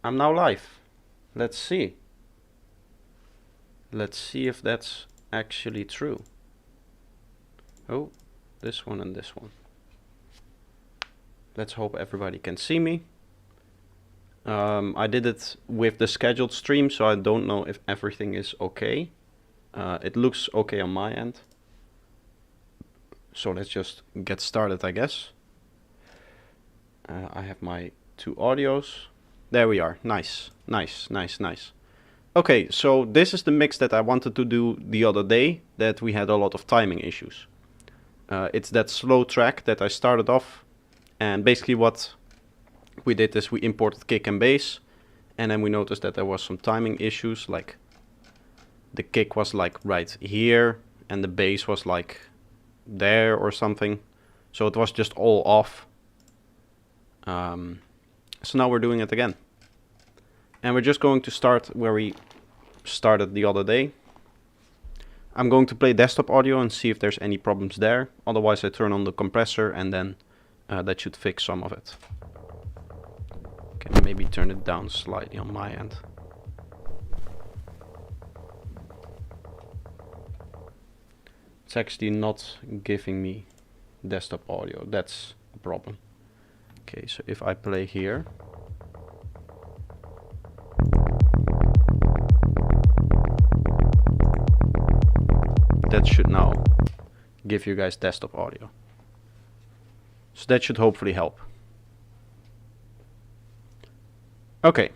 I'm now live. Let's see. Let's see if that's actually true. Oh, this one and this one. Let's hope everybody can see me. I did it with the scheduled stream, so I don't know if everything is okay. It looks okay on my end. So let's just get started, I guess. I have my two audios. There we are. Nice, nice, nice, nice. Okay, so this is the mix that I wanted to do the other day that we had a lot of timing issues. It's that slow track that I started off, and basically what we did is we imported kick and bass, and then we noticed that there was some timing issues, like the kick was like right here and the bass was like there or something, so it was just all off. So now we're doing it again, and we're just going to start where we started the other day. I'm going to play desktop audio and see if there's any problems there. Otherwise I turn on the compressor and then that should fix some of it. Can maybe turn it down slightly on my end. It's actually not giving me desktop audio. That's a problem. Okay, so if I play here, that should now give you guys desktop audio. So that should hopefully help. Okay.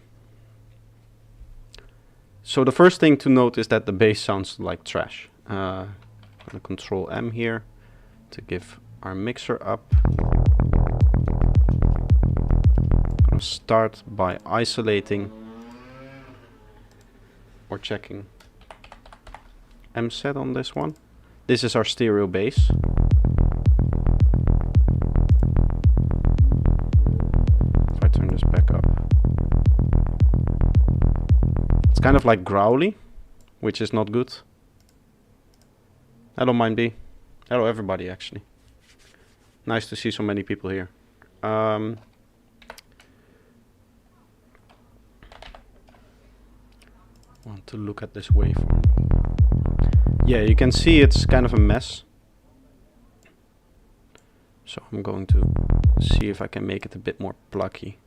So the first thing to note is that the bass sounds like trash. I'm gonna Control M here to give our mixer up. I'm gonna start by isolating or checking M set on this one. This is our stereo bass. If I turn this back up, it's kind of like growly, which is not good. Hello Mindbee. Hello everybody, actually. Nice to see so many people here. Want to look at this waveform. Yeah, you can see it's kind of a mess. So I'm going to see if I can make it a bit more plucky.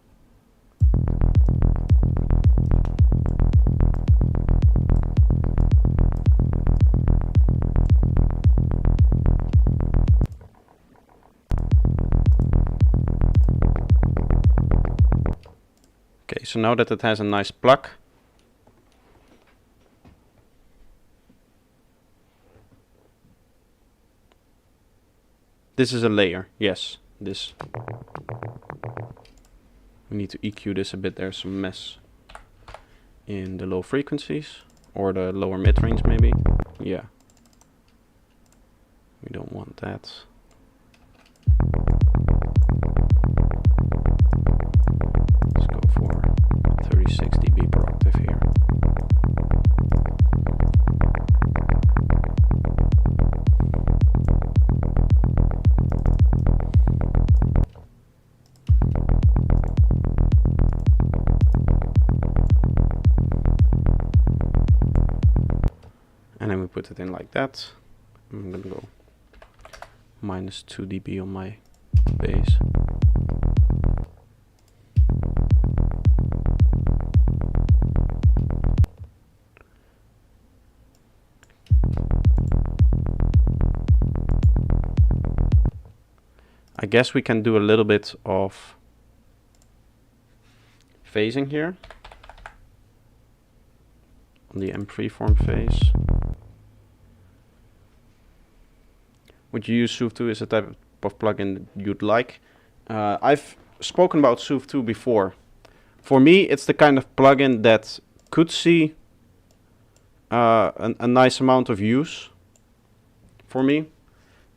Okay, so now that it has a nice pluck, this is a layer, yes, this. We need to EQ this a bit, there's some mess in the low frequencies, or the lower mid-range maybe, yeah. We don't want that. Let's go for 36 dB per octave here. And then we put it in like that. I'm gonna go -2 dB on my bass. I guess we can do a little bit of phasing here on the M freeform phase. Would you use Soothe 2 as a type of plugin you'd like? I've spoken about Soothe 2 before. For me, it's the kind of plugin that could see a nice amount of use for me.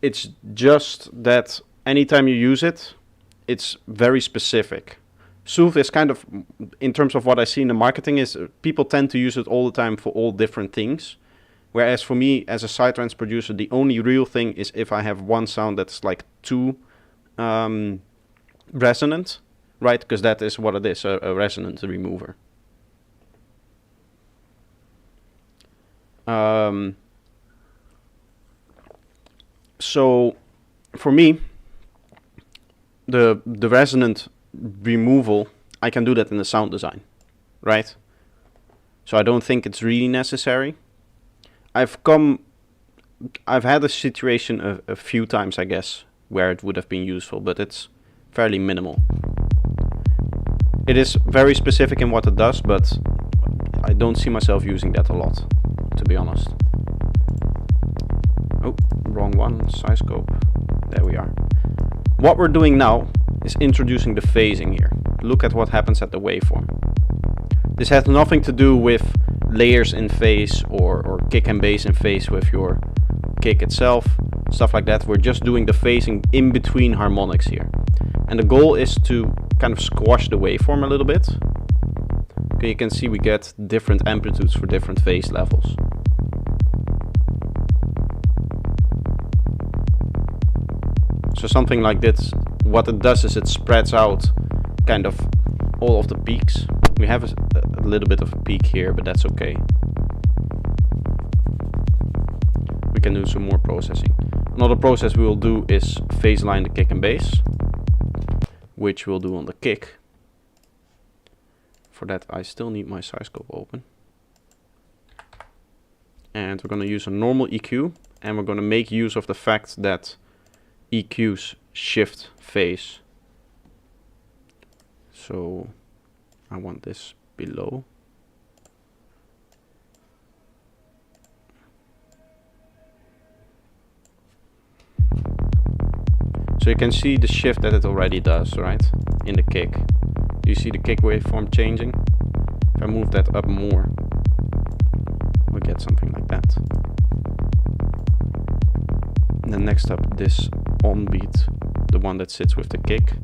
It's just that anytime you use it, it's very specific. Soothe is kind of, in terms of what I see in the marketing, is people tend to use it all the time for all different things. Whereas for me, as a psytrance producer, the only real thing is if I have one sound that's like too resonant, right? Because that is what it is, a resonance remover. So for me, the resonant removal, I can do that in the sound design, right? So I don't think it's really necessary. I've had a situation a few times, I guess, where it would have been useful, but it's fairly minimal. It is very specific in what it does, but I don't see myself using that a lot, to be honest. Oh, wrong one, size scope. There we are. What we're doing now is introducing the phasing here. Look at what happens at the waveform. This has nothing to do with layers in phase or kick and bass in phase with your kick itself, stuff like that. We're just doing the phasing in between harmonics here. And the goal is to kind of squash the waveform a little bit. Okay, you can see we get different amplitudes for different phase levels. So something like this, what it does is it spreads out kind of all of the peaks. We have a little bit of a peak here, but that's okay. We can do some more processing. Another process we will do is phase line the kick and bass, which we'll do on the kick. For that I still need my size scope open. And we're going to use a normal EQ, and we're going to make use of the fact that EQs shift phase. So I want this below. So you can see the shift that it already does, right? In the kick. Do you see the kick waveform changing? If I move that up more, we get something like that. And then next up, this on beat, the one that sits with the kick,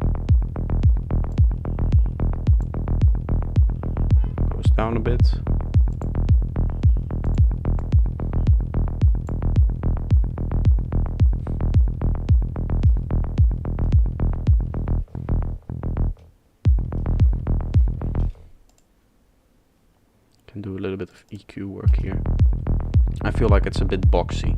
goes down a bit. Can do a little bit of EQ work here. I feel like it's a bit boxy.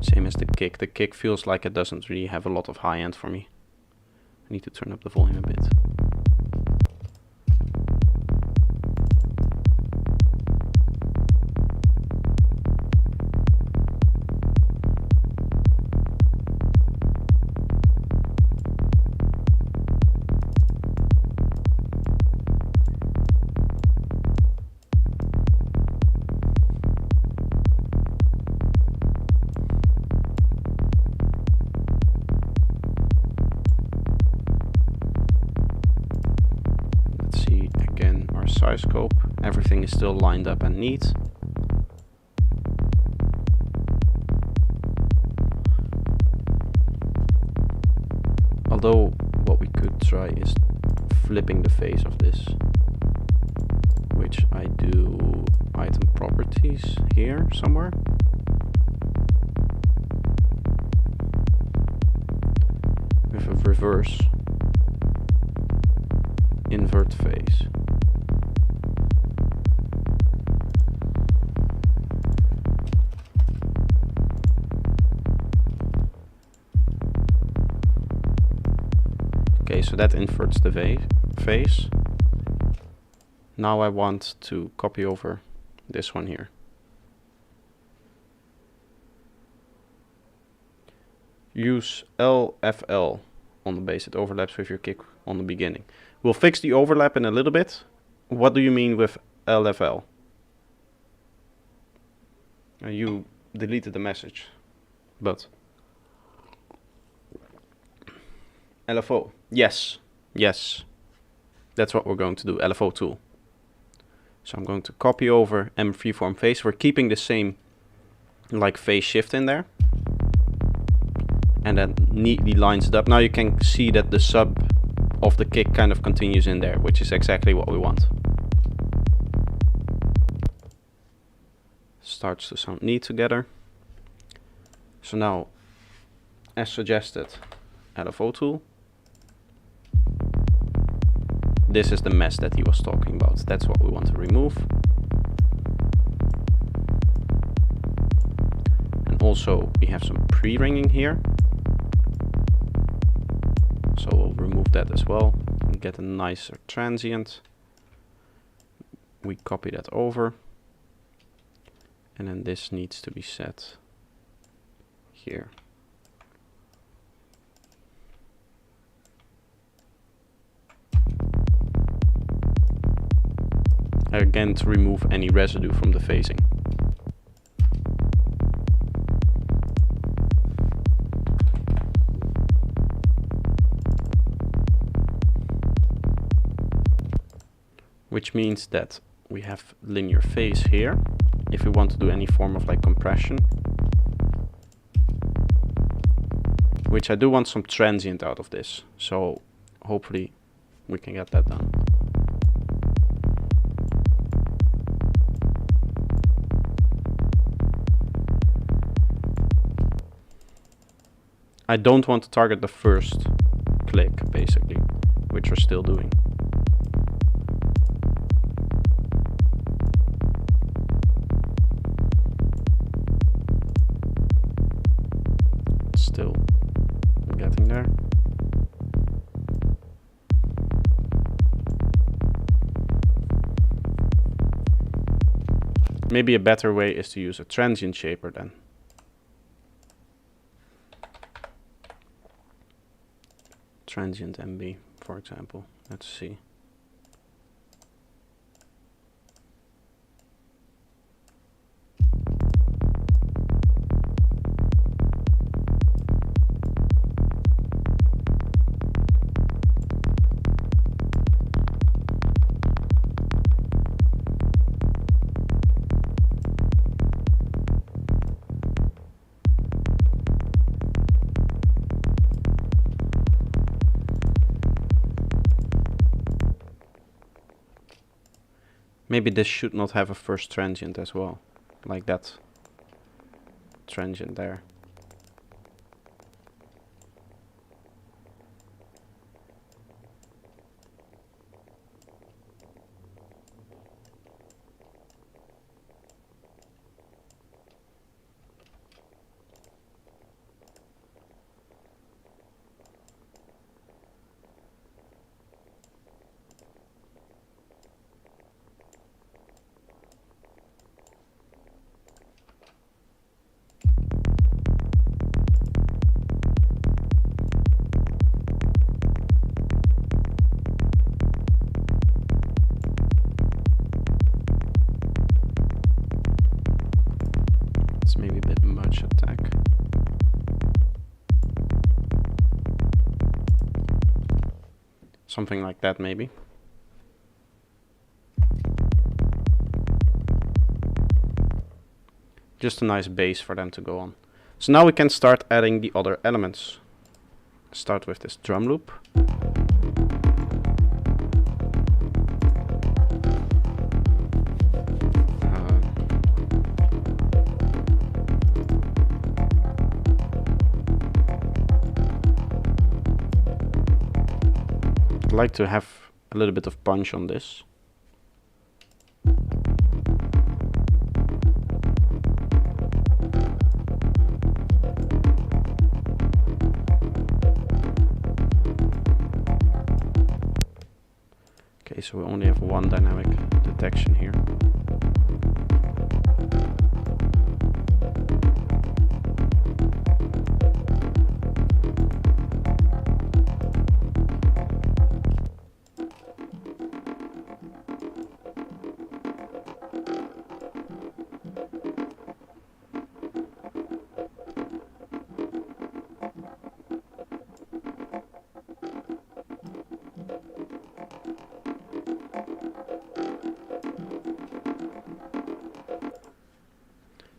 Same as the kick. The kick feels like it doesn't really have a lot of high end for me. I need to turn up the volume a bit. Size scope, everything is still lined up and neat. Although what we could try is flipping the phase of this, which I do item properties here somewhere. With a reverse invert phase. Okay, so that inverts the phase. Now I want to copy over this one here. Use LFL on the bass. It overlaps with your kick on the beginning. We'll fix the overlap in a little bit. What do you mean with LFL? You deleted the message, but LFO. Yes, yes. That's what we're going to do, LFO tool. So I'm going to copy over M freeform phase. We're keeping the same like phase shift in there. And that neatly lines it up. Now you can see that the sub of the kick kind of continues in there, which is exactly what we want. Starts to sound neat together. So now, as suggested, LFO tool. This is the mess that he was talking about. That's what we want to remove. And also we have some pre-ringing here. So we'll remove that as well and get a nicer transient. We copy that over. And then this needs to be set here. Again, to remove any residue from the phasing. Which means that we have linear phase here, if we want to do any form of like compression. Which I do want some transient out of this, so hopefully we can get that done. I don't want to target the first click, basically, which we're still doing. Still getting there. Maybe a better way is to use a transient shaper then. Transient MB, for example. Let's see. Maybe this should not have a first transient as well, like that transient there. Maybe a bit much attack. Something like that, maybe. Just a nice base for them to go on. So now we can start adding the other elements. Start with this drum loop. Like to have a little bit of punch on this. Okay, so we only have one dynamic detection here.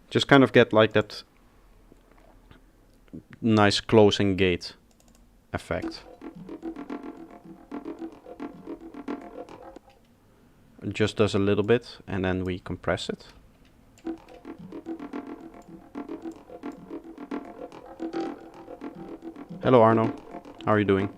Just kind of get like that nice closing gate effect. It just does a little bit and then we compress it. Hello Arno, how are you doing?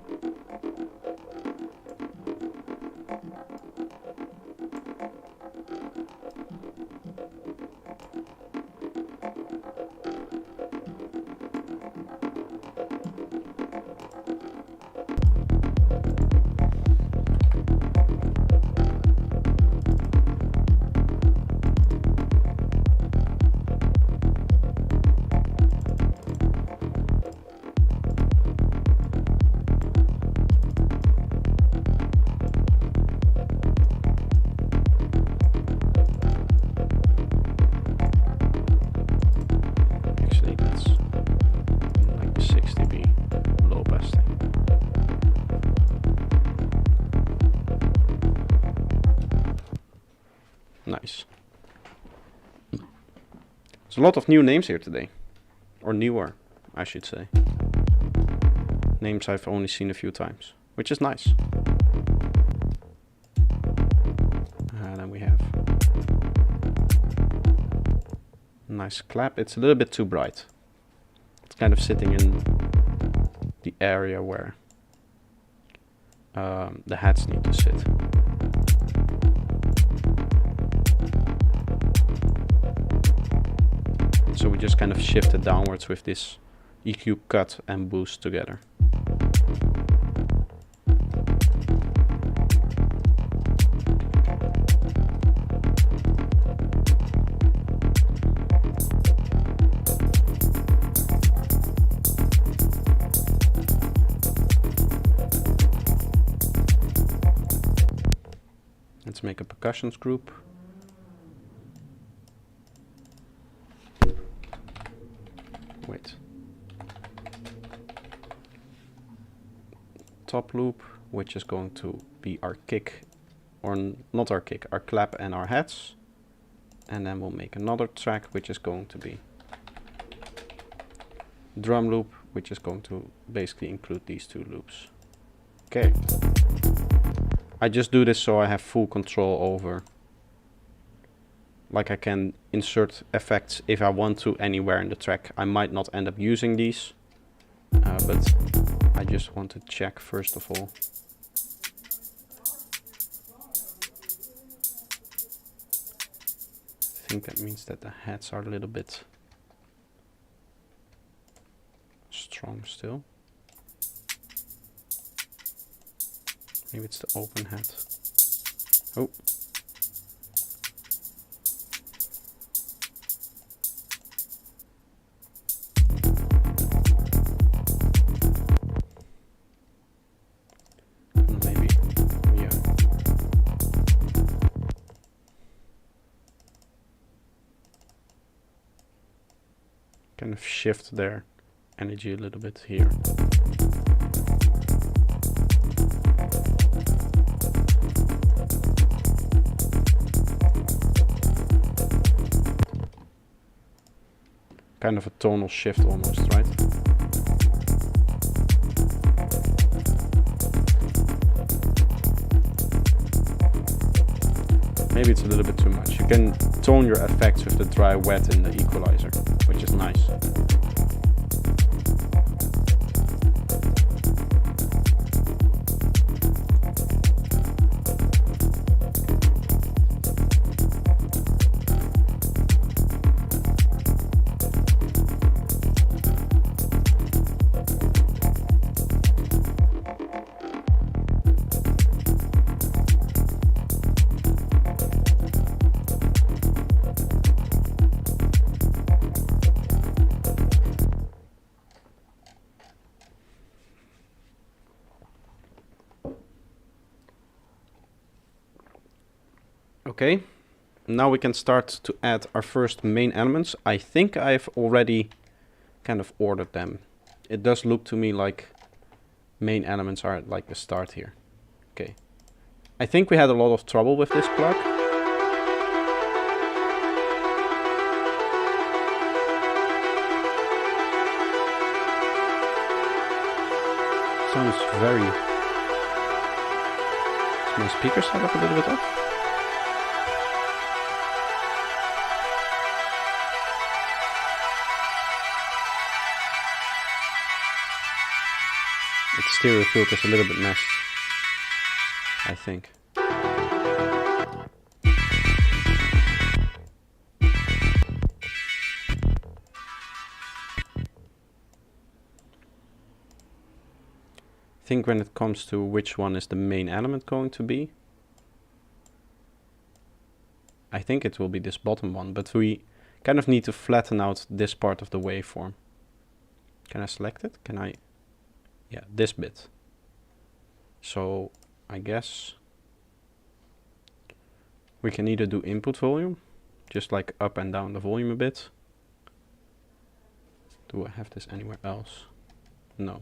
Actually, that's like the 60 dB low pass thing. Nice. There's a lot of new names here today. Or newer, I should say. Names I've only seen a few times, which is nice. And then we have a nice clap. It's a little bit too bright. It's kind of sitting in the area where the hats need to sit. So we just kind of shift it downwards with this EQ cut and boost together. Let's make a percussions group. Wait. Top loop, which is going to be our kick, or not our kick, our clap and our hats. And then we'll make another track, which is going to be drum loop, which is going to basically include these two loops. Okay. I just do this so I have full control over, like I can insert effects if I want to anywhere in the track. I might not end up using these, but I just want to check first of all. I think that means that the hats are a little bit strong still. Maybe it's the open hat. Oh. Maybe, yeah. Kind of shift their energy a little bit here. Kind of a tonal shift almost, right? Maybe it's a little bit too much. You can tone your effects with the dry wet in the equalizer, which is nice. Okay, now we can start to add our first main elements. I think I've already kind of ordered them. It does look to me like main elements are at like the start here. Okay, I think we had a lot of trouble with this plug. Sounds very... Is my speaker set up a little bit off? stereo field is a little bit messed, I think. I think when it comes to which one is the main element going to be, I think it will be this bottom one, but we kind of need to flatten out this part of the waveform. Can I select it? Can I? Yeah, this bit. So I guess we can either do input volume, just like up and down the volume a bit. Do I have this anywhere else? No.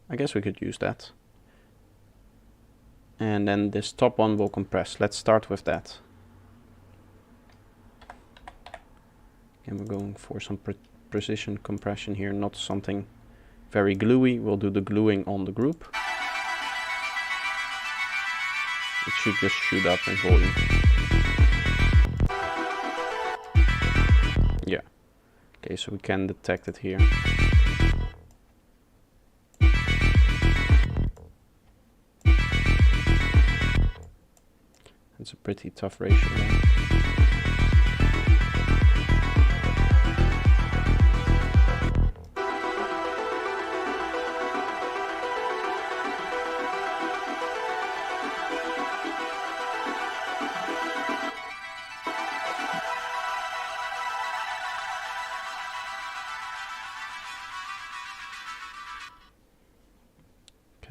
I guess we could use that. And then this top one will compress. Let's start with that. And we're going for some precision compression here, not something very gluey. We'll do the gluing on the group. It should just shoot up in volume. Yeah. Okay, so we can detect it here. It's a pretty tough ratio there.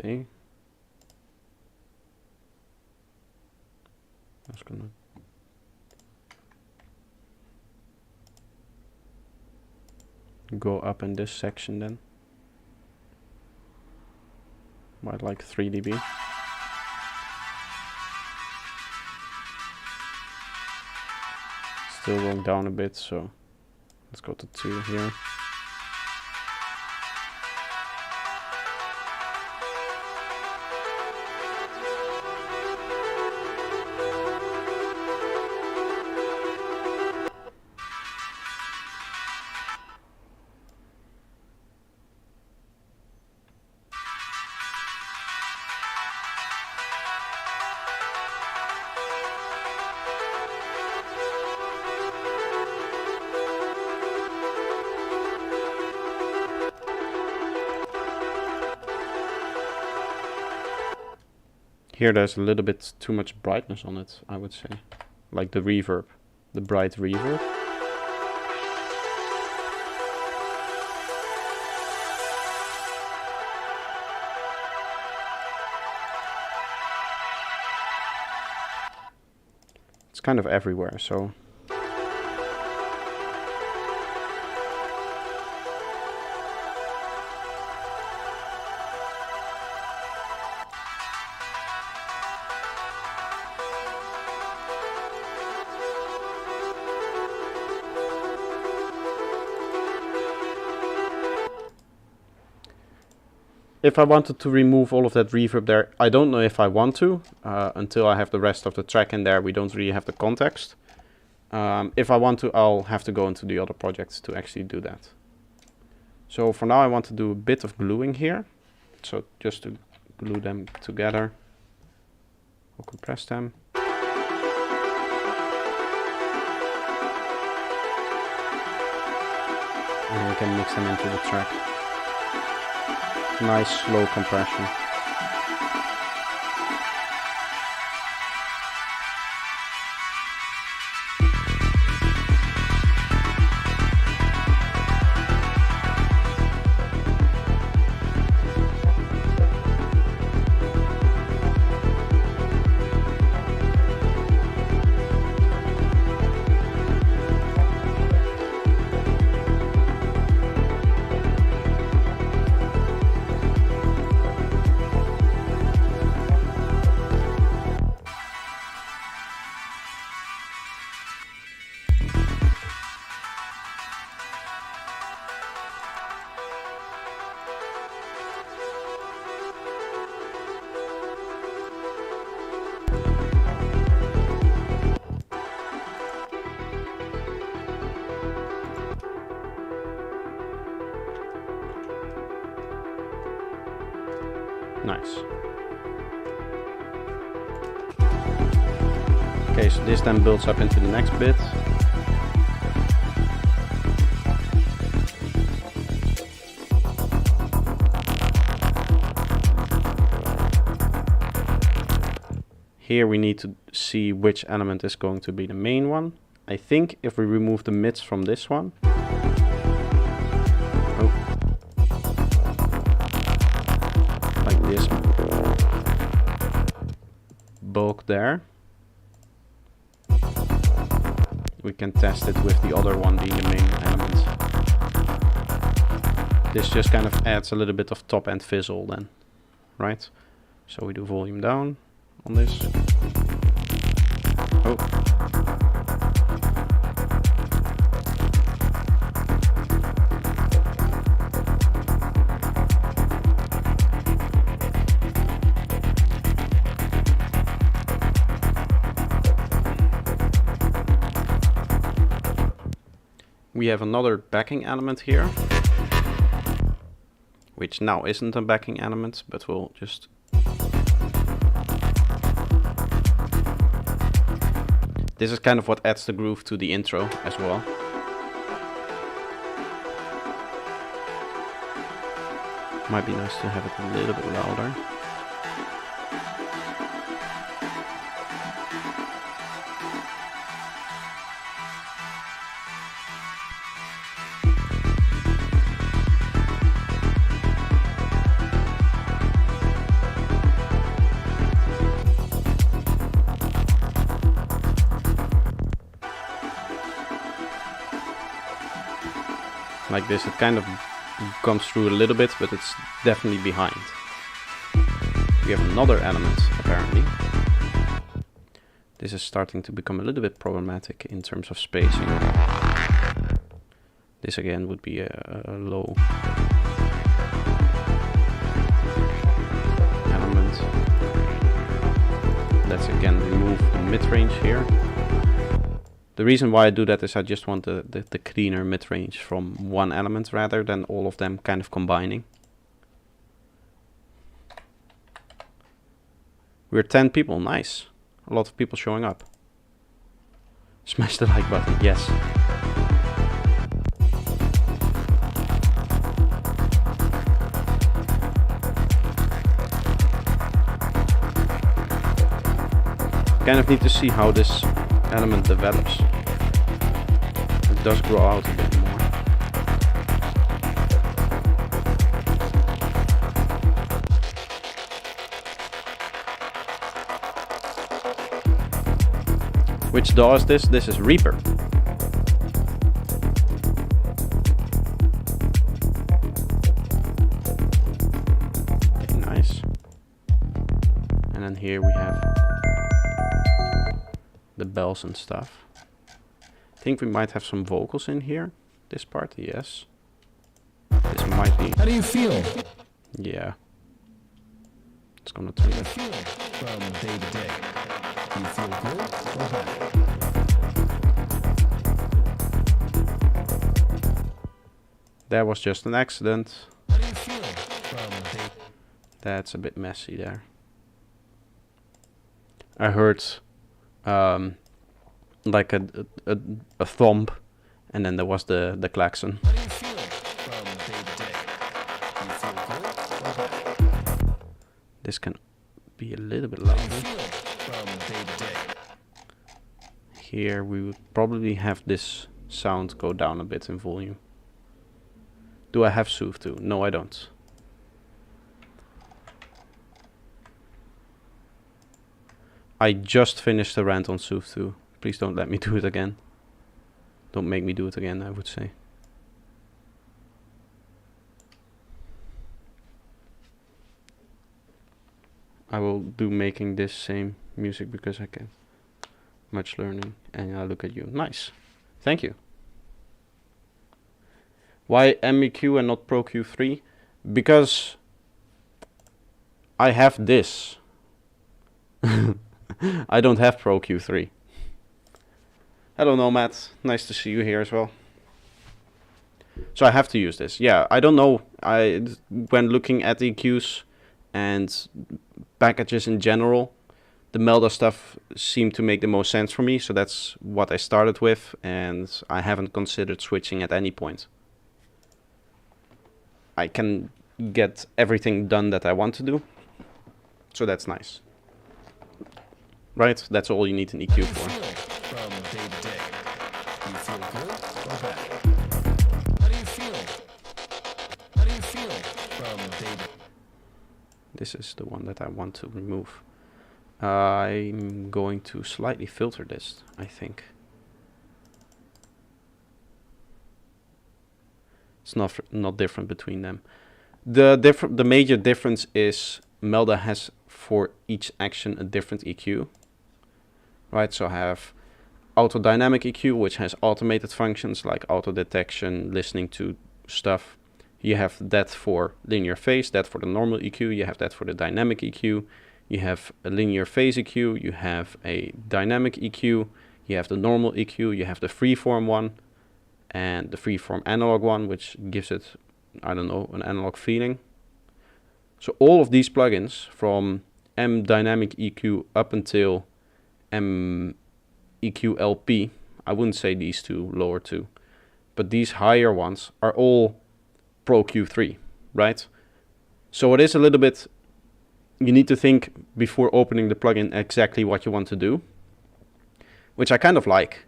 Okay. That's gonna go up in this section then. By like 3 dB. Still going down a bit, so let's go to 2 here. Here there's a little bit too much brightness on it, I would say. Like the reverb, the bright reverb. It's kind of everywhere, so... If I wanted to remove all of that reverb there, I don't know if I want to, until I have the rest of the track in there. We don't really have the context. If I want to, I'll have to go into the other projects to actually do that. So for now I want to do a bit of gluing here. So just to glue them together, we'll compress them. And we can mix them into the track. Nice slow compression. Nice. Okay, so this then builds up into the next bit. Here we need to see which element is going to be the main one. I think if we remove the mids from this one. Oh. Like this bulk there. We can test it with the other one being the main element. This just kind of adds a little bit of top end fizzle then, right? So we do volume down on this. Oh. We have another backing element here, which now isn't a backing element, but we'll just this is kind of what adds the groove to the intro as well. Might be nice to have it a little bit louder. Like this, it kind of comes through a little bit, but it's definitely behind. We have another element, apparently. This is starting to become a little bit problematic in terms of spacing. This again would be a low element. Let's again remove the mid-range here. The reason why I do that is I just want the cleaner mid-range from one element rather than all of them kind of combining. We're 10 people, nice. A lot of people showing up. Smash the like button, yes. Kind of need to see how this element develops. It does grow out a bit more. Which DAW is this? This is Reaper. Okay, nice. And then here we have the bells and stuff. I think we might have some vocals in here. This part, yes. This might be. How do you feel? Yeah. It's gonna turn it. Feel from day to day. Do you feel good or bad? That was just an accident. How do you feel from day? That's a bit messy there. I heard like a thump, and then there was the klaxon. How do you feel from day to day? Do you feel good or bad? This can be a little bit How do you louder. feel from day to day? Here we would probably have this sound go down a bit in volume. Do I have Soothe 2? No, I don't. I just finished the rant on Soothe 2. Please don't let me do it again. Don't make me do it again, I would say. I will do making this same music because I can. Much learning, and I look at you. Nice. Thank you. Why MEQ and not Pro Q3? Because I have this. I don't have Pro Q3. Hello Nomad, nice to see you here as well. So I have to use this. Yeah, I don't know. When looking at EQs and packages in general, the Melda stuff seemed to make the most sense for me, so that's what I started with, and I haven't considered switching at any point. I can get everything done that I want to do, so that's nice. Right? That's all you need an EQ for. From day to day, do you feel good or bad? How do you feel? How do you feel from day to day? This is the one that I want to remove. I'm going to slightly filter this, I think. It's not different between them. The major difference is Melda has for each action a different EQ. Right, so I have auto dynamic EQ, which has automated functions like auto detection, listening to stuff. You have that for linear phase, that for the normal EQ, you have that for the dynamic EQ. You have a linear phase EQ, you have a dynamic EQ, you have the normal EQ, you have the freeform one, and the freeform analog one, which gives it, I don't know, an analog feeling. So all of these plugins, from M dynamic EQ up until M EQ LP, I wouldn't say these two lower two, but these higher ones are all Pro Q3, right? So it is a little bit, you need to think before opening the plugin exactly what you want to do, which I kind of like,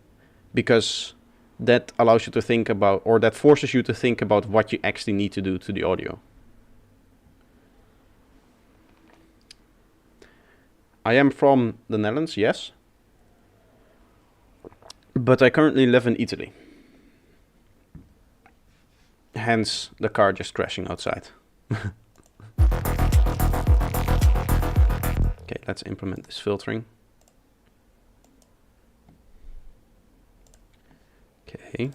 because that allows you to think about, or that forces you to think about what you actually need to do to the audio. I am from the Netherlands, yes, but I currently live in Italy. Hence the car just crashing outside. Okay, let's implement this filtering. Okay.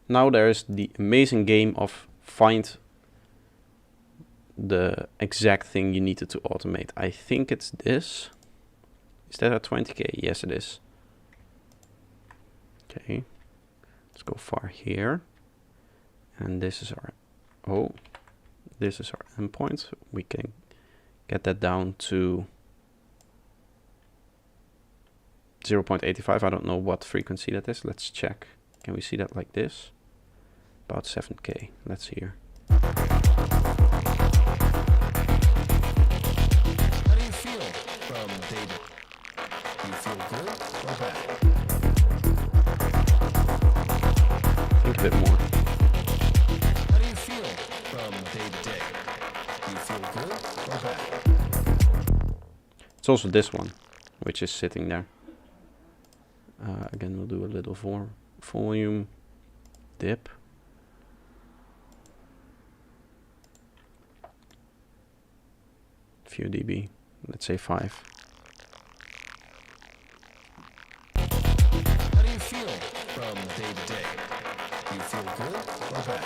Now there's the amazing game of find the exact thing you needed to automate. I think it's this. Is that a 20K? Yes, it is. Okay. Let's go far here. And this is our, this is our endpoint. We can get that down to 0.85. I don't know what frequency that is. Let's check. Can we see that like this? About 7K. Let's hear. How do you feel from day to day? Do you feel good or bad? Think a bit more. How do you feel from day to day? Do you feel good or bad? It's also this one, which is sitting there. Again, we'll do a little volume dip. Few dB, let's say 5. How do you feel from day to day? Do you feel good or bad?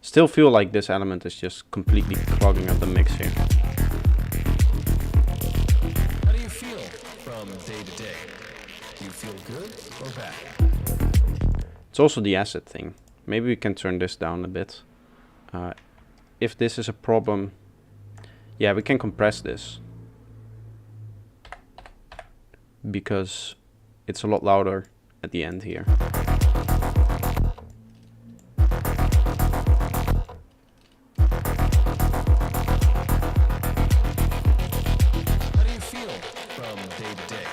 Still feel like this element is just completely clogging up the mix here. How do you feel from day to day? Do you feel good or bad? It's also the acid thing. Maybe we can turn this down a bit. If this is a problem, yeah, we can compress this, because it's a lot louder at the end here. How do you feel from day to day?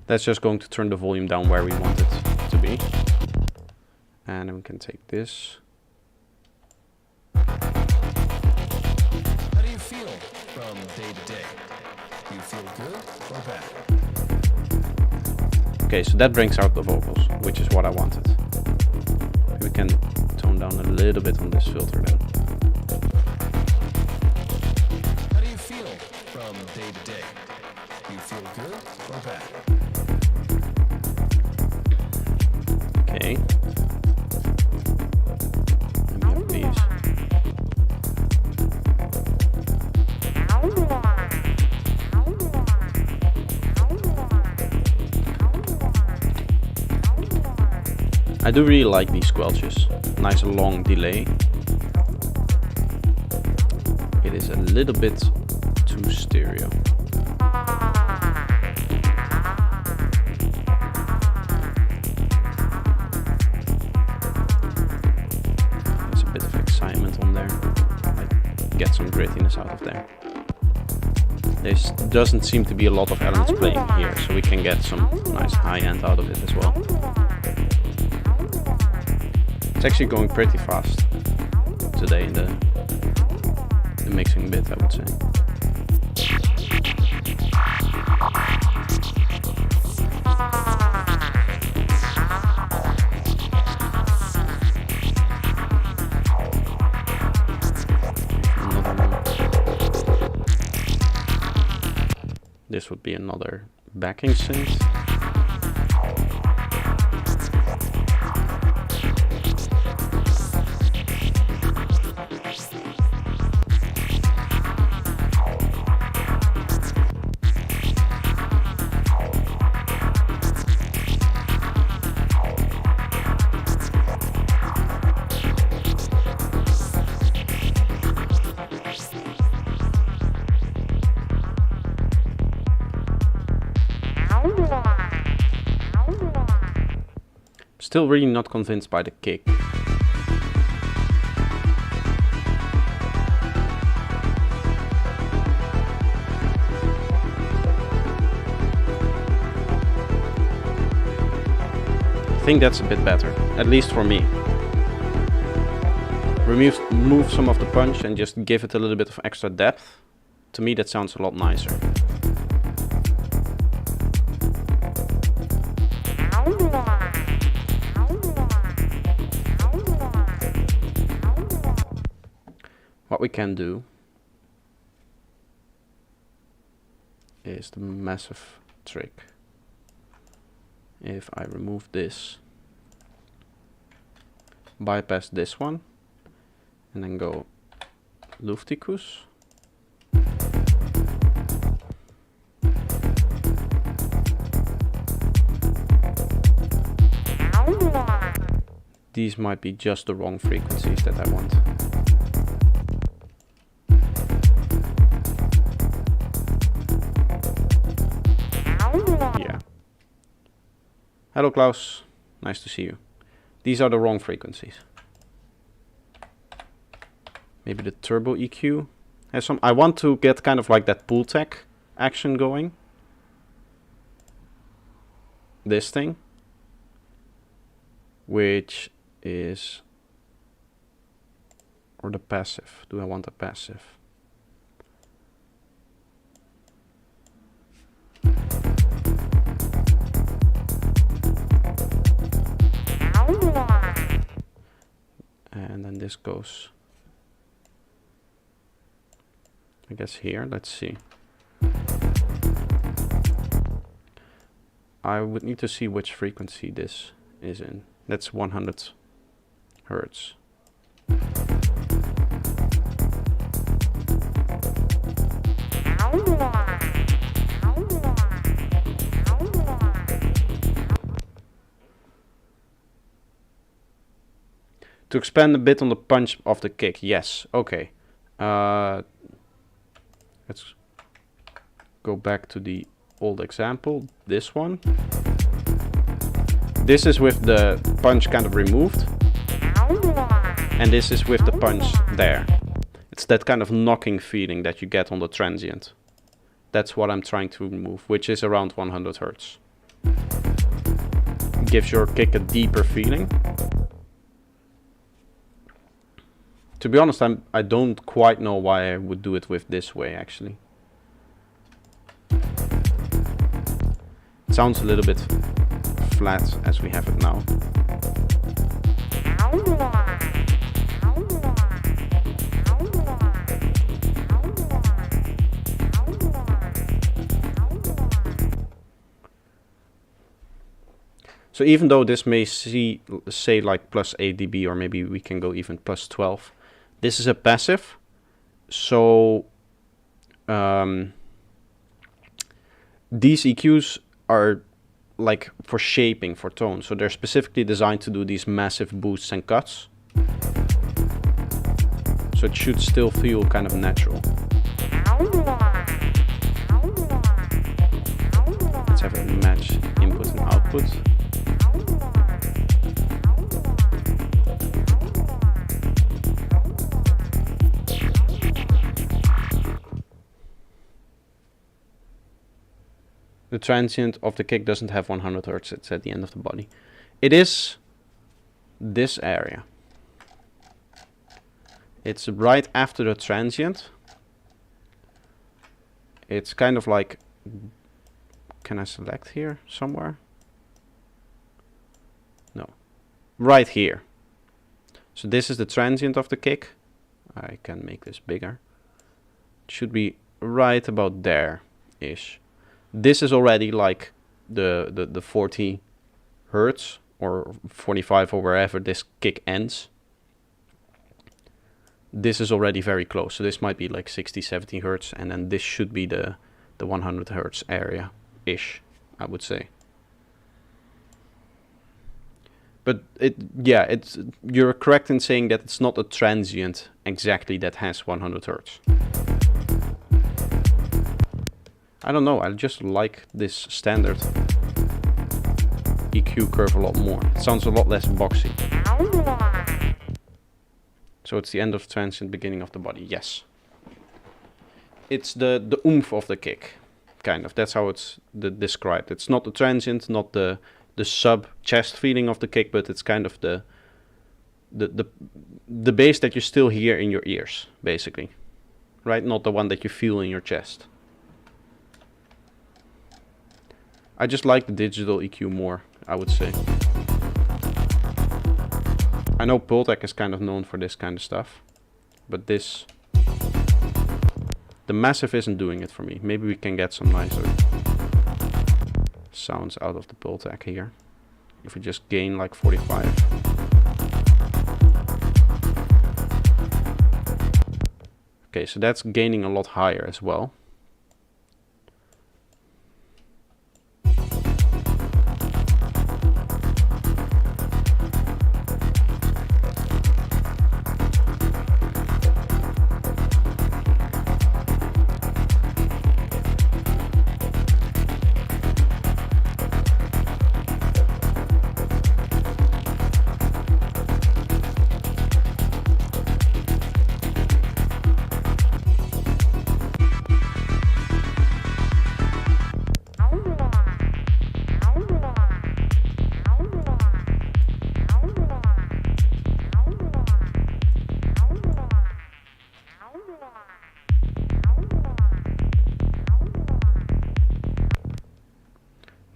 That's just going to turn the volume down where we want it to be. And then we can take this. How do you feel from day to day? Do you feel good or bad? Okay, so that brings out the vocals, which is what I wanted. We can tone down a little bit on this filter then. How do you feel from day to day? Do you feel good or bad? Okay. And we have these. I do really like these squelches. Nice long delay. It is a little bit too stereo. There's a bit of excitement on there. Like, get some grittiness out of there. There doesn't seem to be a lot of elements playing here, so we can get some nice high end out of it as well. It's actually going pretty fast today in the mixing bit, I would say. This would be another backing synth. Still really not convinced by the kick. I think that's a bit better, at least for me. Remove some of the punch and just give it a little bit of extra depth. To me that sounds a lot nicer. What we can do is the massive trick. If I remove this, bypass this one, and then go Luftikus. These might be just the wrong frequencies that I want. Yeah. Hello Klaus, nice to see you. These are the wrong frequencies. Maybe the turbo EQ has some. I want to get kind of like that Pultec action going. This thing, which is, or the passive. Do I want a passive? And then this goes, I guess here. Let's see. I would need to see which frequency this is in. That's 100 Hertz. To expand a bit on the punch of the kick, yes, okay. Let's go back to the old example, this one. This is with the punch kind of removed, and this is with the punch there. It's that kind of knocking feeling that you get on the transient. That's what I'm trying to remove, which is around 100 Hertz. Gives your kick a deeper feeling. To be honest, I don't quite know why I would do it with this way, actually. It sounds a little bit flat as we have it now. So even though this may say like plus 8 dB, or maybe we can go even plus 12, this is a passive, so these EQs are like for shaping, for tone. So they're specifically designed to do these massive boosts and cuts. So it should still feel kind of natural. Let's have it match input and output. The transient of the kick doesn't have 100 Hertz, it's at the end of the body. It is this area. It's right after the transient. It's kind of like, can I select here somewhere? No. Right here. So this is the transient of the kick. I can make this bigger. It should be right about there-ish. This is already like the 40 Hertz or 45 or wherever this kick ends. This is already very close, so this might be like 60, 70 Hertz, and then this should be the 100 Hertz area-ish, I would say. But you're correct in saying that it's not a transient exactly that has 100 Hertz. I don't know, I just like this standard EQ curve a lot more. It sounds a lot less boxy. So it's the end of transient, beginning of the body, yes. It's the oomph of the kick, kind of. That's how it's described. It's not the transient, not the sub-chest feeling of the kick, but it's kind of the bass that you still hear in your ears, basically. Right? Not the one that you feel in your chest. I just like the digital EQ more, I would say. I know Pultec is kind of known for this kind of stuff, but the massive isn't doing it for me. Maybe we can get some nicer sounds out of the Pultec here. If we just gain like 45. Okay, so that's gaining a lot higher as well.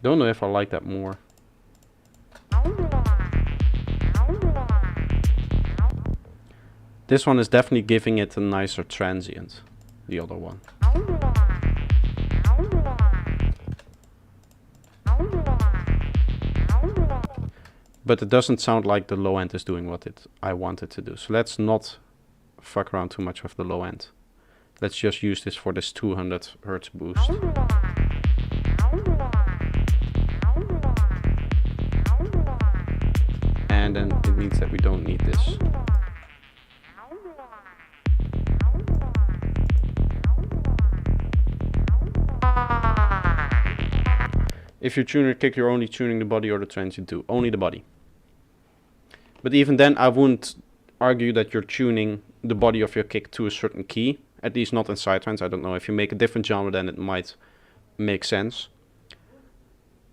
Don't know if I like that more. This one is definitely giving it a nicer transient, the other one. But it doesn't sound like the low end is doing what I want it to do. So let's not fuck around too much with the low end. Let's just use this for this 200 Hertz boost. And then it means that we don't need this. If you tune your kick, you're only tuning the body or the transient too. Only the body. But even then, I wouldn't argue that you're tuning the body of your kick to a certain key. At least not in psytrance. I don't know. If you make a different genre, then it might make sense.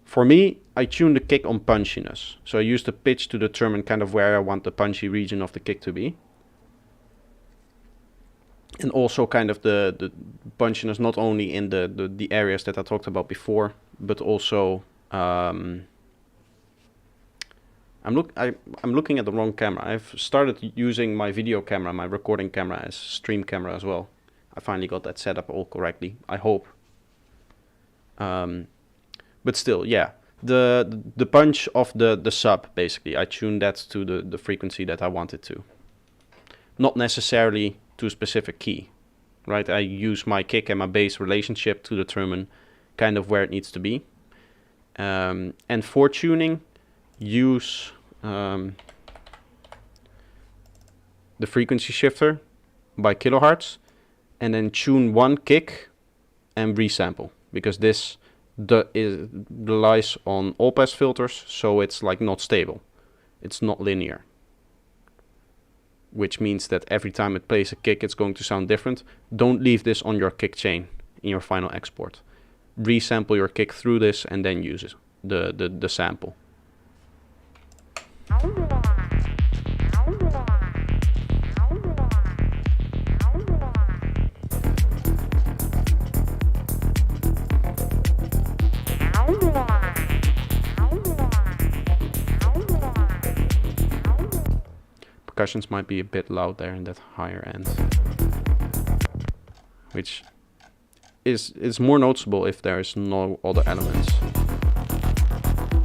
For me, I tune the kick on punchiness. So I use the pitch to determine kind of where I want the punchy region of the kick to be. And also kind of the punchiness not only in the areas that I talked about before, but also I'm looking at the wrong camera. I've started using my video camera, my recording camera as stream camera as well. I finally got that set up all correctly, I hope. But still, yeah, the punch of the sub, basically, I tune that to the frequency that I want it to. Not necessarily to a specific key, right? I use my kick and my bass relationship to determine kind of where it needs to be. And for tuning, use the frequency shifter by kilohertz, and then tune one kick and resample, because this relies on all pass filters, so it's like not stable. It's not linear, which means that every time it plays a kick, it's going to sound different. Don't leave this on your kick chain in your final export. Resample your kick through this and then use it, the sample. Percussions might be a bit loud there in that higher end, which is more noticeable if there is no other elements.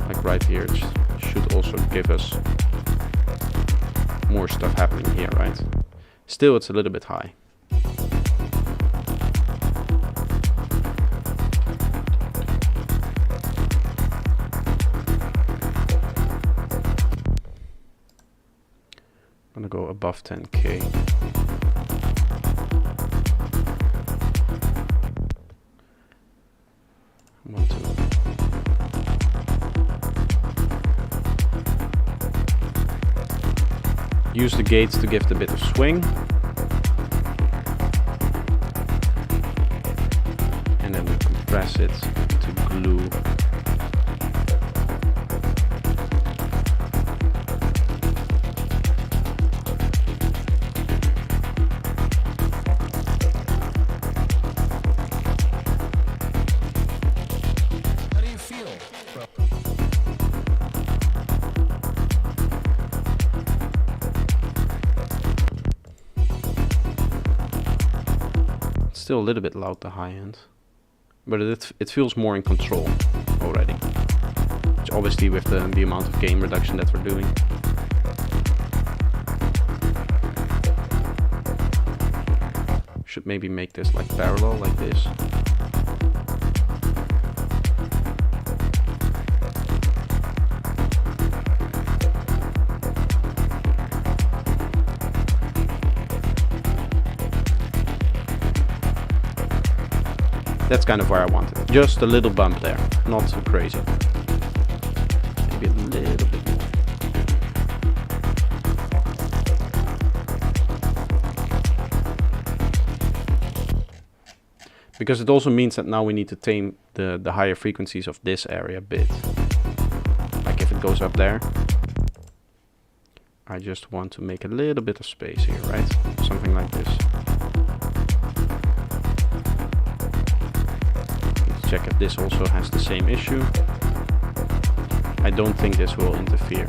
Like right here, it should also give us more stuff happening here, right? Still, it's a little bit high. I'm gonna go above 10K. Use the gates to give it a bit of swing. And then we compress it to glue. Still a little bit loud, the high end, but it feels more in control already, which obviously with the amount of gain reduction that we're doing. Should maybe make this like parallel like this. That's kind of where I want it. Just a little bump there, not too crazy. Maybe a little bit more. Because it also means that now we need to tame the higher frequencies of this area a bit. Like if it goes up there, I just want to make a little bit of space here, right? Something like this. Check if this also has the same issue. I don't think this will interfere.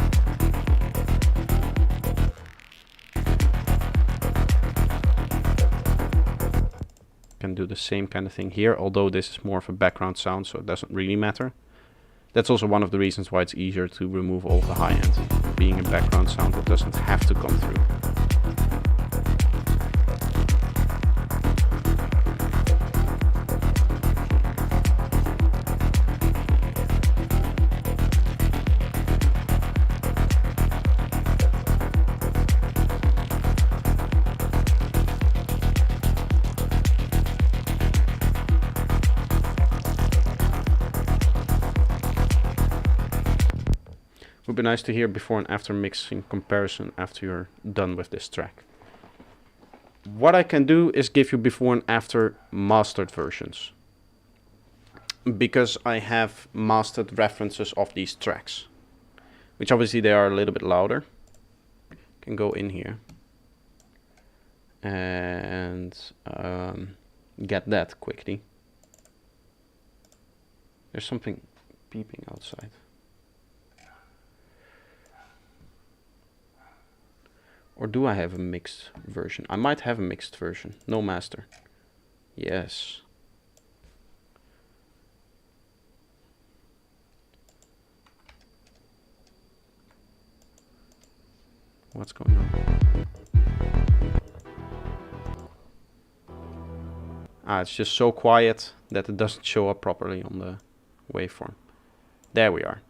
Can do the same kind of thing here, although this is more of a background sound, so it doesn't really matter. That's also one of the reasons why it's easier to remove all the high end. Being a background sound, it doesn't have to come through. Would be nice to hear before and after mixing comparison after you're done with this track. What I can do is give you before and after mastered versions, because I have mastered references of these tracks, which obviously they are a little bit louder. Can go in here and get that quickly. There's something beeping outside. Or do I have a mixed version? I might have a mixed version. No master. Yes. What's going on? Ah, it's just so quiet that it doesn't show up properly on the waveform. There we are.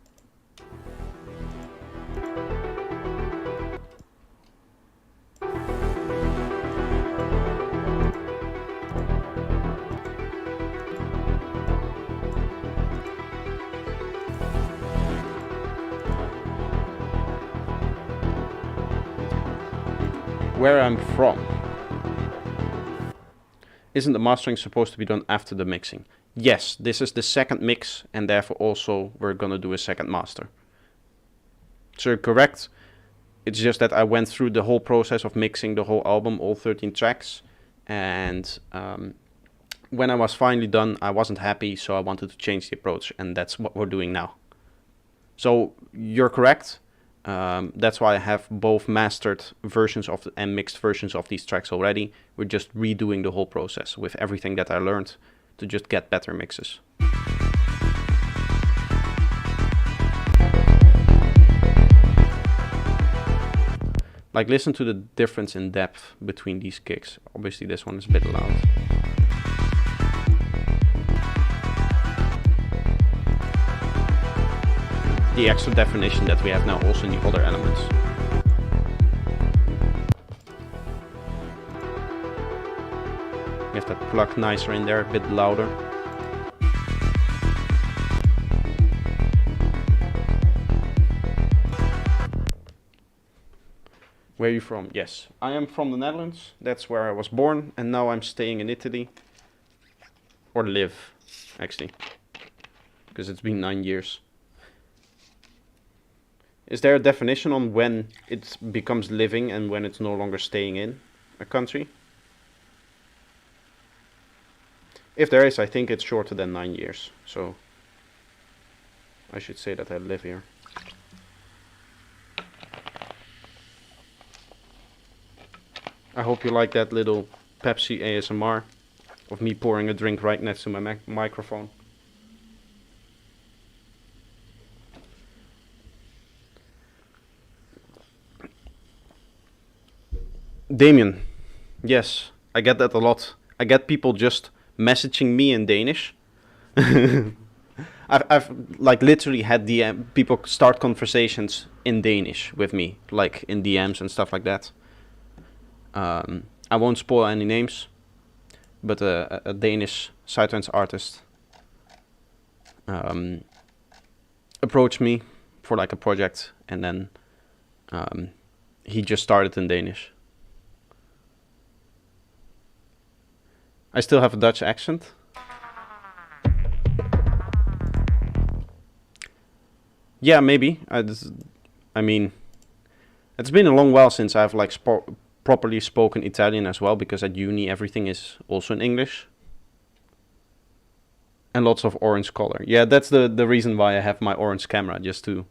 Where I'm from. Isn't the mastering supposed to be done after the mixing? Yes, this is the second mix, and therefore also we're gonna do a second master. So you're correct. It's just that I went through the whole process of mixing the whole album, all 13 tracks, and when I was finally done, I wasn't happy, so I wanted to change the approach, and that's what we're doing now. So you're correct. That's why I have both mastered versions of and mixed versions of these tracks already. We're just redoing the whole process with everything that I learned to just get better mixes. Like, listen to the difference in depth between these kicks. Obviously this one is a bit loud. The extra definition that we have now also in the other elements. We have that pluck nicer in there, a bit louder. Where are you from? Yes, I am from the Netherlands. That's where I was born, and now I'm staying in Italy. Or live, actually. Because it's been 9 years. Is there a definition on when it becomes living and when it's no longer staying in a country? If there is, I think it's shorter than 9 years. So I should say that I live here. I hope you like that little Pepsi ASMR of me pouring a drink right next to my microphone. Damien, yes, I get that a lot. I get people just messaging me in Danish. I've like literally had people start conversations in Danish with me, like in DMs and stuff like that. I won't spoil any names, but a Danish psytrance artist approached me for like a project, and then he just started in Danish. I still have a Dutch accent. Yeah, maybe. I mean, it's been a long while since I've like properly spoken Italian as well, because at uni everything is also in English. And lots of orange color. Yeah, that's the reason why I have my orange camera, just to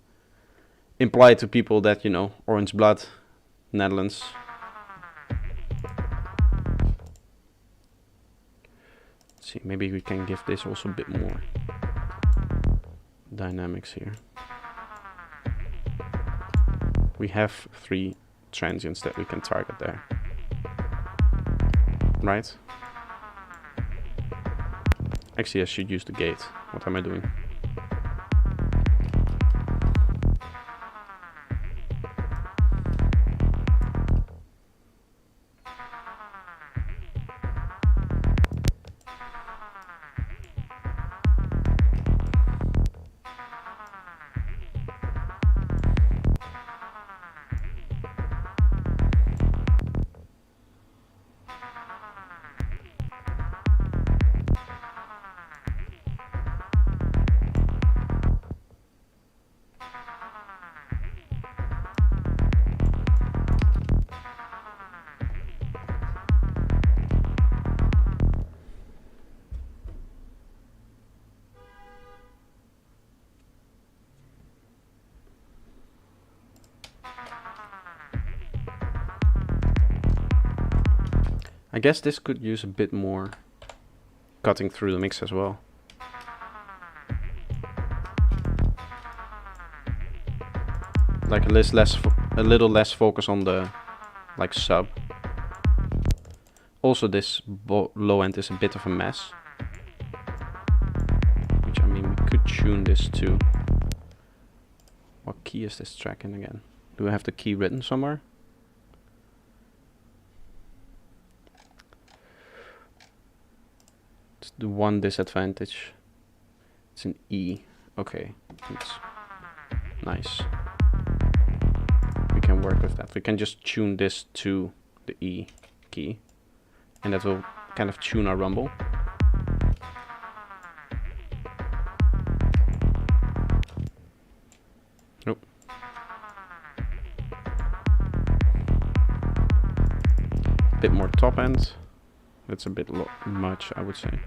imply to people that, you know, orange blood, Netherlands. See, maybe we can give this also a bit more dynamics here. We have 3 transients that we can target there, right? Actually, I should use the gate. What am I doing? I guess this could use a bit more cutting through the mix as well. Like a little less focus on the like sub. Also, this low end is a bit of a mess, which, I mean, we could tune this too. What key is this track in again? Do I have the key written somewhere? It's the one disadvantage. It's an E. Okay, it's nice. We can work with that. We can just tune this to the E key, and that will kind of tune our rumble. Nope. Bit more top end. That's a bit much, I would say.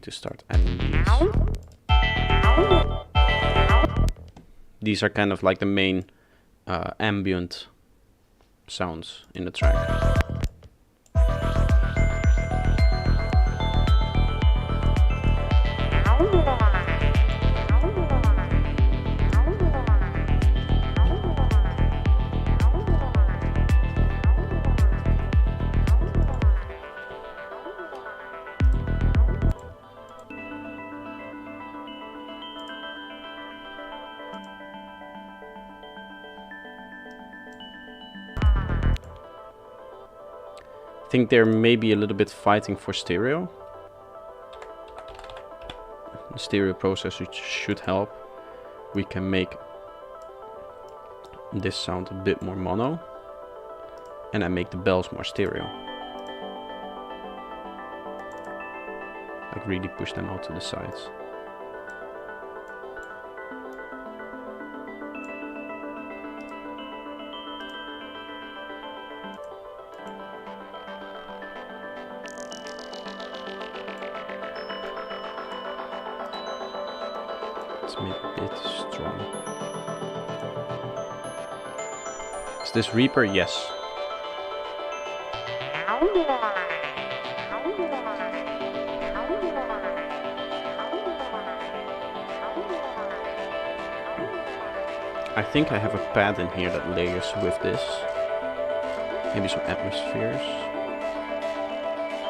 To start adding these are kind of like the main ambient sounds in the track. I think they're maybe a little bit fighting for stereo. The stereo processor should help. We can make this sound a bit more mono, and I make the bells more stereo. Like really push them out to the sides. Make a bit strong. Is this Reaper? Yes. I think I have a pad in here that layers with this. Maybe some atmospheres.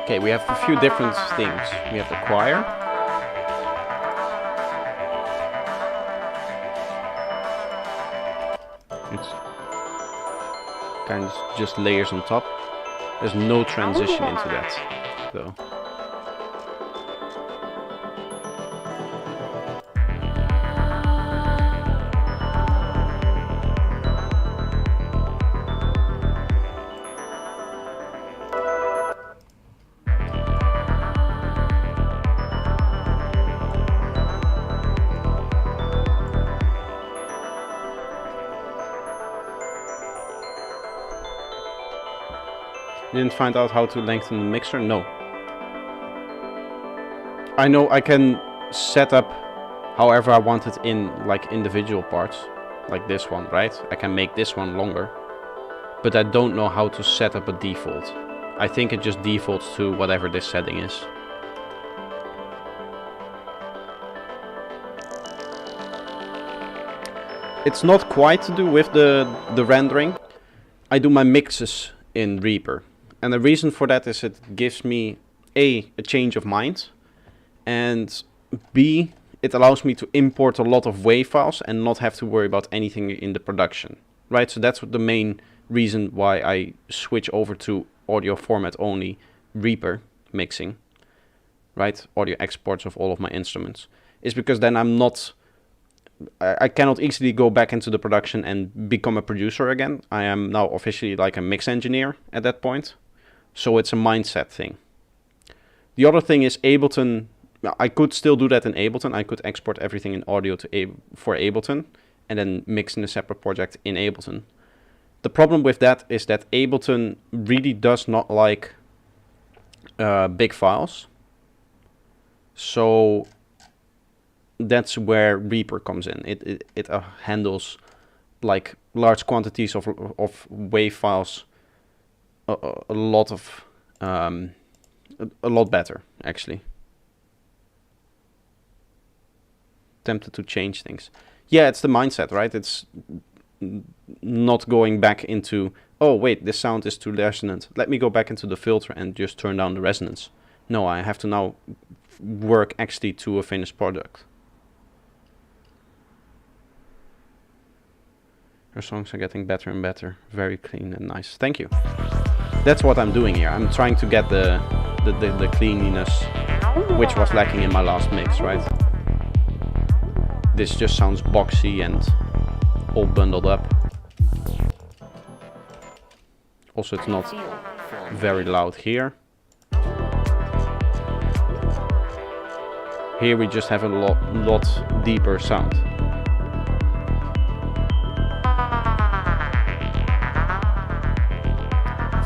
Okay, we have a few different things. We have the choir. It's kind of just layers on top. There's no transition into that, though. Didn't find out how to lengthen the mixer? No. I know I can set up however I want it in like individual parts, like this one, right? I can make this one longer, but I don't know how to set up a default. I think it just defaults to whatever this setting is. It's not quite to do with the rendering. I do my mixes in Reaper. And the reason for that is it gives me A, a change of mind, and B, it allows me to import a lot of WAV files and not have to worry about anything in the production, right? So that's the main reason why I switch over to audio format only Reaper mixing, right? Audio exports of all of my instruments, is because then I cannot easily go back into the production and become a producer again. I am now officially like a mix engineer at that point. So it's a mindset thing. The other thing is Ableton. I could still do that in Ableton. I could export everything in audio to for Ableton and then mix in a separate project in Ableton. The problem with that is that Ableton really does not like big files. So that's where Reaper comes in. It handles like large quantities of WAV files a lot better, actually. Tempted to change things. Yeah, it's the mindset, right? It's not going back into, oh wait, this sound is too resonant. Let me go back into the filter and just turn down the resonance. No, I have to now work actually to a finished product. Your songs are getting better and better. Very clean and nice. Thank you. That's what I'm doing here. I'm trying to get the cleanliness which was lacking in my last mix, right? This just sounds boxy and all bundled up. Also, it's not very loud here. Here we just have a lot deeper sound.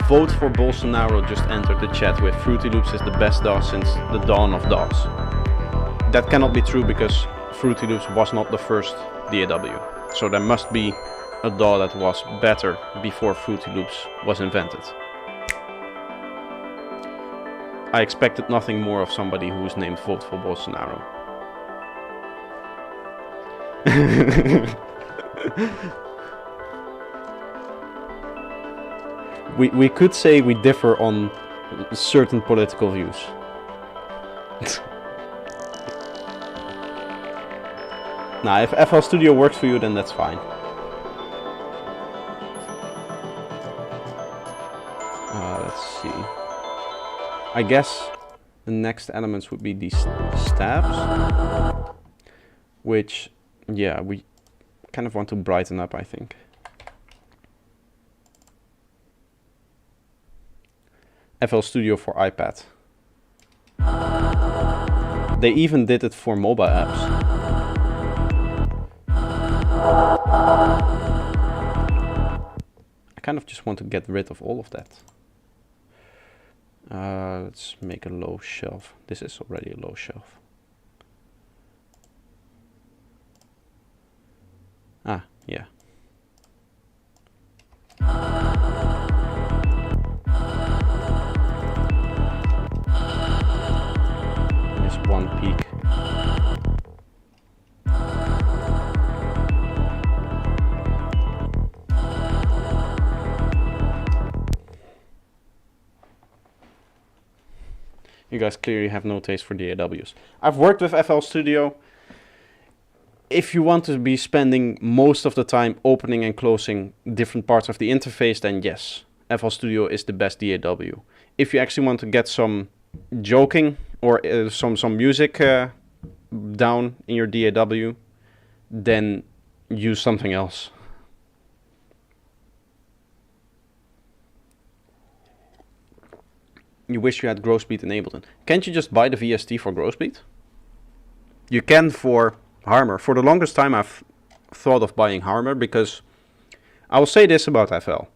Vote for Bolsonaro just entered the chat with Fruity Loops is the best DAW since the dawn of DAWs. That cannot be true because Fruity Loops was not the first DAW. So there must be a DAW that was better before Fruity Loops was invented. I expected nothing more of somebody who is named Vote for Bolsonaro. We could say we differ on certain political views. Nah, if FL Studio works for you, then that's fine. Let's see. I guess the next elements would be these stabs. Which, yeah, we kind of want to brighten up, I think. FL Studio for iPad. They even did it for mobile apps. I kind of just want to get rid of all of that. Let's make a low shelf. This is already a low shelf. Ah, yeah. Just one peak. You guys clearly have no taste for DAWs. I've worked with FL Studio. If you want to be spending most of the time opening and closing different parts of the interface, then yes, FL Studio is the best DAW. If you actually want to get some joking or some music down in your DAW, then use something else. You wish you had Growspeed in Ableton. Can't you just buy the VST for Growspeed? You can for Harmor. For the longest time I've thought of buying Harmor because I will say this about FL.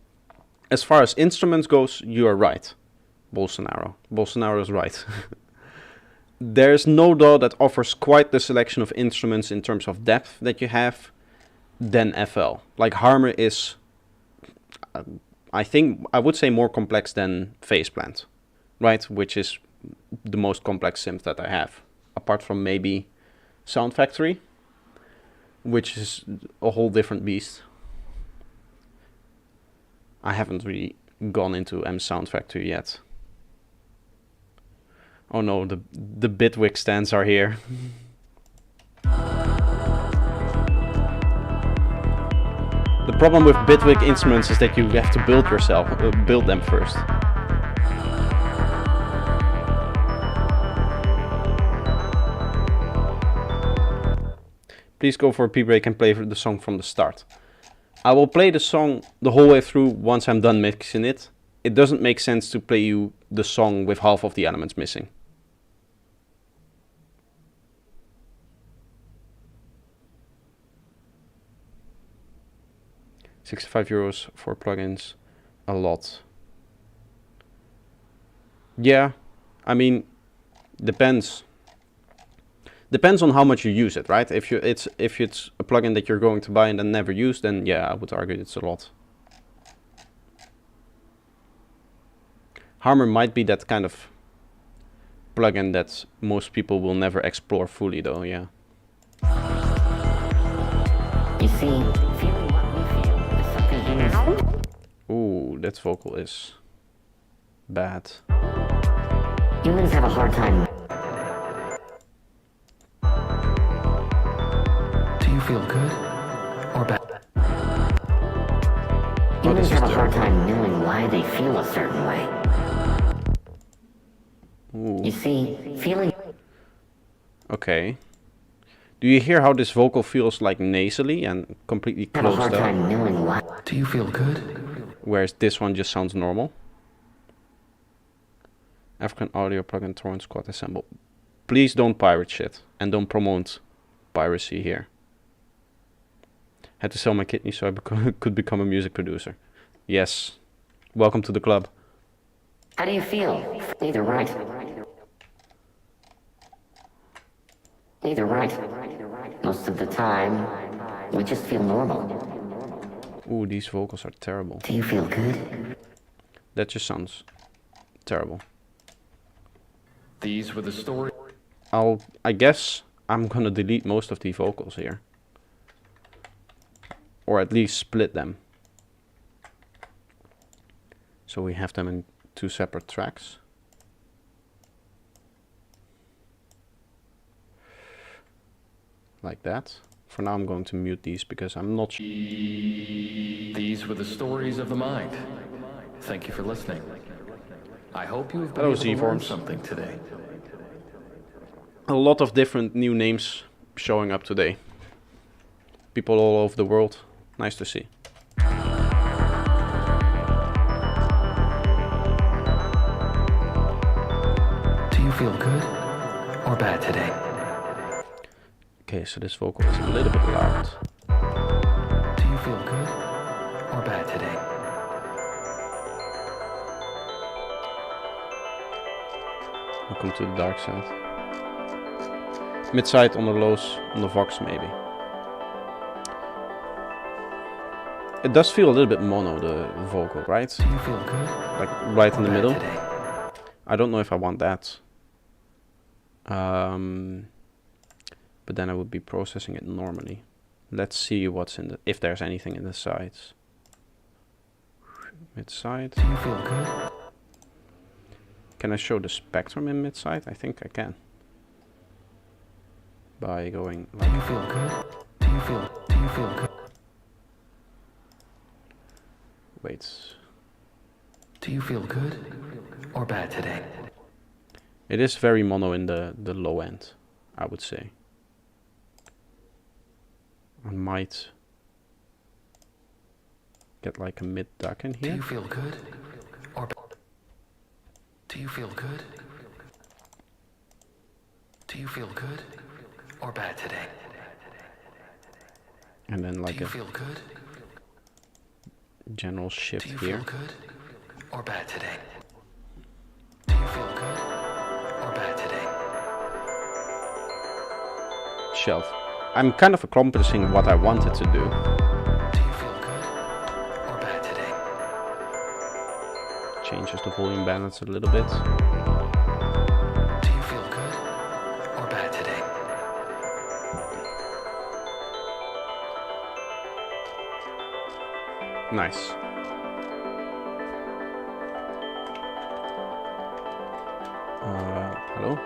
As far as instruments goes, you are right. Bolsonaro is right. There's no DAW that offers quite the selection of instruments in terms of depth that you have than FL. Like Harmor is, I think, I would say more complex than Faceplant, right? Which is the most complex synth that I have, apart from maybe Sound Factory, which is a whole different beast. I haven't really gone into M Sound Factory yet. Oh no, the Bitwig stands are here. The problem with Bitwig instruments is that you have to build them first. Please go for a pee break and play the song from the start. I will play the song the whole way through once I'm done mixing it. It doesn't make sense to play you the song with half of the elements missing. €65 for plugins, a lot. Yeah, I mean, depends. Depends on how much you use it, right? If it's a plugin that you're going to buy and then never use, then yeah, I would argue it's a lot. Harmor might be that kind of plugin that most people will never explore fully, though. Yeah. You see, feeling what we feel is something humans. Ooh, that vocal is bad. Humans have a hard time. Do you feel good or bad? Humans this is have a hard terrible. time knowing why they feel a certain way. Ooh. You see, feeling Okay. Do you hear how this vocal feels like nasally and completely have a closed hard up? time knowing why. Do you feel good? Whereas this one just sounds normal. African Audio plugin Torrent Squad Assemble. Please don't pirate shit and don't promote piracy here. Had to sell my kidney so I could become a music producer. Yes. Welcome to the club. How do you feel? Neither right. Neither right. Most of the time, we just feel normal. Ooh, these vocals are terrible. Do you feel good? That just sounds terrible. These were the stories. I guess I'm gonna delete most of the vocals here. Or at least split them. So we have them in 2 separate tracks. Like that. For now I'm going to mute these because I'm not sure. These were the stories of the mind. Thank you for listening. I hope you have been Hello, able to learn Z-Forms. something today. A lot of different new names showing up today. People all over the world. Nice to see. Do you feel good or bad today? Okay, so this vocal is a little bit loud. Do you feel good or bad today? Welcome to the dark side. Mid-side on the lows, on the Vox maybe. It does feel a little bit mono, the vocal, right? Do you feel good Like right or in the bad middle. today? I don't know if I want that. But then I would be processing it normally. Let's see what's in the, if there's anything in the sides. Mid-side. Do you feel good? Can I show the spectrum in mid-side? I think I can. By going Do like, you feel good? Do you feel good? wait. Do you feel good or bad today? It is very mono in the low end, I would say. I might get like a mid duck in Do here. you feel good or bad? Do you feel good? Do you feel good or bad today? And then Do like you a feel good? general shift Do you here. feel good or bad today? Do you feel good or bad today? Shelf. I'm kind of accomplishing what I wanted to do. Do you feel good or bad today? Changes the volume balance a little bit. Do you feel good or bad today? Nice. Hello?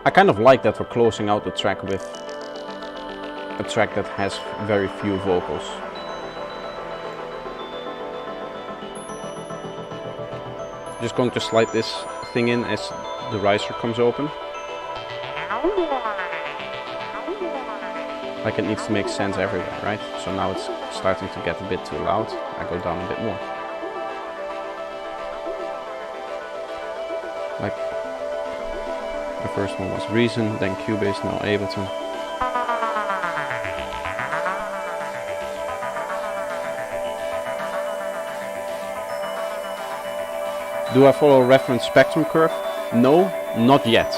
I kind of like that we're closing out the track with a track that has very few vocals. Just going to slide this thing in as the riser comes open. Like it needs to make sense everywhere, right? So now it's starting to get a bit too loud. I go down a bit more. first one was Reason, then Cubase, now Ableton. Do I follow a reference spectrum curve? No, not yet.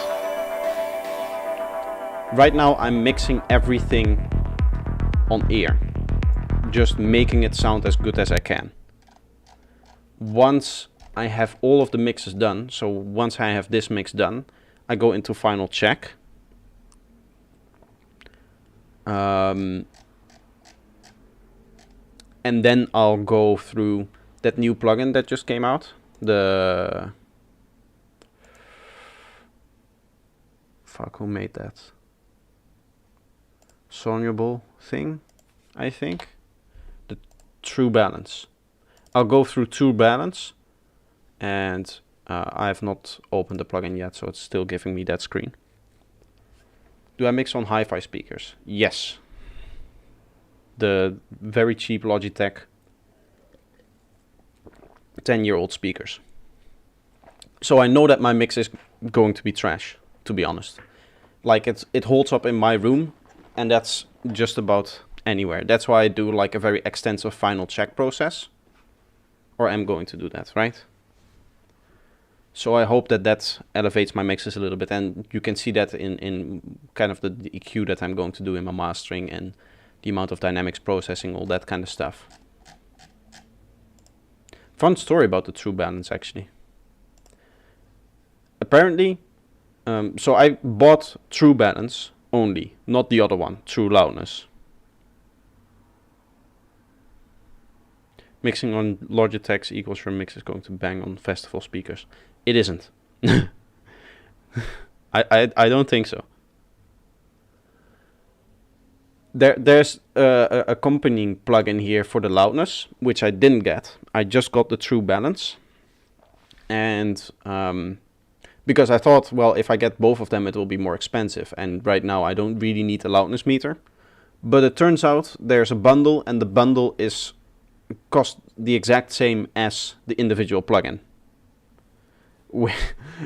Right now I'm mixing everything on ear, just making it sound as good as I can. Once I have all of the mixes done, so once I have this mix done, I go into final check. And then I'll go through that new plugin that just came out. The... Fuck, who made that? Soniable thing, I think. The True Balance. I'll go through True Balance, and I have not opened the plugin yet, so it's still giving me that screen. Do I mix on hi-fi speakers? Yes. The very cheap Logitech 10-year-old speakers. So I know that my mix is going to be trash, to be honest. Like it holds up in my room, and that's just about anywhere. That's why I do like a very extensive final check process. Or am going to do that, right? So I hope that that elevates my mixes a little bit, and you can see that in kind of the EQ that I'm going to do in my mastering and the amount of dynamics processing, all that kind of stuff. Fun story about the True Balance, actually. Apparently, so I bought True Balance only, not the other one, True Loudness. Mixing on Logitech equals your mix is going to bang on festival speakers. It isn't. I don't think so. There's a accompanying plugin here for the loudness, which I didn't get. I just got the True Balance. And because I thought, well, if I get both of them, it will be more expensive. And right now I don't really need a loudness meter. But it turns out there's a bundle, and the bundle is cost the exact same as the individual plugin.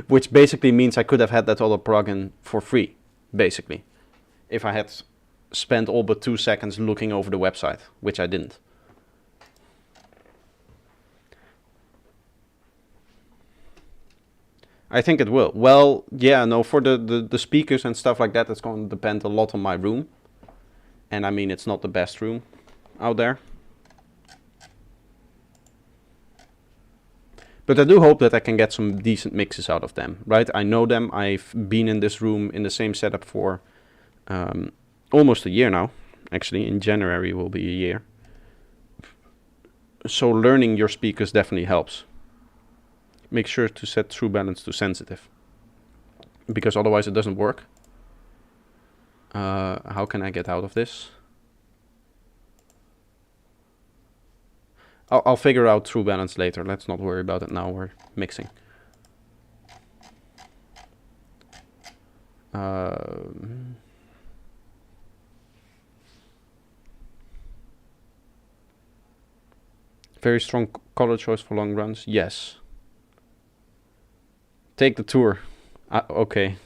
Which basically means I could have had that other plugin for free, basically. If I had spent all but 2 seconds looking over the website, which I didn't. I think it will. Well, yeah, no, for the speakers and stuff like that, it's going to depend a lot on my room. And I mean, it's not the best room out there. But I do hope that I can get some decent mixes out of them, right? I know them. I've been in this room in the same setup for almost a year now. Actually, in January will be a year. So learning your speakers definitely helps. Make sure to set True Balance to sensitive, because otherwise it doesn't work. How can I get out of this? I'll figure out True Balance later. Let's not worry about it now. We're mixing. Very strong color choice for long runs. Yes. Take the tour. Okay.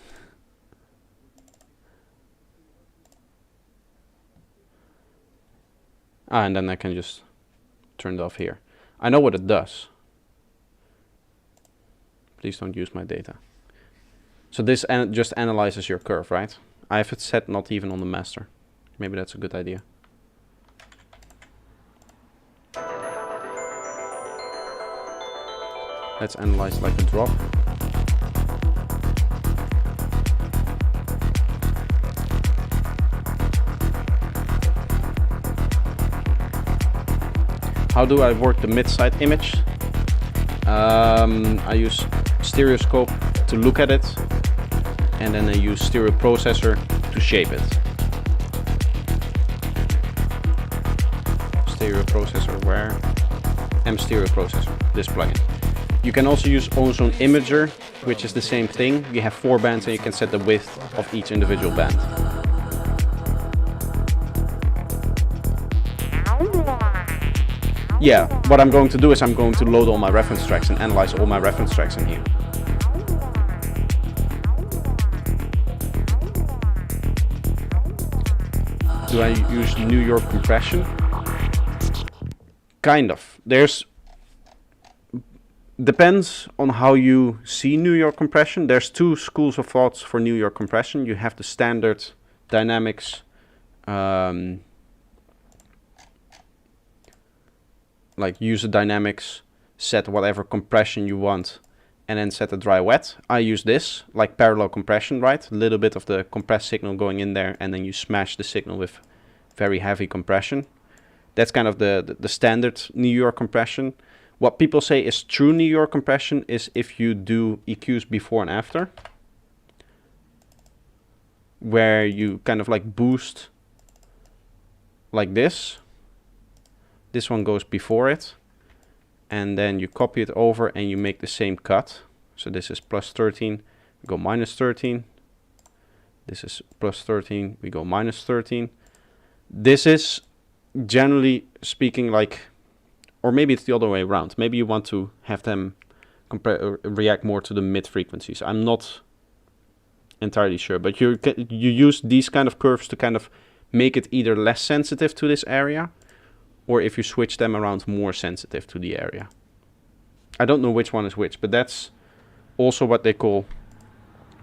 And then I can just turn it off here. I know what it does. Please don't use my data. So this just analyzes your curve, right? I have it set not even on the master. Maybe that's a good idea. Let's analyze like a drop. How do I work the mid-side image? I use stereoscope to look at it, and then I use stereo processor to shape it. Stereo processor where? Stereo processor, this plugin. You can also use Ozone Imager, which is the same thing. You have 4 bands and you can set the width of each individual band. Yeah, what I'm going to do is I'm going to load all my reference tracks and analyze all my reference tracks in here. Do I use New York compression? Kind of. Depends on how you see New York compression. There's two schools of thoughts for New York compression. You have the standard dynamics, like user dynamics, set whatever compression you want, and then set the dry wet. I use this, like parallel compression, right? A little bit of the compressed signal going in there, and then you smash the signal with very heavy compression. That's kind of the standard New York compression. What people say is true New York compression is if you do EQs before and after, where you kind of like boost like this. This one goes before it, and then you copy it over and you make the same cut. So this is plus 13, we go minus 13. This is plus 13, we go minus 13. This is generally speaking like, or maybe it's the other way around. Maybe you want to have them react more to the mid frequencies. I'm not entirely sure, but you use these kind of curves to kind of make it either less sensitive to this area, or if you switch them around, more sensitive to the area. I don't know which one is which, but that's also what they call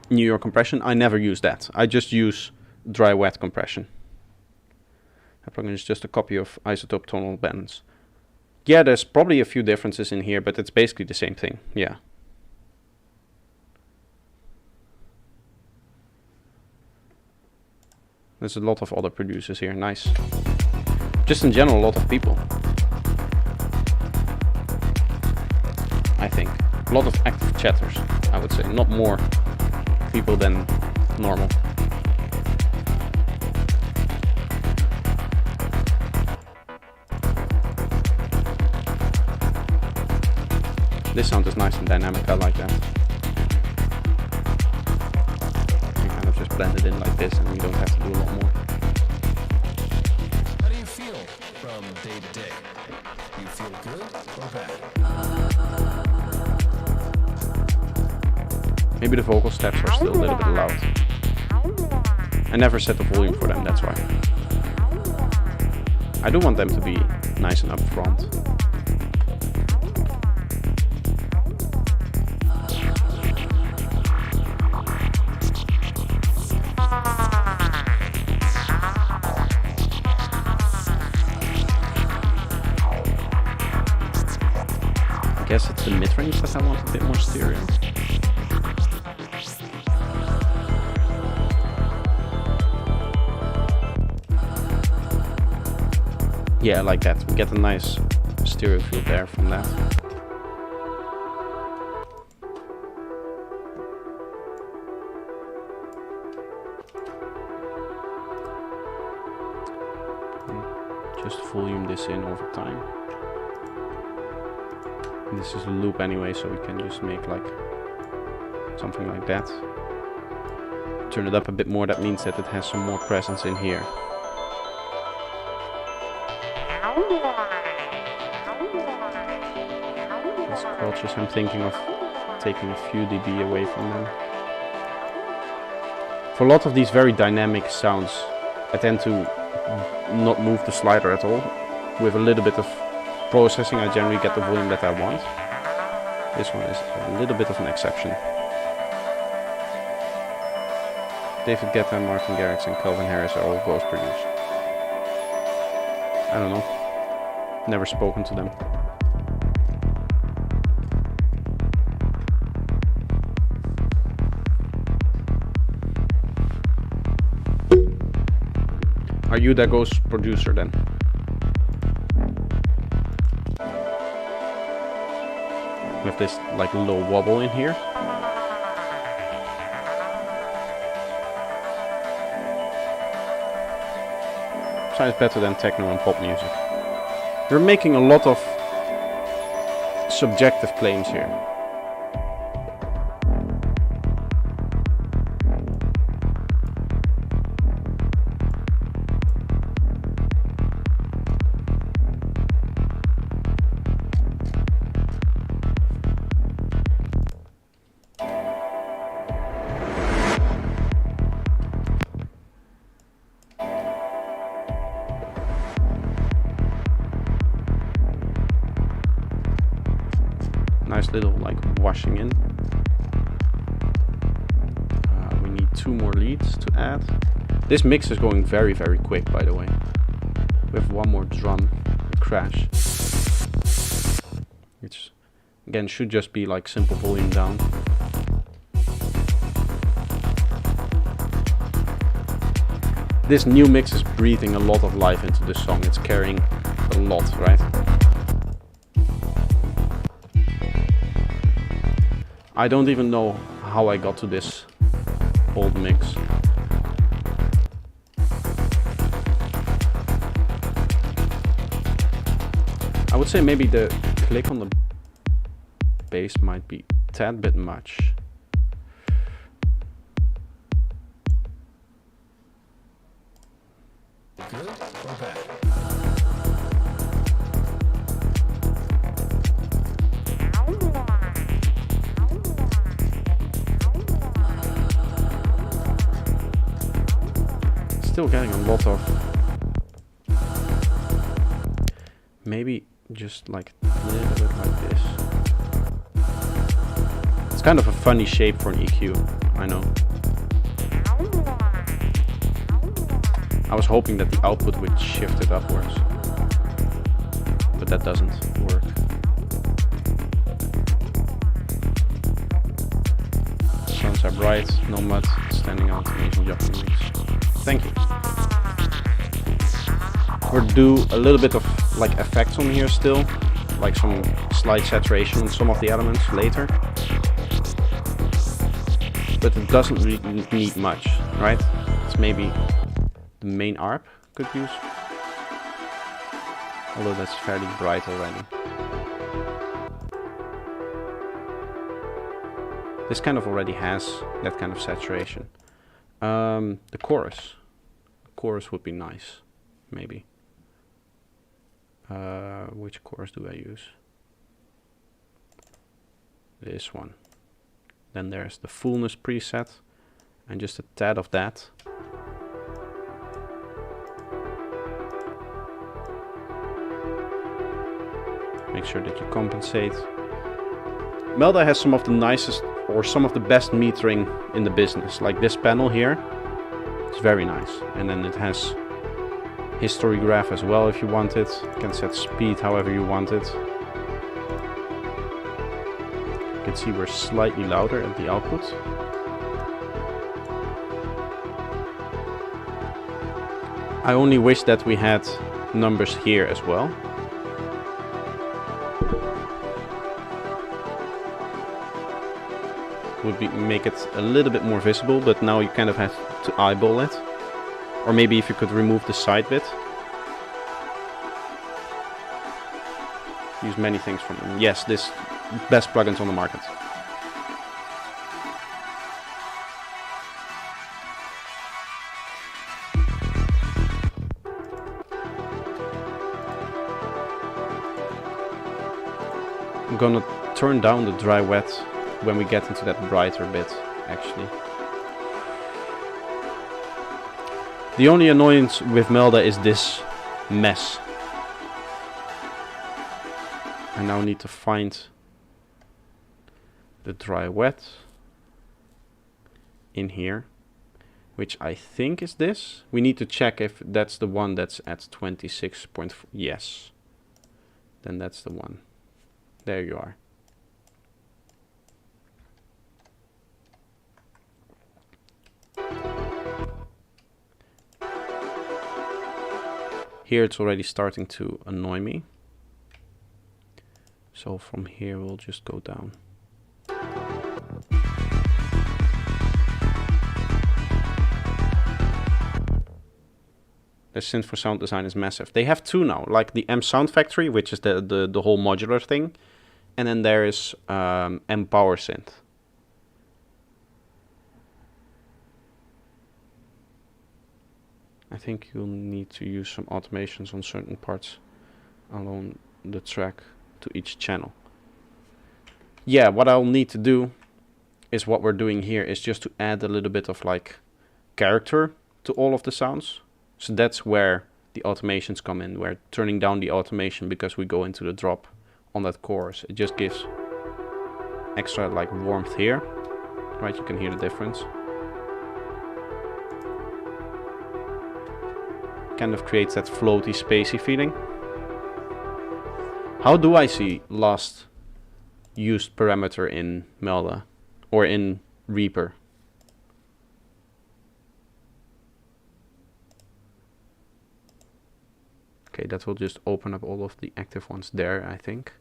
New York compression. I never use that. I just use dry wet compression. That plugin is just a copy of Isotope Tonal Balance. Yeah, there's probably a few differences in here, but it's basically the same thing. Yeah. There's a lot of other producers here. Nice. Just in general, a lot of people. I think. A lot of active chatters, I would say. Not more people than normal. This sound is nice and dynamic, I like that. You kind of just blend it in like this and you don't have to do a lot more. How do you feel from day to day? You feel good or bad? Maybe the vocal steps are still a little bit loud. I never set the volume for them, that's why. I do want them to be nice and upfront. I guess it's the mid-range that I want a bit more stereo. Yeah, I like that. We get a nice stereo feel there from that. Just volume this in over time. This is a loop anyway, so we can just make like something like that. Turn it up a bit more, that means that it has some more presence in here. These squelches, I'm thinking of taking a few dB away from them. For a lot of these very dynamic sounds, I tend to not move the slider at all. With a little bit of processing, I generally get the volume that I want. This one is a little bit of an exception. David Guetta, Martin Garrix and Calvin Harris are all Ghost produced. I don't know. Never spoken to them. Are you that Ghost producer then? With this like low wobble in here. Sounds better than techno and pop music. You're making a lot of subjective claims here. little like washing in. We need 2 more leads to add. This mix is going very, very quick, by the way. We have 1 more drum crash, which again should just be like simple volume down. This new mix is breathing a lot of life into the song. It's carrying a lot, right? I don't even know how I got to this old mix. I would say maybe the click on the bass might be a tad bit much. Good or bad? Still getting a lot of... Maybe just like a little bit like this. It's kind of a funny shape for an EQ, I know. I was hoping that the output would shift it upwards, but that doesn't work. Sounds are bright, no mud, standing out, amazing job on the mix. Thank you. We'll do a little bit of like effects on here still, like some slight saturation on some of the elements later. But it doesn't really need much, right? It's maybe the main ARP could use, although that's fairly bright already. This kind of already has that kind of saturation. The chorus. The chorus would be nice, maybe. Which chorus do I use? This one. Then there's the fullness preset, and just a tad of that. Make sure that you compensate. Melda has some of the nicest or some of the best metering in the business. Like this panel here, it's very nice. And then it has history graph as well if you want it. You can set speed however you want it. You can see we're slightly louder at the output. I only wish that we had numbers here as well. Would make it a little bit more visible, but now you kind of have to eyeball it. Or maybe if you could remove the side bit. Use many things from them. Yes, this best plugins on the market. I'm gonna turn down the dry wet when we get into that brighter bit, actually. The only annoyance with Melda is this mess. I now need to find the dry wet in here, which I think is this. We need to check if that's the one that's at 26.4. Yes. Then that's the one. There you are. Here it's already starting to annoy me. So from here we'll just go down. The synth for sound design is massive. They have two now, like the M Sound Factory, which is the whole modular thing. And then there is M Power Synth. I think you'll need to use some automations on certain parts along the track to each channel. Yeah, what I'll need to do is what we're doing here is just to add a little bit of like character to all of the sounds. So that's where the automations come in. We're turning down the automation because we go into the drop on that chorus. It just gives extra like warmth here. Right, you can hear the difference. Kind of creates that floaty, spacey feeling. How do I see last used parameter in Melda or in Reaper? Okay, that will just open up all of the active ones there, I think.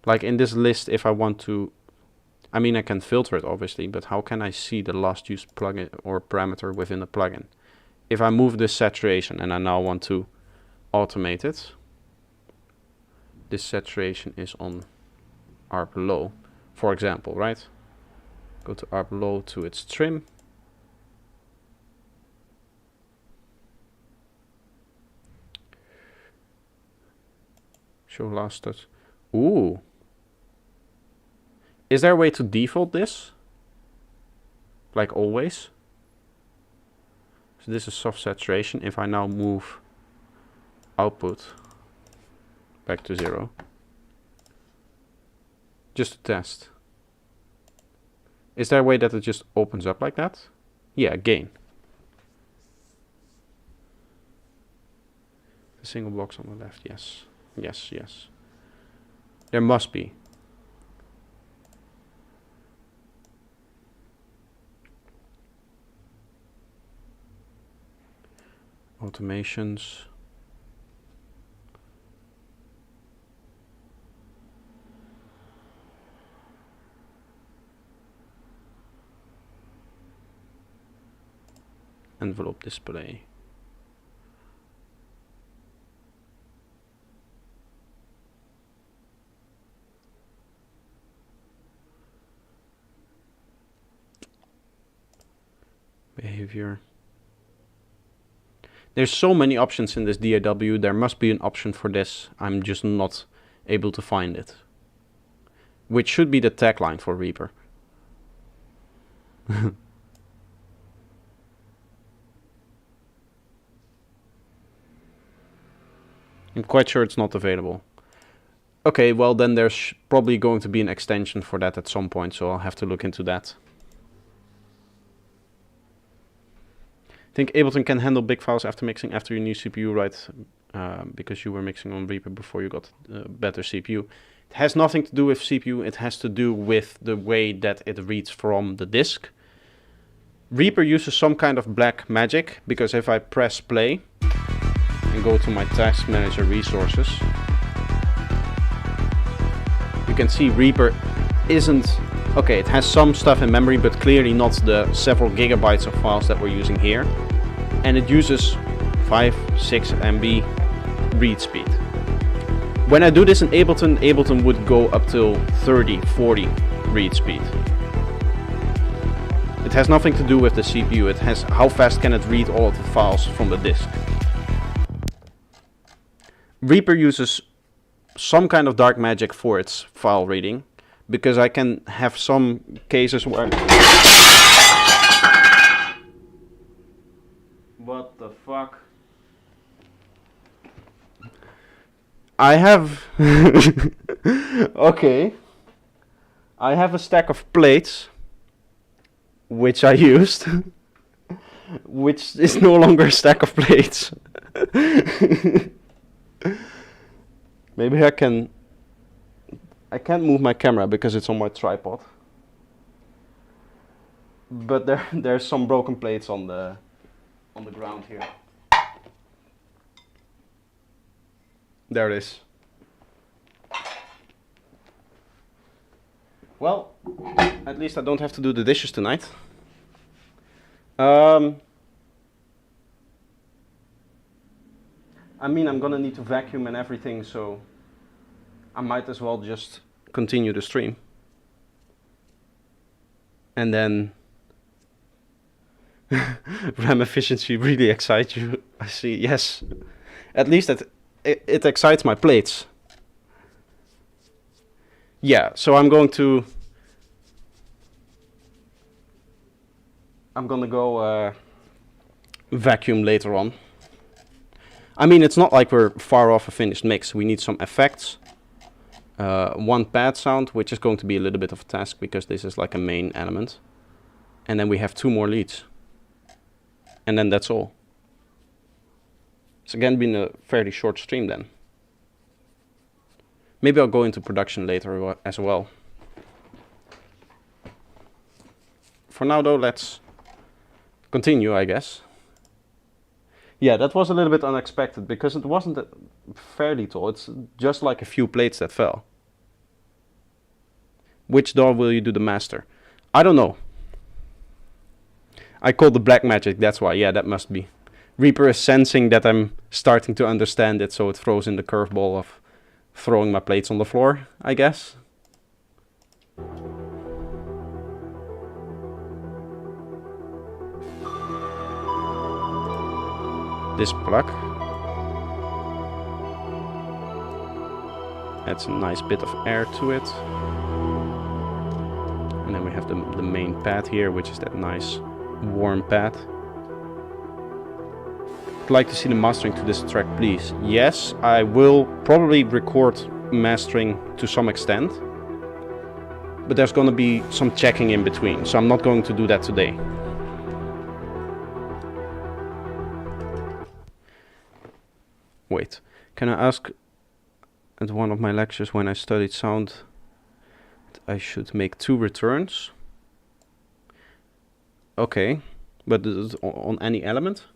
Like in this list, if I want to, I mean, I can filter it obviously, but how can I see the last used plugin or parameter within the plugin? If I move this saturation and I now want to automate it, this saturation is on ARP low, for example, right? Go to ARP low to its trim. Show last touch. Ooh. Is there a way to default this? Like always? So this is soft saturation. If I now move output back to 0. Just to test. Is there a way that it just opens up like that? Yeah, gain. The single blocks on the left, yes. Yes, yes. There must be. Automations. Envelope display. Behavior. There's so many options in this DAW. There must be an option for this. I'm just not able to find it. Which should be the tagline for Reaper. I'm quite sure it's not available. Okay, well then there's probably going to be an extension for that at some point, so I'll have to look into that. I think Ableton can handle big files after mixing after your new CPU, right? Because you were mixing on Reaper before you got a better CPU. It has nothing to do with CPU, it has to do with the way that it reads from the disk. Reaper uses some kind of black magic, because if I press play and go to my Task Manager resources, you can see Reaper isn't... Okay, it has some stuff in memory, but clearly not the several gigabytes of files that we're using here. And it uses 5-6 MB read speed. When I do this in Ableton, Ableton would go up till 30-40 read speed. It has nothing to do with the CPU, it has how fast can it read all of the files from the disk. Reaper uses some kind of dark magic for its file reading, because I can have some cases where... What the fuck? I have... Okay. I have a stack of plates, which I used, which is no longer a stack of plates. Maybe I can't move my camera because it's on my tripod. But there's some broken plates on the ground here. There it is. Well, at least I don't have to do the dishes tonight. I mean, I'm gonna need to vacuum and everything, so I might as well just continue the stream. And then RAM efficiency really excites you. I see, yes. At least it excites my plates. Yeah, so I'm gonna go vacuum later on. I mean, it's not like we're far off a finished mix. We need some effects. one pad sound, which is going to be a little bit of a task because this is like a main element. And then we have 2 more leads. And then that's all. It's again been a fairly short stream then. Maybe I'll go into production later as well. For now though, let's continue, I guess. Yeah, that was a little bit unexpected because it wasn't fairly tall. It's just like a few plates that fell. Which door will you do the master? I don't know. I called the black magic, that's why. Yeah, that must be. Reaper is sensing that I'm starting to understand it, so it throws in the curveball of throwing my plates on the floor, I guess. This plug adds a nice bit of air to it. And then we have the main pad here, which is that nice warm pad. I'd like to see the mastering to this track, please. Yes, I will probably record mastering to some extent. But there's gonna be some checking in between, so I'm not going to do that today. Wait, can I ask at one of my lectures when I studied sound, I should make 2 returns? Okay, but on any element?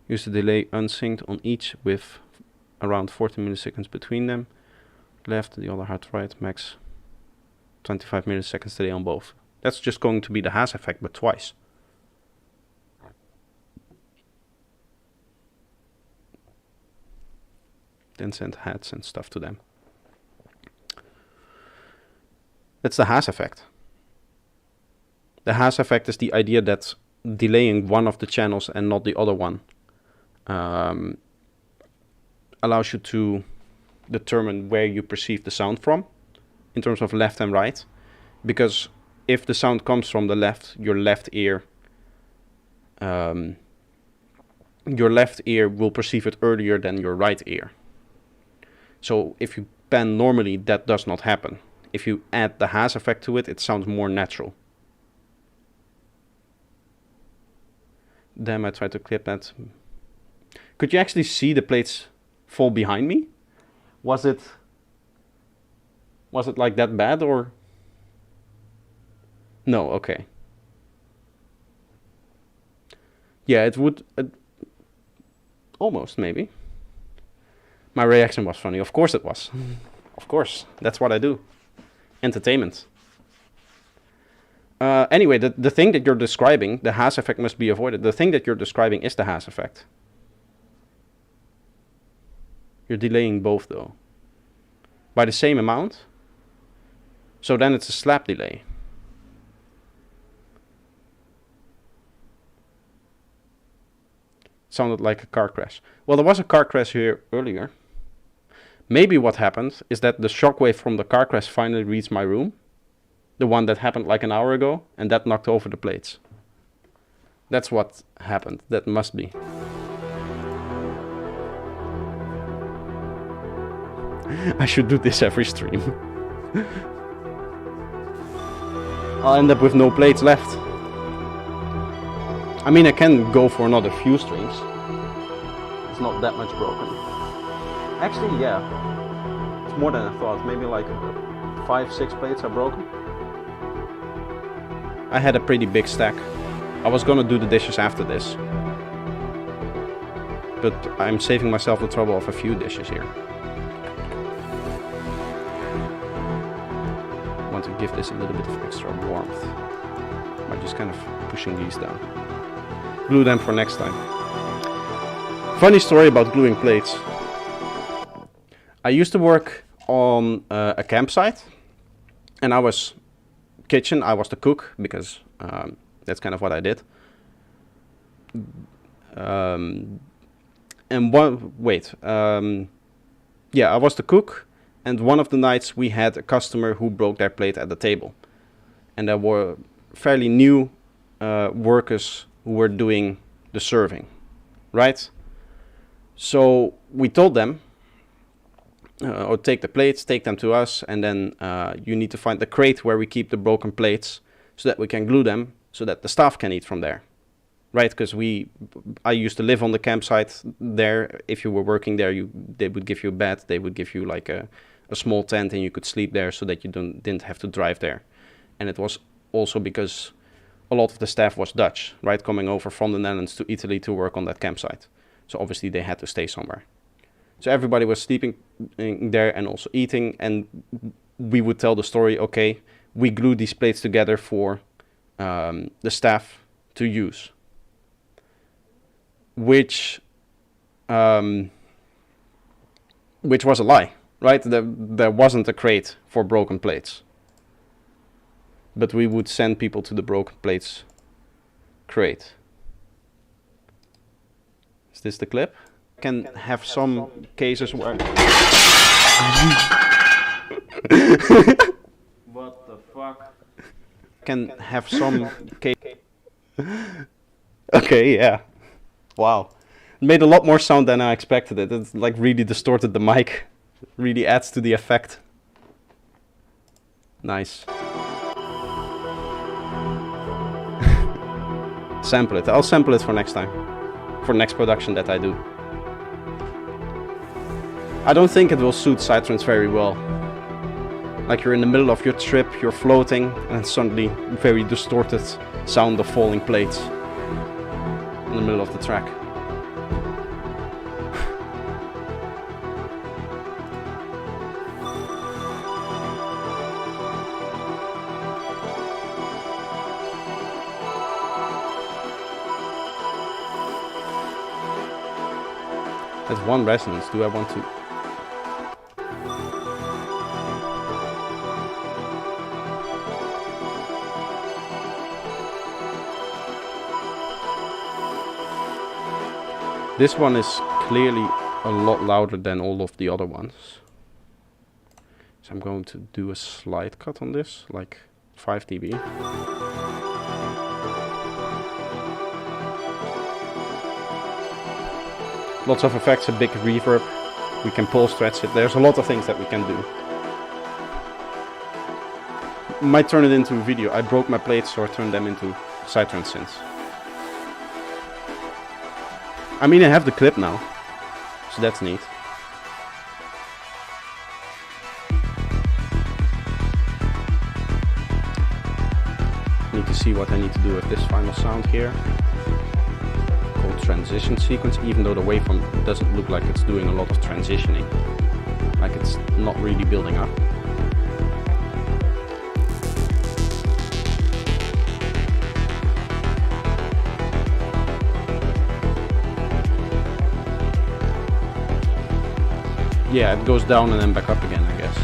Use the delay unsynced on each with around 40 milliseconds between them. Left, the other hard right, max 25 milliseconds delay on both. That's just going to be the Haas effect, but twice. Then send hats and stuff to them. That's the Haas effect. The Haas effect is the idea that delaying one of the channels and not the other one allows you to determine where you perceive the sound from in terms of left and right. Because if the sound comes from the left, your left ear will perceive it earlier than your right ear. So if you pan normally, that does not happen. If you add the Haas effect to it, it sounds more natural. Damn, I tried to clip that. Could you actually see the plates fall behind me? Was it like that bad or? No, okay. Yeah, it would almost maybe. My reaction was funny. Of course it was. Of course, that's what I do. Entertainment. Anyway, the thing that you're describing, the Haas effect must be avoided. The thing that you're describing is the Haas effect. You're delaying both though. By the same amount. So then it's a slap delay. Sounded like a car crash. Well, there was a car crash here earlier. Maybe what happened is that the shockwave from the car crash finally reached my room. The one that happened like an hour ago, and that knocked over the plates. That's what happened. That must be. I should do this every stream. I'll end up with no plates left. I mean, I can go for another few streams. It's not that much broken. Actually, yeah. It's more than I thought. Maybe like 5-6 plates are broken. I had a pretty big stack. I was gonna do the dishes after this. But I'm saving myself the trouble of a few dishes here. I want to give this a little bit of extra warmth by just kind of pushing these down. Glue them for next time. Funny story about gluing plates. I used to work on a campsite, and I was I was the cook because that's kind of what I did. Yeah, I was the cook, and one of the nights we had a customer who broke their plate at the table, and there were fairly new workers who were doing the serving, right? So we told them, or take the plates, take them to us, and then you need to find the crate where we keep the broken plates so that we can glue them so that the staff can eat from there. Right, because I used to live on the campsite there. If you were working there, they would give you a bed. They would give you like a small tent, and you could sleep there so that you didn't have to drive there. And it was also because a lot of the staff was Dutch, right, coming over from the Netherlands to Italy to work on that campsite. So obviously they had to stay somewhere. So everybody was sleeping there and also eating, and we would tell the story, okay, we glued these plates together for the staff to use. Which was a lie, right? There wasn't a crate for broken plates. But we would send people to the broken plates crate. Is this the clip? Can have some cases where... What the fuck? Can have some case... Okay, yeah. Wow. It made a lot more sound than I expected it. It's like really distorted the mic. Really adds to the effect. Nice. Sample it. I'll sample it for next time. For next production that I do. I don't think it will suit Psytrance very well. Like you're in the middle of your trip, you're floating, and suddenly very distorted sound of falling plates in the middle of the track. That's one resonance. Do I want to... This one is clearly a lot louder than all of the other ones. So I'm going to do a slide cut on this, like 5 dB. Lots of effects, a big reverb. We can pulse stretch it. There's a lot of things that we can do. Might turn it into a video. I broke my plates, so I turned them into Psytrance synths. I mean, I have the clip now, so that's neat. Need to see what I need to do with this final sound here. Called transition sequence, even though the waveform doesn't look like it's doing a lot of transitioning. Like it's not really building up. Yeah, it goes down and then back up again, I guess.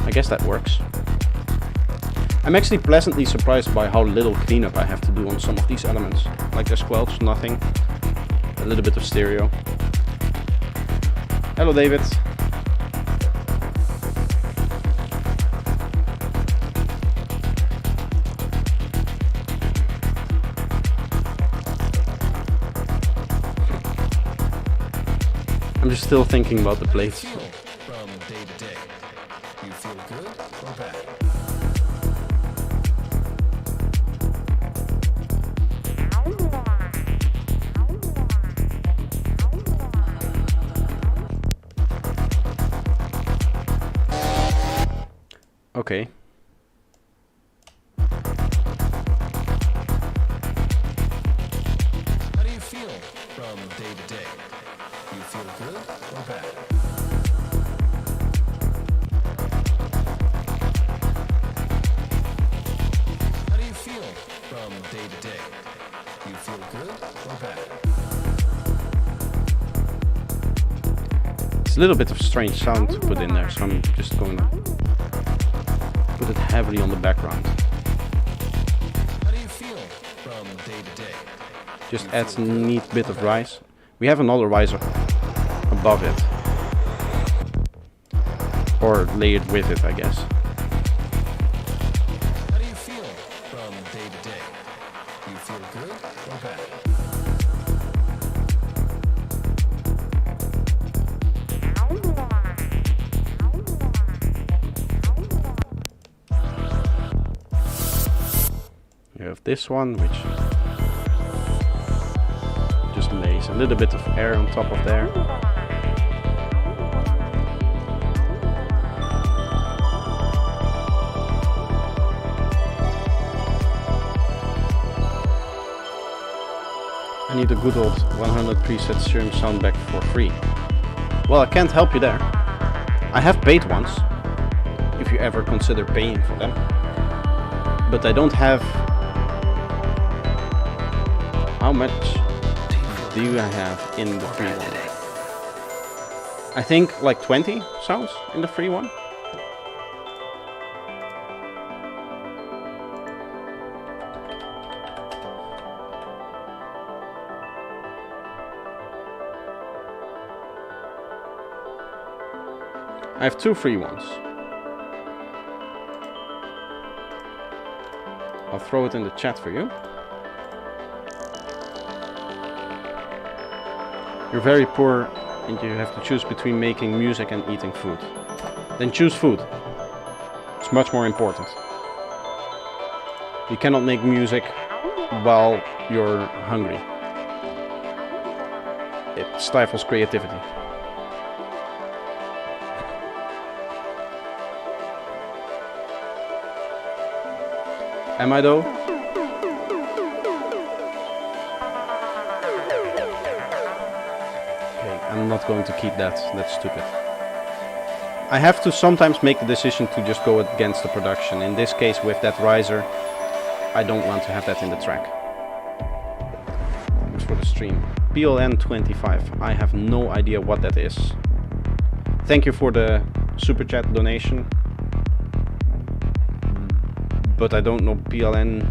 I guess that works. I'm actually pleasantly surprised by how little cleanup I have to do on some of these elements. Like the squelch, nothing. A little bit of stereo. Hello, David. I'm just still thinking about the plates. From day to day, you feel good or bad? Okay. How do you feel from day to day? You feel good or bad? How do you feel from day to day? You feel good or bad? It's a little bit of strange sound to put in there, so I'm just going to put it heavily on the background. How do you feel from day to day? Just adds a neat bit of rise. We have another riser above it. Or layered with it, I guess. How do you feel from day to day? have this one, which just lays a little bit of air on top of there. I need a good old 100 preset Serum soundback for free. Well, I can't help you there. I have paid once, if you ever consider paying for them. But I don't have... How much do I have in the free one? I think like 20 sounds in the free one. I have 2 free ones. I'll throw it in the chat for you. You're very poor and you have to choose between making music and eating food. Then choose food. It's much more important. You cannot make music while you're hungry. It stifles creativity. Am I though? Okay, I'm not going to keep that. That's stupid. I have to sometimes make the decision to just go against the production. In this case, with that riser, I don't want to have that in the track. It's for the stream. PLN 25. I have no idea what that is. Thank you for the super chat donation. But I don't know PLN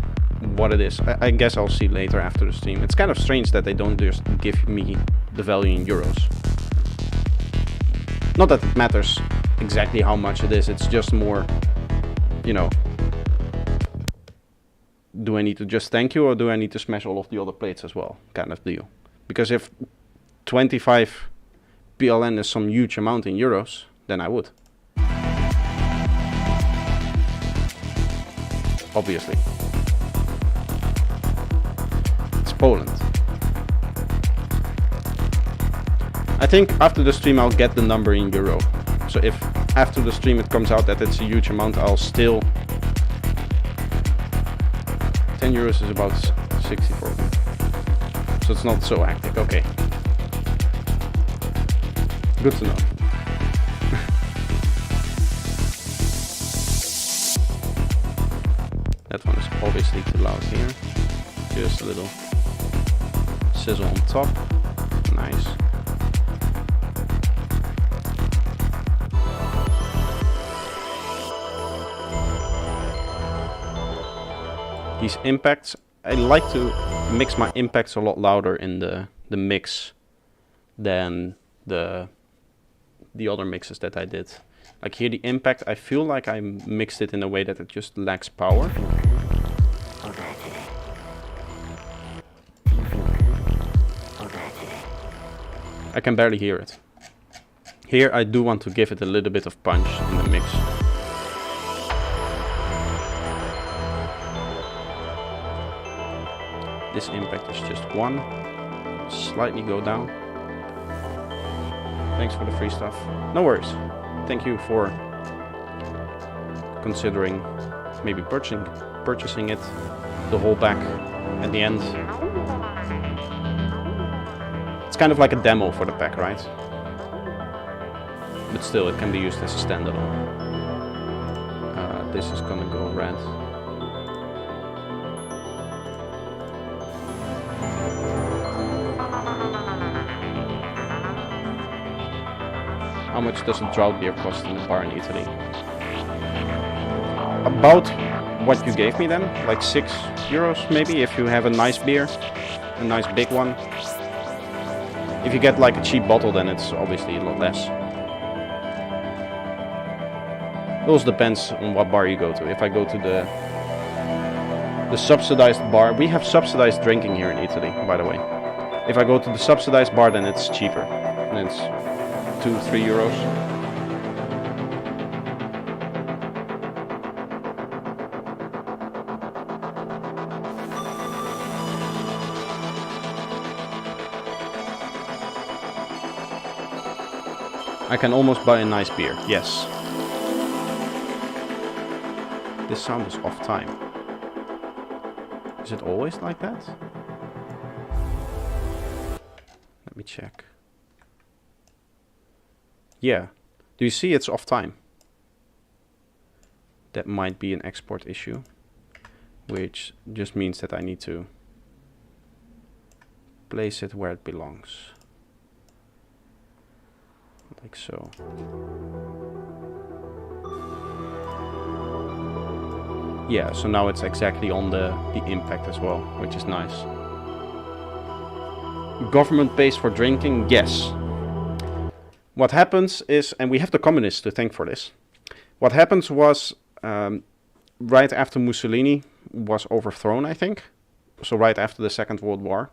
what it is. I guess I'll see later after the stream. It's kind of strange that they don't just give me the value in euros. Not that it matters exactly how much it is, it's just more, you know, do I need to just thank you or do I need to smash all of the other plates as well, kind of deal. Because if 25 PLN is some huge amount in euros, then I would. Obviously. It's Poland. I think after the stream I'll get the number in euro. So if after the stream it comes out that it's a huge amount, I'll still... 10 euros is about 64. So it's not so hectic, okay. Good to know. That one is obviously too loud here. Just a little sizzle on top. Nice. These impacts, I like to mix my impacts a lot louder in the mix than the other mixes that I did. Like here the impact, I feel like I mixed it in a way that it just lacks power. I can barely hear it. Here I do want to give it a little bit of punch in the mix. This impact is just 1. Slightly go down. Thanks for the free stuff. No worries. Thank you for considering maybe purchasing it, the whole pack at the end. It's kind of like a demo for the pack, right? But still, it can be used as a standalone. This is gonna go red. How much does a drought beer cost in the bar in Italy? About what you gave me then, like 6 euros maybe, if you have a nice beer, a nice big one. If you get like a cheap bottle, then it's obviously a lot less. It also depends on what bar you go to. If I go to the subsidized bar, we have subsidized drinking here in Italy, by the way. If I go to the subsidized bar, then it's cheaper. And it's 2-3 euros. I can almost buy a nice beer, yes. This sound is off time. Is it always like that? Let me check. Yeah. Do you see it's off time? That might be an export issue, which just means that I need to place it where it belongs. Like so. Yeah, so now it's exactly on the impact as well, which is nice. Government pays for drinking? Yes. What happens is, and we have the communists to thank for this. What happens was, right after Mussolini was overthrown, I think. So right after the Second World War.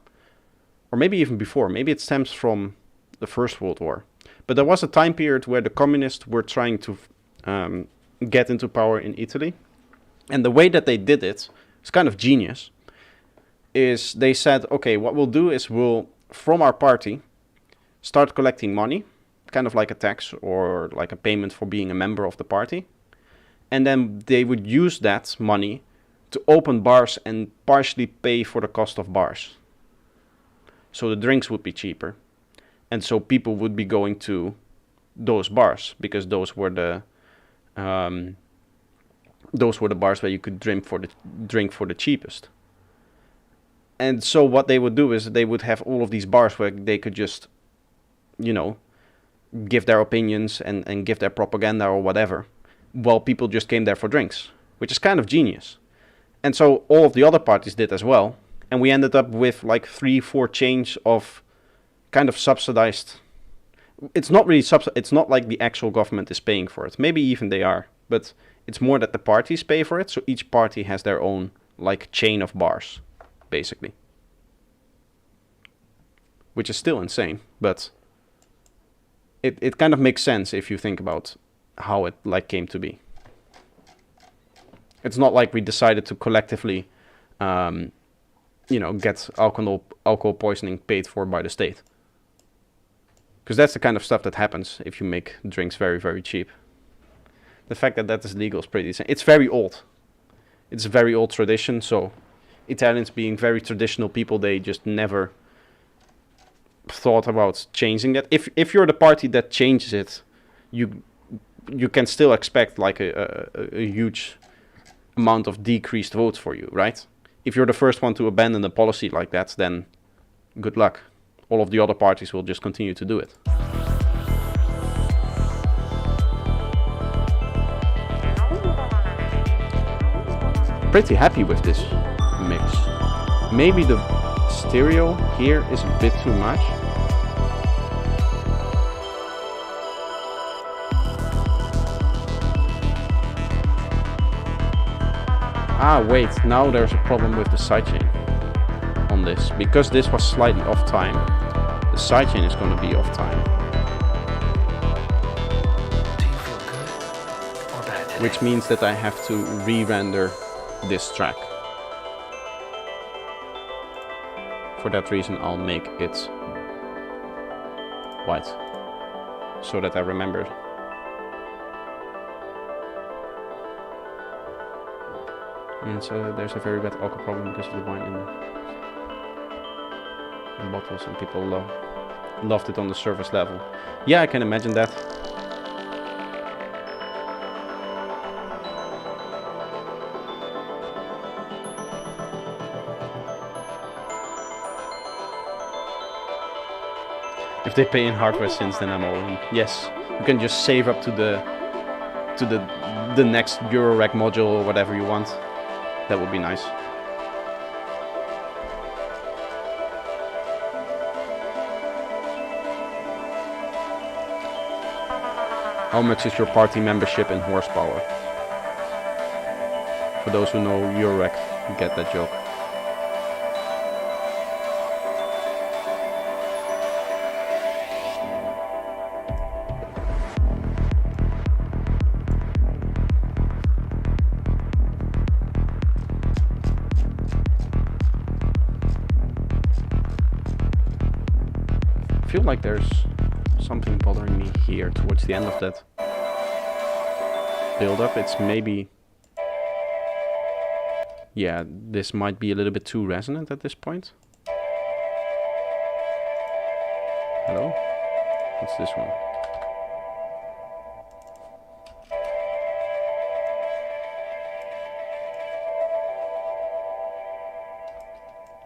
Or maybe even before. Maybe it stems from the First World War. But there was a time period where the communists were trying to get into power in Italy. And the way that they did it, it's kind of genius, is they said, okay, what we'll do is we'll, from our party, start collecting money, kind of like a tax or like a payment for being a member of the party. And then they would use that money to open bars and partially pay for the cost of bars. So the drinks would be cheaper. And so people would be going to those bars because those were the bars where you could drink for the cheapest. And so what they would do is they would have all of these bars where they could just, you know, give their opinions and give their propaganda or whatever, while people just came there for drinks, which is kind of genius. And so all of the other parties did as well. And we ended up with like 3-4 chains of kind of subsidized. It's not really it's not like the actual government is paying for it. Maybe even they are, but it's more that the parties pay for it. So each party has their own like chain of bars, basically. Which is still insane, but it kind of makes sense if you think about how it like came to be. It's not like we decided to collectively, you know, get alcohol poisoning paid for by the state. Because that's the kind of stuff that happens if you make drinks very, very cheap. The fact that that is legal is pretty insane. It's very old. It's a very old tradition, so Italians being very traditional people, they just never thought about changing that. If you're the party that changes it, you can still expect like a huge amount of decreased votes for you, right? If you're the first one to abandon a policy like that, then good luck. All of the other parties will just continue to do it. Pretty happy with this mix. Maybe the stereo here is a bit too much. Ah, wait, now there's a problem with the sidechain on this. Because this was slightly off time, the sidechain is going to be off time. Do you feel good or bad today? Which means that I have to re-render this track. For that reason, I'll make it white, so that I remember. And so there's a very bad alcohol problem because of the wine in bottles, and people loved it on the surface level. Yeah, I can imagine that. If they pay in hardware sins, then I'm all in. Yes, you can just save up to the next Eurorack module or whatever you want. That would be nice. How much is your party membership in horsepower? For those who know Eurorack, get that joke. I feel like there's something bothering me here towards the end of that build up. It's maybe, yeah, this might be a little bit too resonant at this point. Hello? What's this one?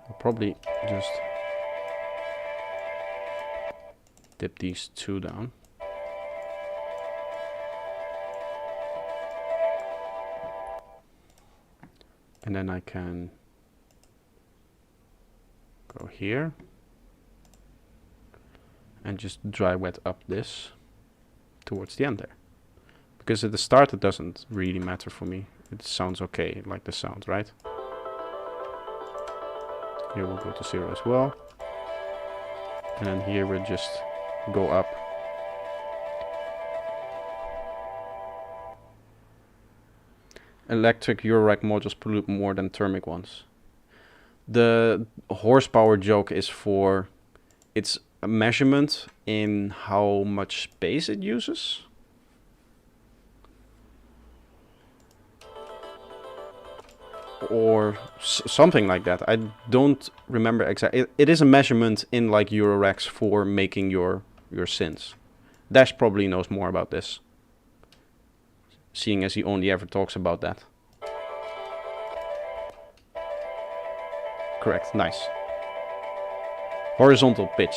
I'll probably just dip these two down. And then I can go here and just dry wet up this towards the end there. Because at the start it doesn't really matter for me. It sounds okay, like the sound, right? Here we'll go to 0 as well. And then here we'll just go up. Electric Eurorack modules pollute more than thermic ones. The horsepower joke is for, it's a measurement in how much space it uses. Or something like that. I don't remember exactly. It is a measurement in like Euroracks for making your synths. Dash probably knows more about this, seeing as he only ever talks about that. Correct, nice. Horizontal pitch.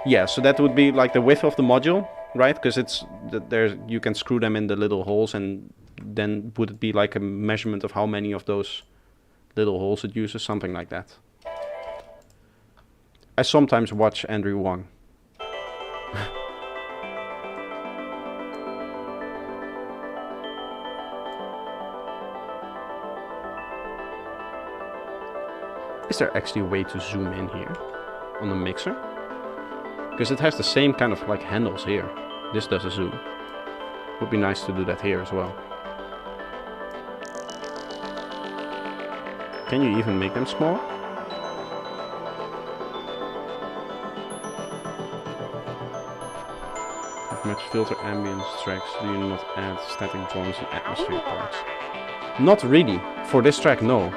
Yeah, so that would be like the width of the module, right? Because it's there, you can screw them in the little holes, and then would it be like a measurement of how many of those little holes it uses, something like that. I sometimes watch Andrew Wang. Is there actually a way to zoom in here on the mixer? Because it has the same kind of like handles here. This does a zoom. Would be nice to do that here as well. Can you even make them smaller? With much filter ambience tracks, do you not add static drones and atmosphere parts? Not really. For this track, no.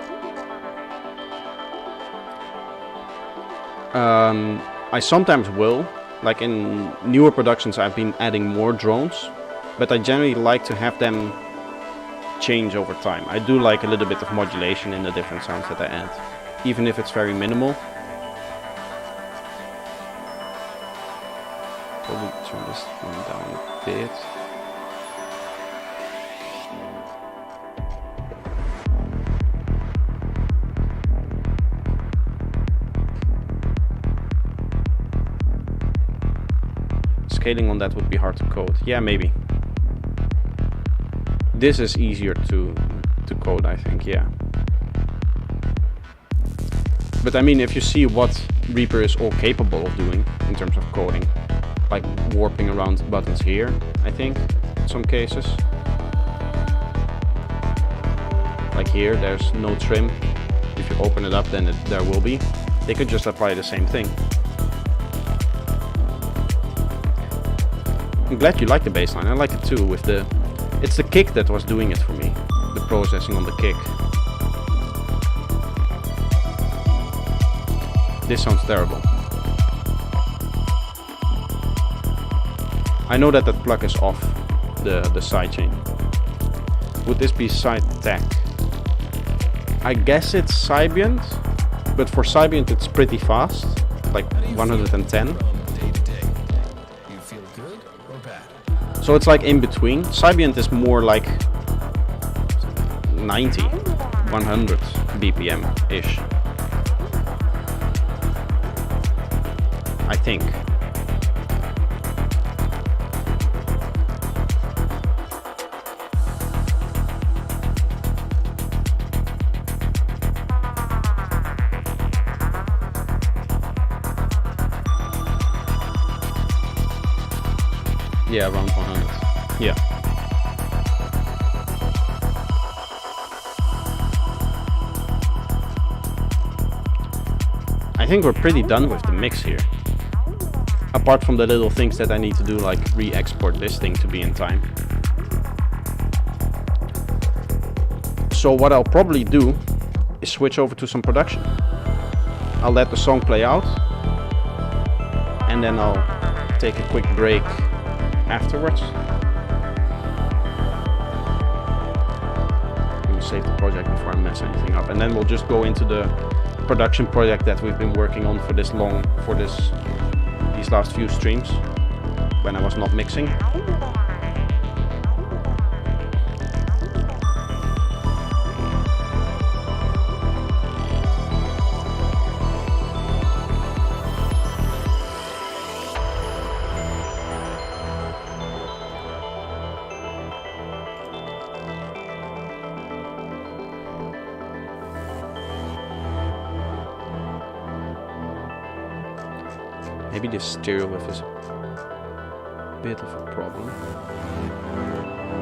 I sometimes will. Like in newer productions I've been adding more drones, but I generally like to have them change over time. I do like a little bit of modulation in the different sounds that I add, even if it's very minimal. Probably turn this one down a bit. Scaling on that would be hard to code. Yeah, maybe. This is easier to code, I think, yeah. But I mean, if you see what Reaper is all capable of doing in terms of coding, like warping around buttons here, I think, in some cases. Like here, there's no trim. If you open it up, then there will be. They could just apply the same thing. I'm glad you like the bassline. I like it too. With the, it's the kick that was doing it for me. The processing on the kick. This sounds terrible. I know that plug is off the sidechain. Would this be side tech? I guess it's Sybient, but for Sybient it's pretty fast, like 110. So it's like in between. Sybient is more like 90, 100 BPM-ish. I think. Yeah, around 100. Yeah. I think we're pretty done with the mix here. Apart from the little things that I need to do, like re-export this thing to be in time. So what I'll probably do is switch over to some production. I'll let the song play out, and then I'll take a quick break afterwards. Let me save the project before I mess anything up, and then we'll just go into the production project that we've been working on for these last few streams when I was not mixing. Maybe this stereo wave is a bit of a problem.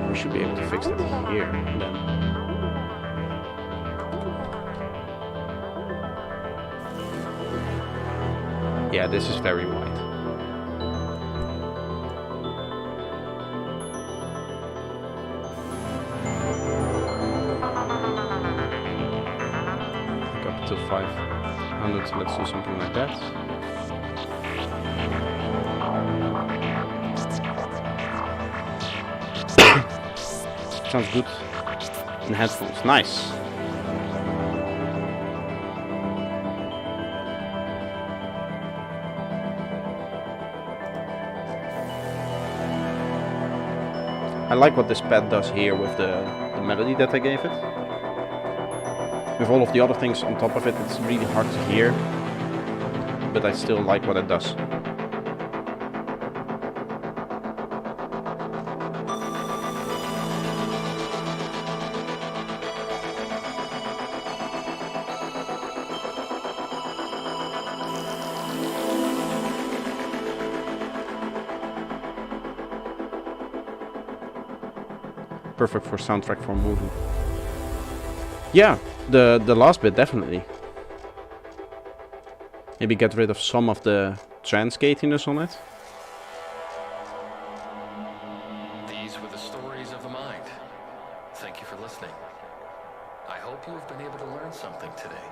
We should be able to fix that here then. Yeah, this is very wide. Up to 500, so let's do something like that. Sounds good in headphones. Nice. I like what this pad does here with the melody that I gave it. With all of the other things on top of it, it's really hard to hear, but I still like what it does. Perfect for soundtrack for a movie. Yeah, the last bit definitely. Maybe get rid of some of the trance gatiness on it. These were the stories of the mind. Thank you for listening. I hope you have been able to learn something today.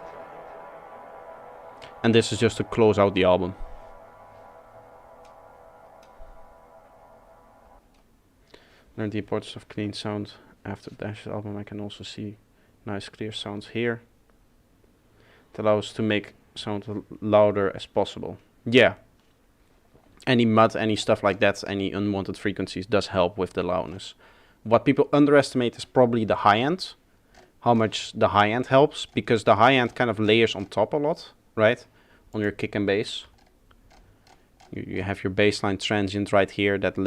And this is just to close out the album. Learned the importance of clean sound. After Dash's album, I can also see nice clear sounds here. It allows to make sound louder as possible. Yeah. Any mud, any stuff like that, any unwanted frequencies does help with the loudness. What people underestimate is probably the high end. How much the high end helps, because the high end kind of layers on top a lot, right? On your kick and bass. You have your bassline transient right here that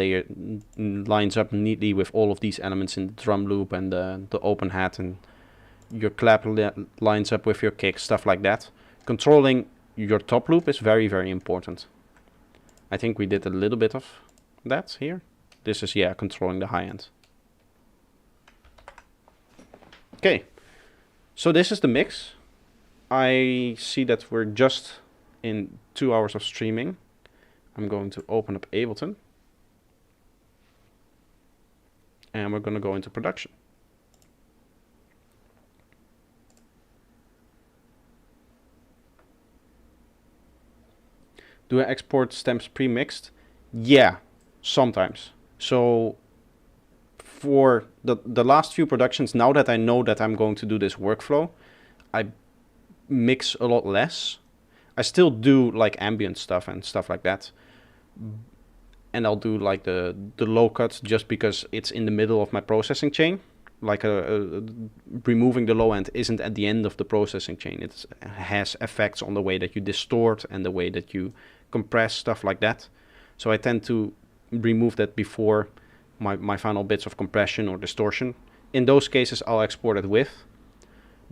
lines up neatly with all of these elements in the drum loop and the open hat, and your clap lines up with your kick, stuff like that. Controlling your top loop is very, very important. I think we did a little bit of that here. This is, yeah, controlling the high end. Okay, so this is the mix. I see that we're just in 2 hours of streaming. I'm going to open up Ableton. And we're going to go into production. Do I export stems pre-mixed? Yeah, sometimes. So for the last few productions, now that I know that I'm going to do this workflow, I mix a lot less. I still do like ambient stuff and stuff like that. And I'll do like the low cuts just because it's in the middle of my processing chain. Like removing the low end isn't at the end of the processing chain. It has effects on the way that you distort and the way that you compress, stuff like that. So I tend to remove that before my final bits of compression or distortion. In those cases, I'll export it with.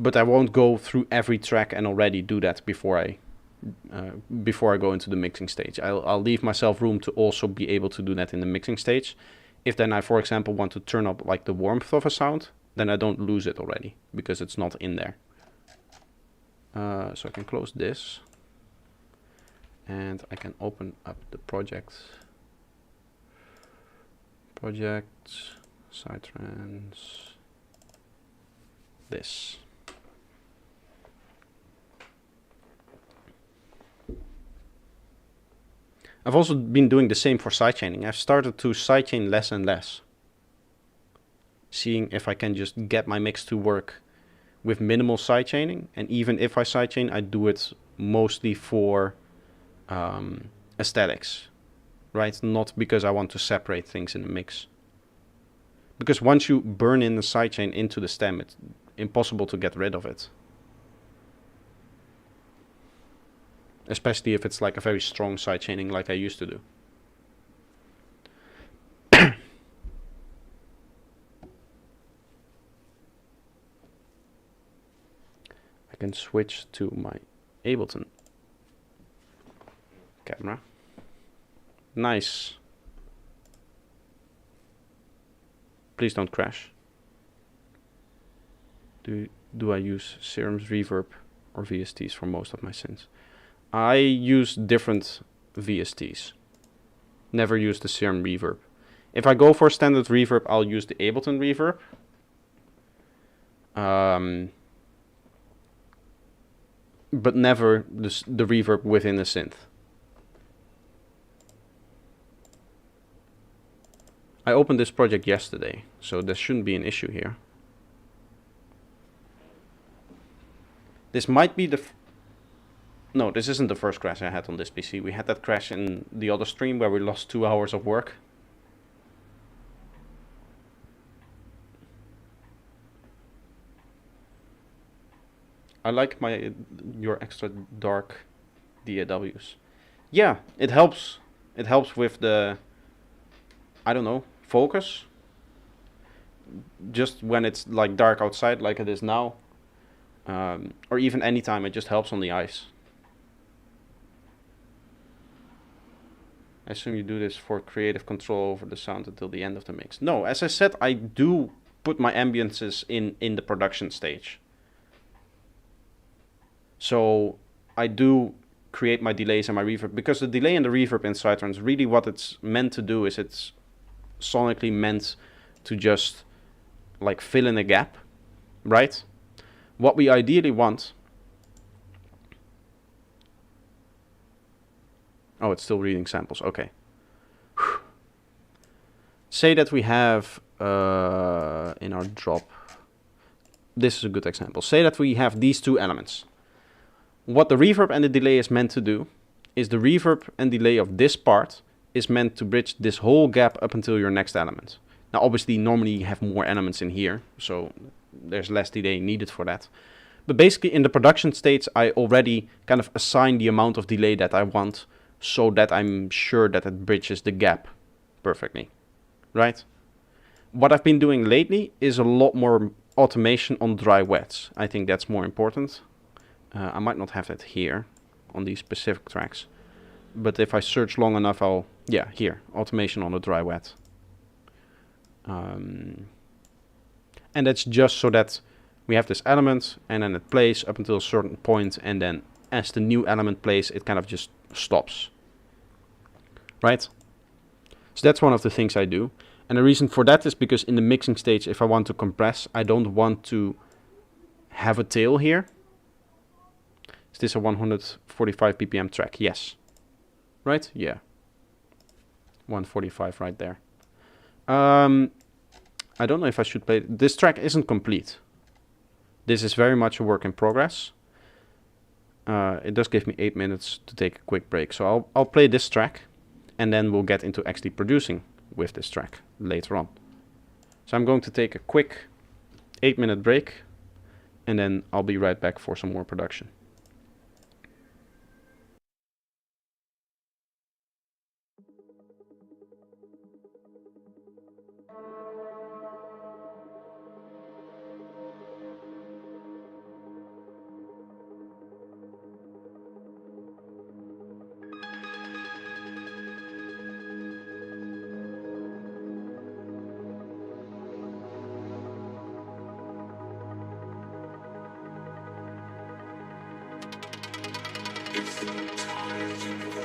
But I won't go through every track and already do that before I go into the mixing stage. I'll leave myself room to also be able to do that in the mixing stage. If then I, for example, want to turn up like the warmth of a sound, then I don't lose it already because it's not in there. So I can close this. And I can open up the project, Psytrance, this. I've also been doing the same for sidechaining. I've started to sidechain less and less, seeing if I can just get my mix to work with minimal sidechaining. And even if I sidechain, I do it mostly for aesthetics, right? Not because I want to separate things in the mix. Because once you burn in the sidechain into the stem, it's impossible to get rid of it. Especially if it's like a very strong sidechaining like I used to do. I can switch to my Ableton camera. Nice. Please don't crash. Do I use Serum's Reverb or VSTs for most of my synths? I use different VSTs. Never use the Serum Reverb. If I go for standard reverb, I'll use the Ableton Reverb. But never the reverb within a synth. I opened this project yesterday, so there shouldn't be an issue here. This might be the... No, this isn't the first crash I had on this PC. We had that crash in the other stream where we lost 2 hours of work. I like your extra dark DAWs. Yeah, it helps. It helps with the, I don't know, focus. Just when it's like dark outside like it is now. Or even anytime, it just helps on the eyes. I assume you do this for creative control over the sound until the end of the mix. No, as I said, I do put my ambiances in the production stage. So I do create my delays and my reverb, because the delay and the reverb in Psytrance, really what it's meant to do is it's sonically meant to just like fill in a gap, right? What we ideally want... Oh, it's still reading samples. Okay. Say that we have in our drop... This is a good example. Say that we have these two elements. What the reverb and the delay is meant to do is the reverb and delay of this part is meant to bridge this whole gap up until your next element. Now, obviously, normally you have more elements in here, so there's less delay needed for that. But basically, in the production stage, I already kind of assign the amount of delay that I want, so that I'm sure that it bridges the gap perfectly, right? What I've been doing lately is a lot more automation on dry wets. I think that's more important. I might not have that here on these specific tracks, but if I search long enough, I'll, yeah, here, automation on the dry wet. And that's just so that we have this element and then it plays up until a certain point, and then as the new element plays, it kind of just stops. Right? So that's one of the things I do. And the reason for that is because in the mixing stage, if I want to compress, I don't want to have a tail here. Is this a 145 BPM track? Yes. Right? Yeah. 145 right there. I don't know if I should play... This track isn't complete. This is very much a work in progress. It does give me 8 minutes to take a quick break. So I'll play this track, and then we'll get into actually producing with this track later on. So I'm going to take a quick 8-minute break, and then I'll be right back for some more production. It's the entire universe.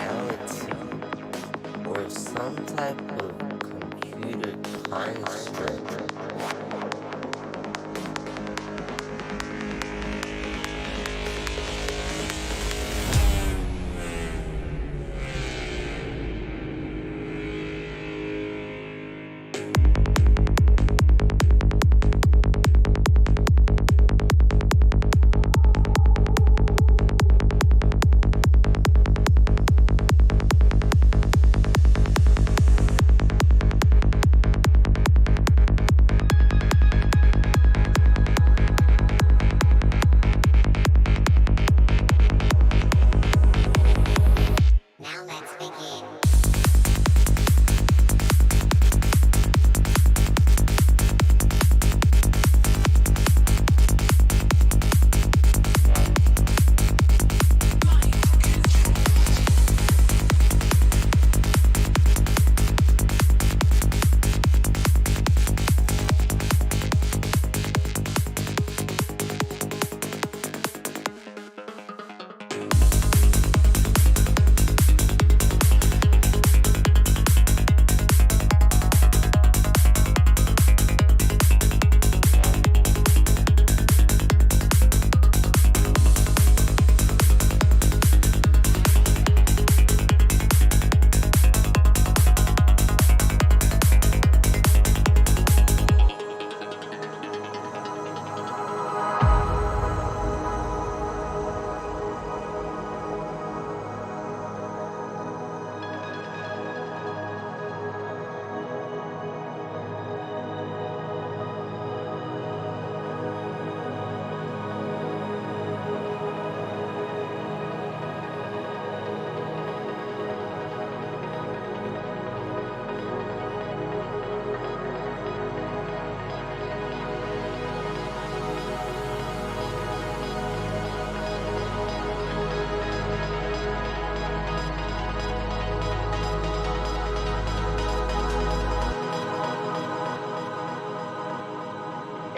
reality or some type of computer construct. Now let's begin.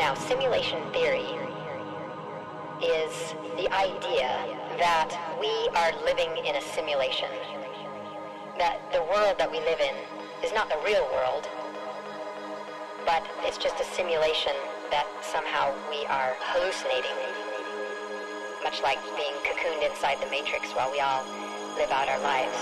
Now, simulation theory is the idea that we are living in a simulation. That the world that we live in is not the real world, but it's just a simulation that somehow we are hallucinating. Much like being cocooned inside the Matrix while we all live out our lives.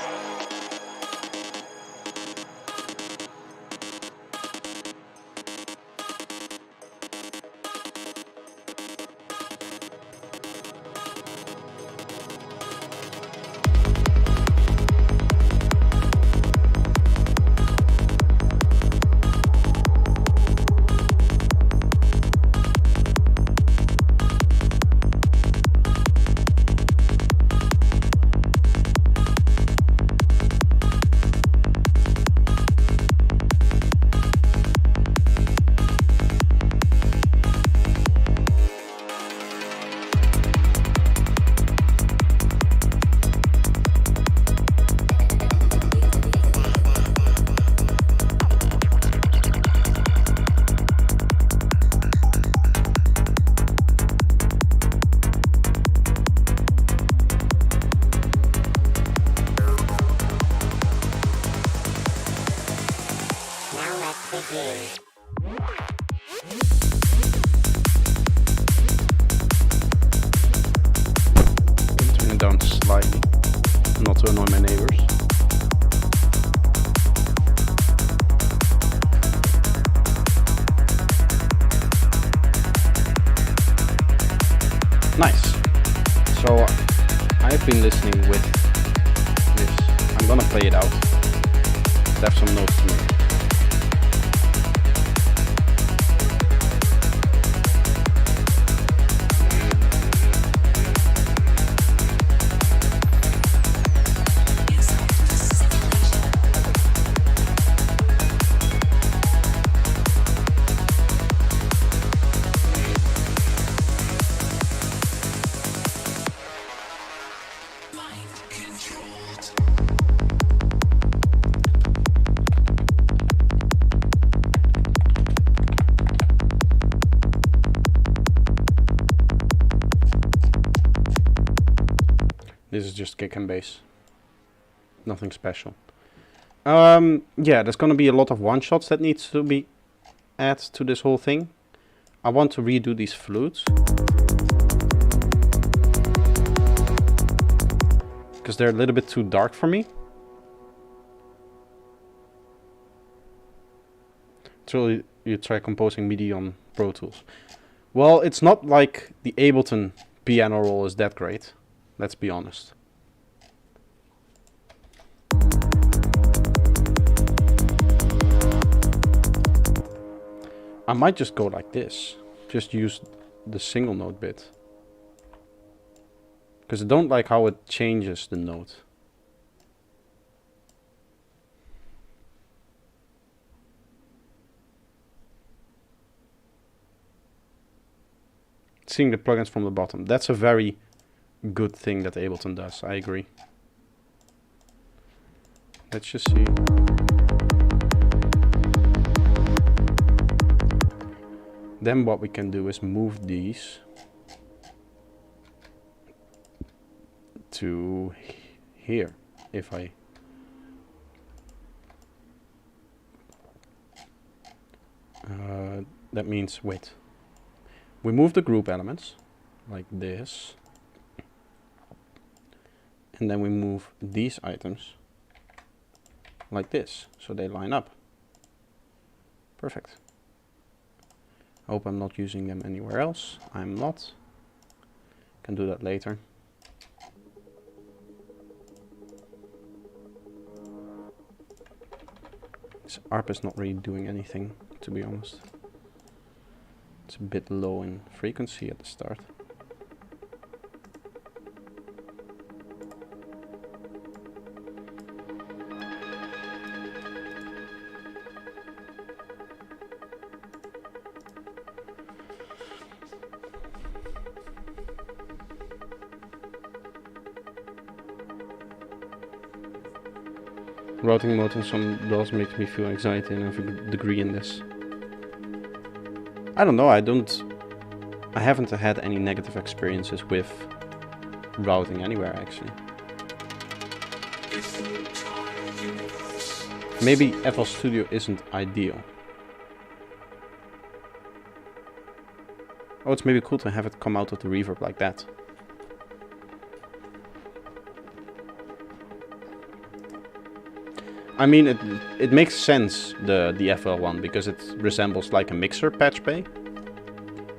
Turn it down slightly, not to annoy my neighbors. Nice. So I've been listening with this. I'm gonna play it out. I have some notes to make. This is just kick and bass. Nothing special. Yeah, there's gonna be a lot of one-shots that needs to be added to this whole thing. I want to redo these flutes. Because they're a little bit too dark for me. So you try composing MIDI on Pro Tools. Well, it's not like the Ableton piano roll is that great. Let's be honest. I might just go like this. Just use the single note bit. Because I don't like how it changes the note. Seeing the plugins from the bottom. That's a very good thing that Ableton does. I agree. Let's just see. Then what we can do is move these to here. If I that means wait. We move the group elements like this. And then we move these items like this, so they line up. Perfect. I hope I'm not using them anywhere else. I'm not. Can do that later. This ARP is not really doing anything, to be honest. It's a bit low in frequency at the start. Routing mode in some DAWs makes me feel anxiety and I have a degree in this. I don't know, I haven't had any negative experiences with routing anywhere actually. Maybe FL Studio isn't ideal. Oh, it's maybe cool to have it come out of the reverb like that. I mean, it makes sense, the FL one, because it resembles like a mixer patch bay.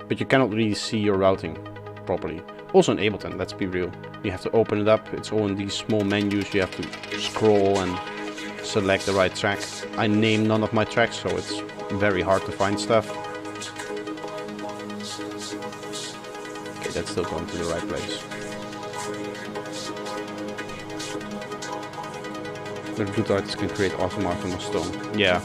But you cannot really see your routing properly. Also in Ableton, let's be real. You have to open it up, it's all in these small menus, you have to scroll and select the right track. I name none of my tracks, so it's very hard to find stuff. Okay, that's still going to the right place. But good artists can create awesome art from a stone. Yeah.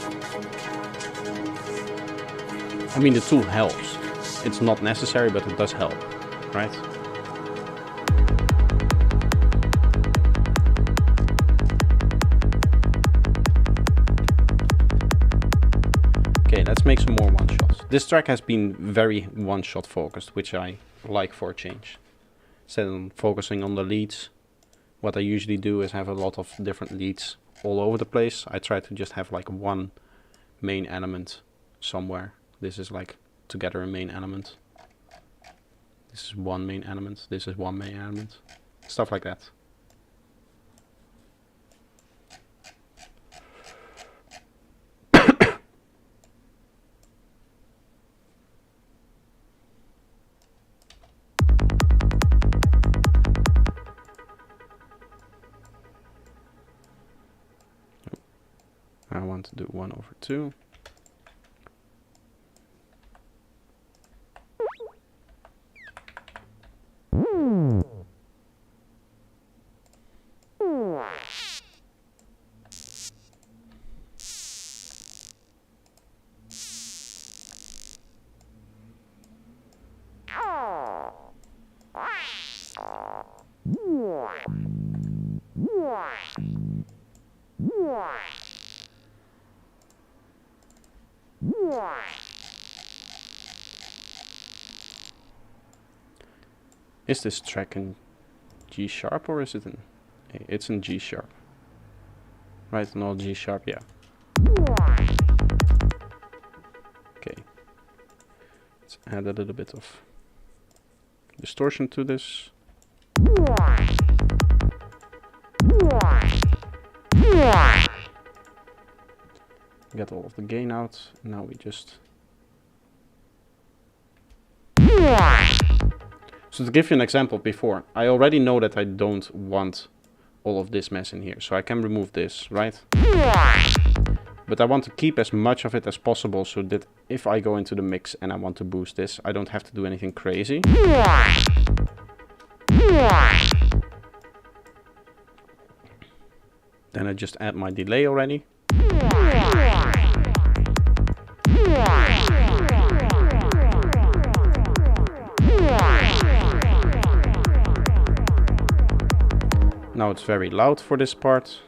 I mean, the tool helps. It's not necessary, but it does help, right? Okay, let's make some more one-shots. This track has been very one-shot focused, which I like for a change. Instead of focusing on the leads, what I usually do is have a lot of different leads all over the place. I try to just have like one main element somewhere. This is like together a main element. This is one main element. This is one main element. Stuff like that. I want to do 1/2. Is this track in G sharp or is it in? It's in G sharp. Right, no G sharp, yeah. Okay. Let's add a little bit of distortion to this. Get all of the gain out. Now we just. So to give you an example before, I already know that I don't want all of this mess in here. So I can remove this, right? But I want to keep as much of it as possible so that if I go into the mix and I want to boost this, I don't have to do anything crazy. Then I just add my delay already. Now it's very loud for this part.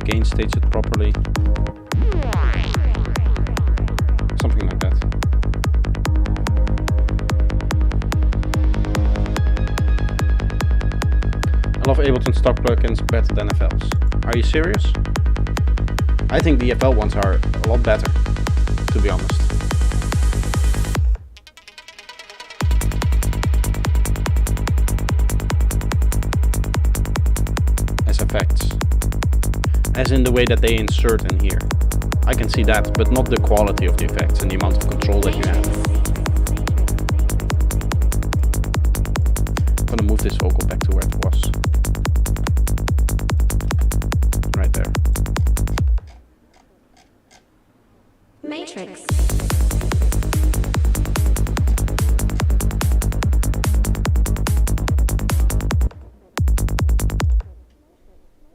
Gain stage it properly. Something like that. I love Ableton stock plugins better than FLs. Are you serious? I think the FL ones are a lot better, to be honest. Effects, as in the way that they insert in here. I can see that, but not the quality of the effects and the amount of control that you have. I'm gonna move this vocal back to where it was. Right there. Matrix.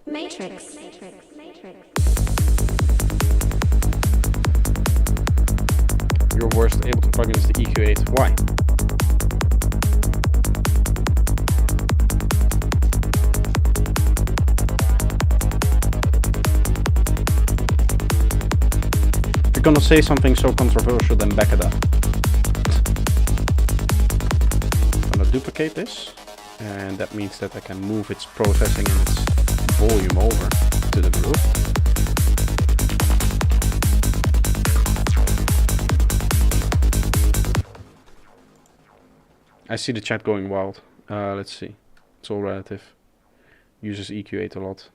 Matrix. Your worst Ableton plugin is the EQ8. Why? If you're gonna say something so controversial, then back it up. I'm gonna duplicate this, and that means that I can move its processing and its volume over to the groove. I see the chat going wild. Let's see. It's all relative. Uses EQ8 a lot.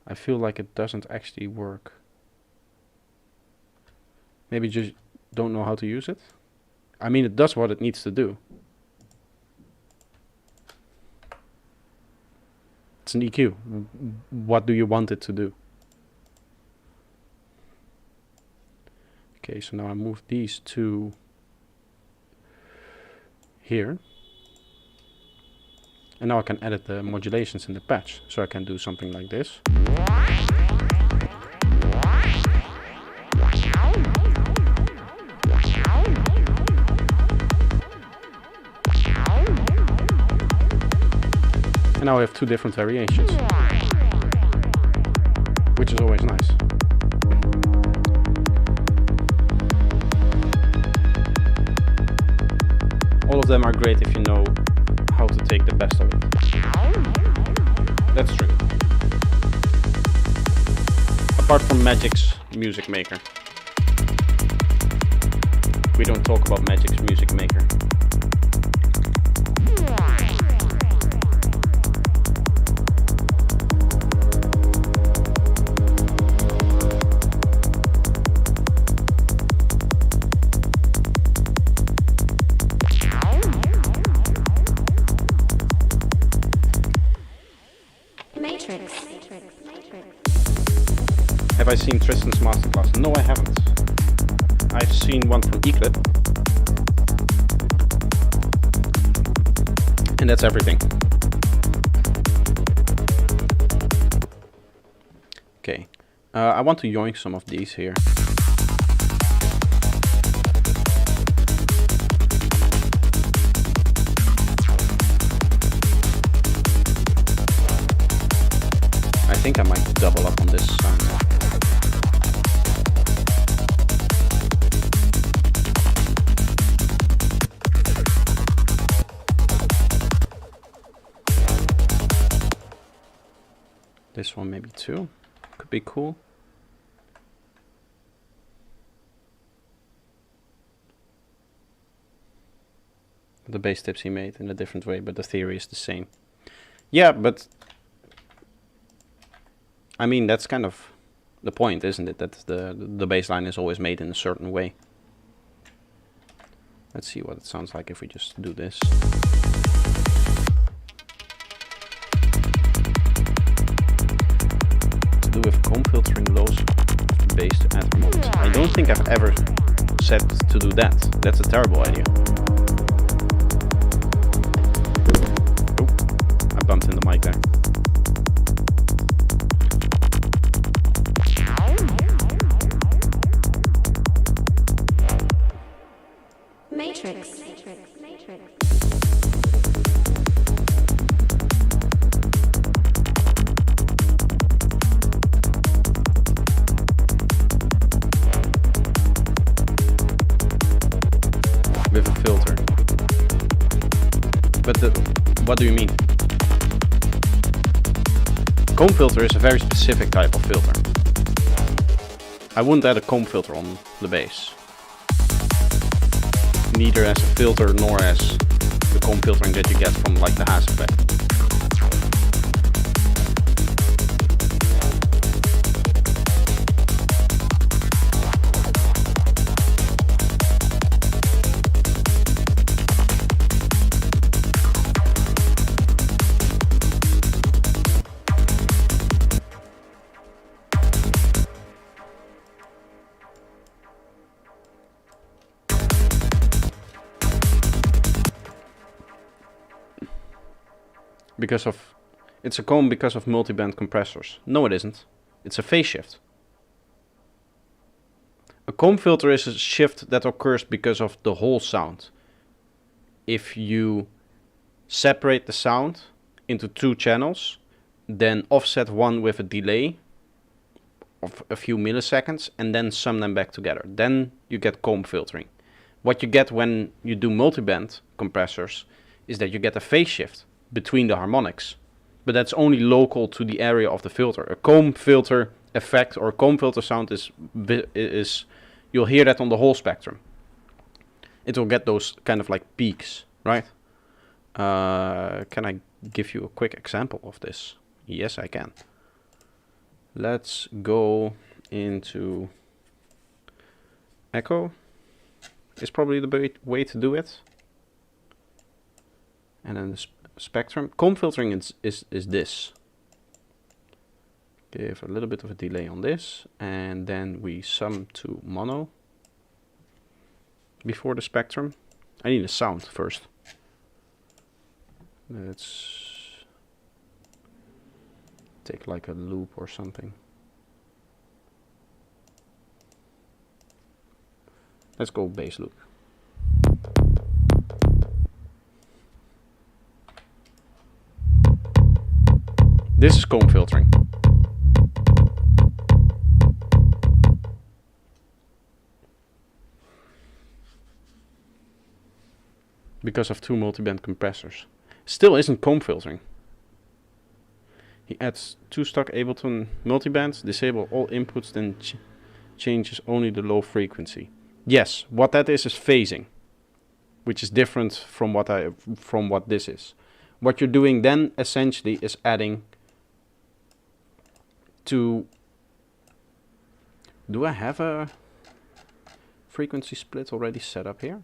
I feel like it doesn't actually work. Maybe just don't know how to use it. I mean, it does what it needs to do. It's an EQ. What do you want it to do? Okay, so now I move these two here. And now I can edit the modulations in the patch. So I can do something like this. And now we have two different variations, which is always nice. All of them are great if you know how to take the best of it. That's true. apart from Magic's Music Maker. We don't talk about Magic's Music Maker. Have I seen Tristan's masterclass? No, I haven't. I've seen one from Eclipse. And that's everything. Okay. I want to yoink some of these here. I think I might double up on this sound. This one maybe too. Could be cool. The bass tips he made in a different way, but the theory is the same. Yeah, but I mean that's kind of the point, isn't it? That the bass line is always made in a certain way. Let's see what it sounds like if we just do this. With comb filtering lows bass to add harmonics. I don't think I've ever said to do that. That's a terrible idea. Oh, I bumped in the mic there. Matrix. With a filter. But what do you mean? Comb filter is a very specific type of filter. I wouldn't add a comb filter on the bass. Neither as a filter nor as the comb filtering that you get from like the Haas effect. Because of, it's a comb because of multiband compressors. No, it isn't. It's a phase shift. A comb filter is a shift that occurs because of the whole sound. If you separate the sound into two channels, then offset one with a delay of a few milliseconds and then sum them back together. Then you get comb filtering. What you get when you do multiband compressors is that you get a phase shift between the harmonics, but that's only local to the area of the filter. A comb filter effect or comb filter sound is you'll hear that on the whole spectrum. It will get those kind of like peaks, right? Can I give you a quick example of this? Yes, I can. Let's go into echo. Is probably the way to do it. And then the spectrum. Comb filtering is this. Give a little bit of a delay on this, and then we sum to mono before the spectrum. I need a sound first. Let's take like a loop or something. Let's go bass loop. This is comb filtering. Because of two multiband compressors. Still isn't comb filtering. He adds 2 stock Ableton multibands, disable all inputs, then changes only the low frequency. Yes, what that is phasing, which is different from what this is. What you're doing then essentially is adding to... Do I have a frequency split already set up here?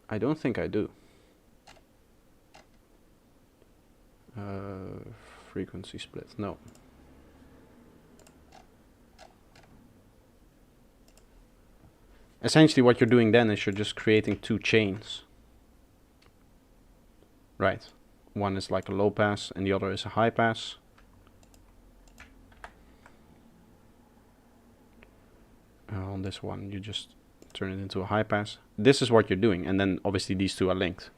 I don't think I do. Frequency split, no. Essentially what you're doing then is you're just creating 2 chains. Right. One is like a low pass and the other is a high pass. On this one you just turn it into a high pass. This is what you're doing, and then obviously these 2 are linked.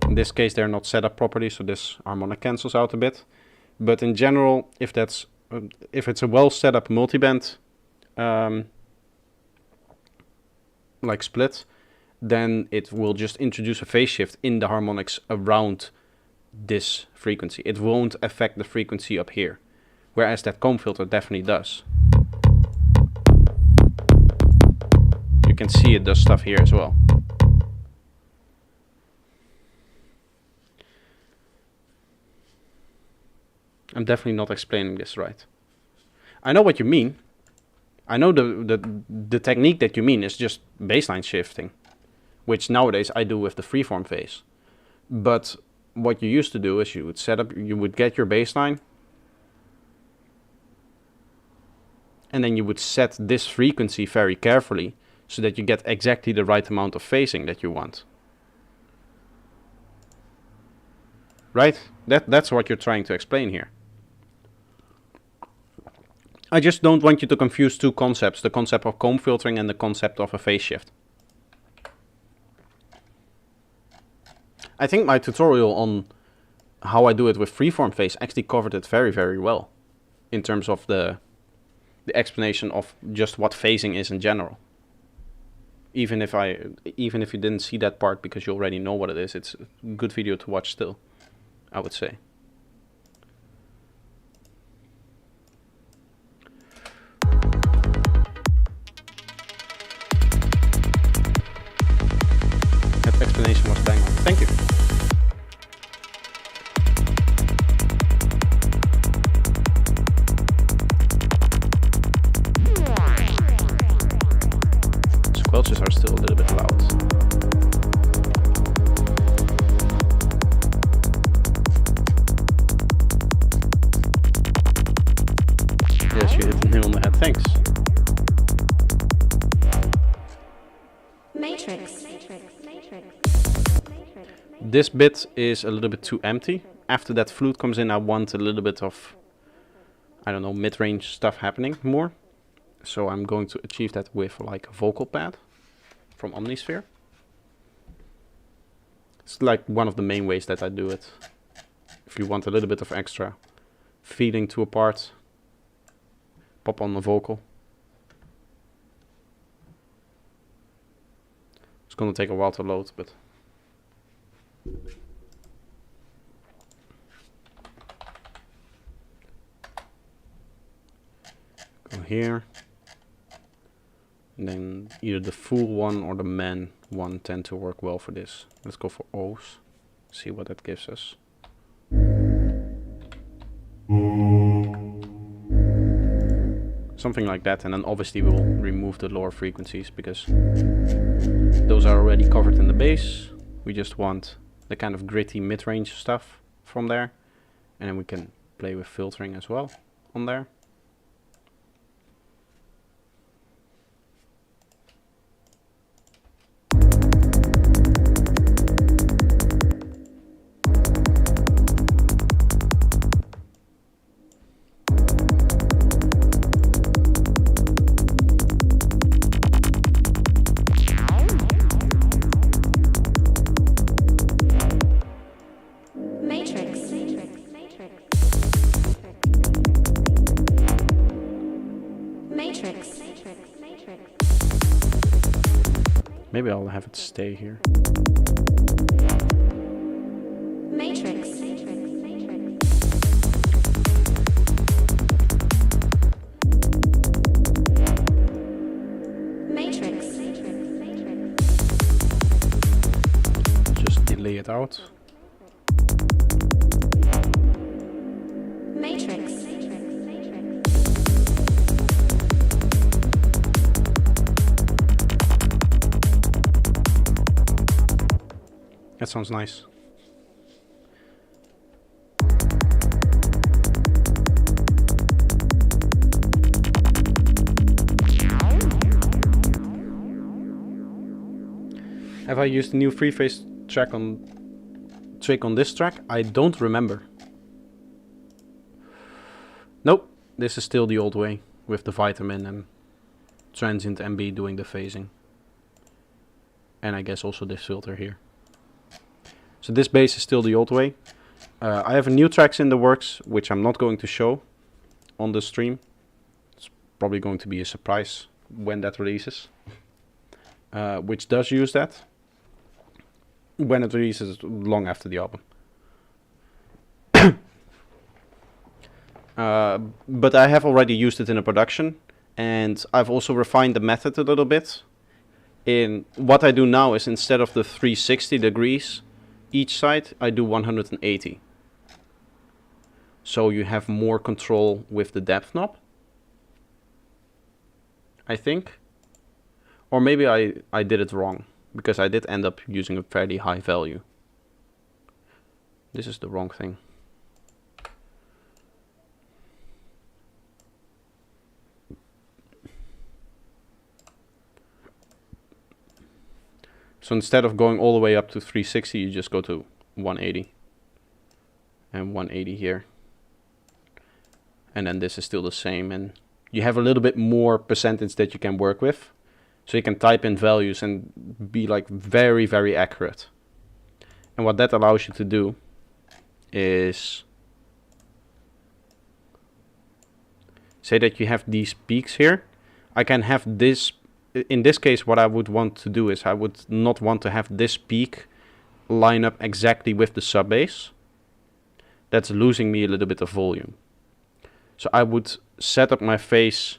In this case they're not set up properly, so this harmonic cancels out a bit. But in general, if it's a well set up multiband like split, then it will just introduce a phase shift in the harmonics around this frequency. It won't affect the frequency up here, whereas that comb filter definitely does. You can see it does stuff here as well. I'm definitely not explaining this right. I know what you mean. I know the technique that you mean is just baseline shifting, which nowadays I do with the freeform phase. But what you used to do is you would get your baseline, and then you would set this frequency very carefully so that you get exactly the right amount of phasing that you want. Right? That's what you're trying to explain here. I just don't want you to confuse 2 concepts, the concept of comb filtering and the concept of a phase shift. I think my tutorial on how I do it with freeform phase actually covered it very, very well in terms of the explanation of just what phasing is in general. Even if you didn't see that part because you already know what it is, it's a good video to watch still, I would say. That explanation was bang on. Thank you. Squelches are still a little bit loud. Yes, you hit the nail on the head. Thanks. Matrix. This bit is a little bit too empty. After that flute comes in, I want a little bit of, I don't know, mid-range stuff happening more. So I'm going to achieve that with like a vocal pad from Omnisphere. It's like one of the main ways that I do it. If you want a little bit of extra feeling to a part, pop on the vocal. It's gonna take a while to load, but go here. And then either the full one or the man one tend to work well for this. Let's go for O's. See what that gives us. Something like that, and then obviously we'll remove the lower frequencies because those are already covered in the bass. We just want the kind of gritty mid-range stuff from there, and then we can play with filtering as well on there. Matrix. Maybe I'll have it stay here. Matrix. Matrix. Just delay it out. Matrix. That sounds nice. Have I used the new free phase trick on this track? I don't remember. Nope, this is still the old way with the vitamin and transient MB doing the phasing. And I guess also this filter here. So this bass is still the old way. I have a new tracks in the works, which I'm not going to show on the stream. It's probably going to be a surprise when that releases. Which does use that. When it releases long after the album. But I have already used it in a production. And I've also refined the method a little bit. In what I do now is instead of the 360 degrees each side, I do 180. So you have more control with the depth knob, I think. Or maybe I did it wrong, because I did end up using a fairly high value. This is the wrong thing. So instead of going all the way up to 360, you just go to 180. And 180 here. And then this is still the same. And you have a little bit more percentage that you can work with. So you can type in values and be like very, very accurate. And what that allows you to do is say that you have these peaks here. I can have this. In this case, what I would want to do is I would not want to have this peak line up exactly with the sub bass. That's losing me a little bit of volume. So I would set up my phase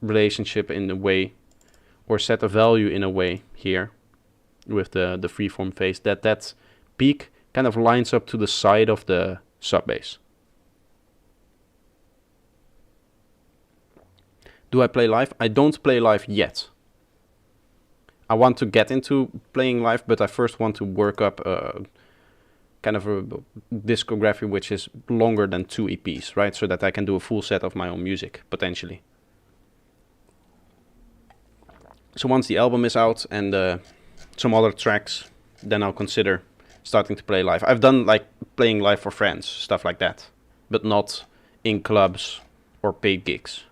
relationship in a way, or set a value in a way here with the freeform phase that peak kind of lines up to the side of the sub bass. Do I play live? I don't play live yet. I want to get into playing live, but I first want to work up kind of a discography which is longer than 2 EPs, right? So that I can do a full set of my own music, potentially. So once the album is out and some other tracks, then I'll consider starting to play live. I've done like playing live for friends, stuff like that, but not in clubs or paid gigs.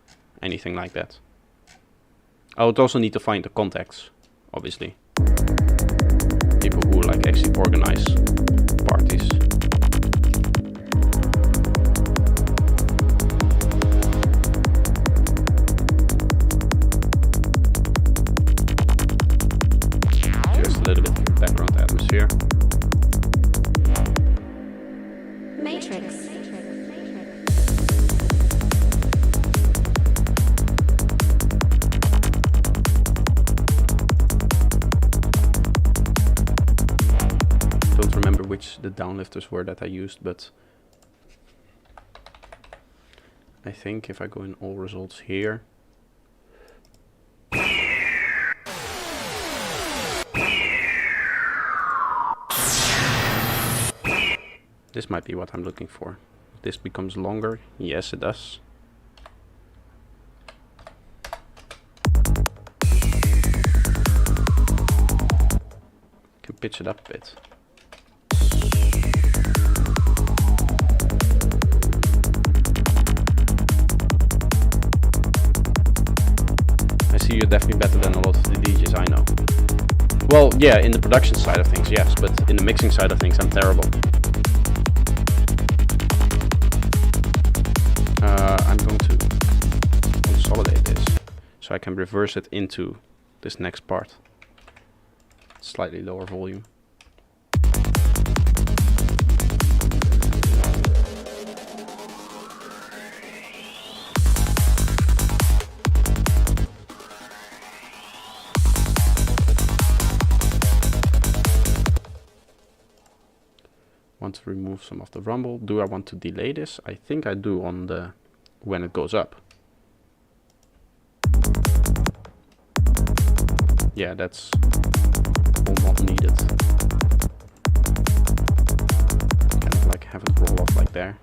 Anything like that. I would also need to find the contacts, obviously. People who like actually organize parties. Just a little bit of background atmosphere. Matrix. Don't remember which the downlifters were that I used, but I think if I go in all results here, this might be what I'm looking for. This becomes longer. Yes, it does. Can pitch it up a bit. I see you're definitely better than a lot of the DJs I know. Well, yeah, in the production side of things, yes, but in the mixing side of things, I'm terrible. I'm going to consolidate this so I can reverse it into this next part. Slightly lower volume. Want to remove some of the rumble. Do I want to delay this? I think I do on the when it goes up. Yeah, that's all not needed. Kind of like have it roll off like there.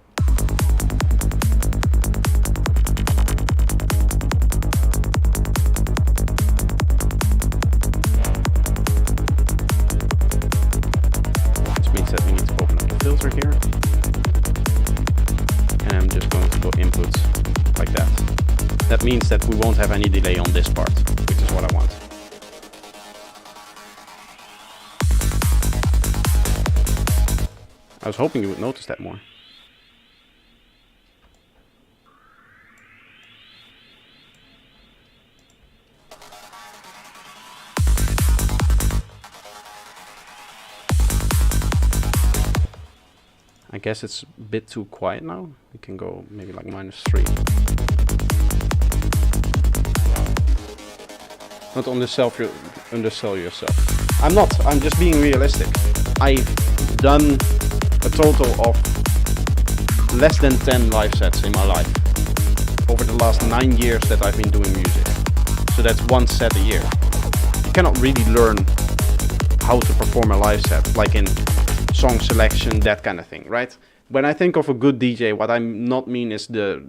This means that we need to open up the filter here. And I'm just going to go inputs like that. That means that we won't have any delay on this part, which is what I want. I was hoping you would notice that more. I guess it's a bit too quiet now. We can go maybe like -3. Not undersell yourself. I'm not. I'm just being realistic. I've done a total of less than 10 live sets in my life over the last 9 years that I've been doing music. So that's 1 set a year. You cannot really learn how to perform a live set, like in song selection, that kind of thing, right? When I think of a good DJ, what I not mean is the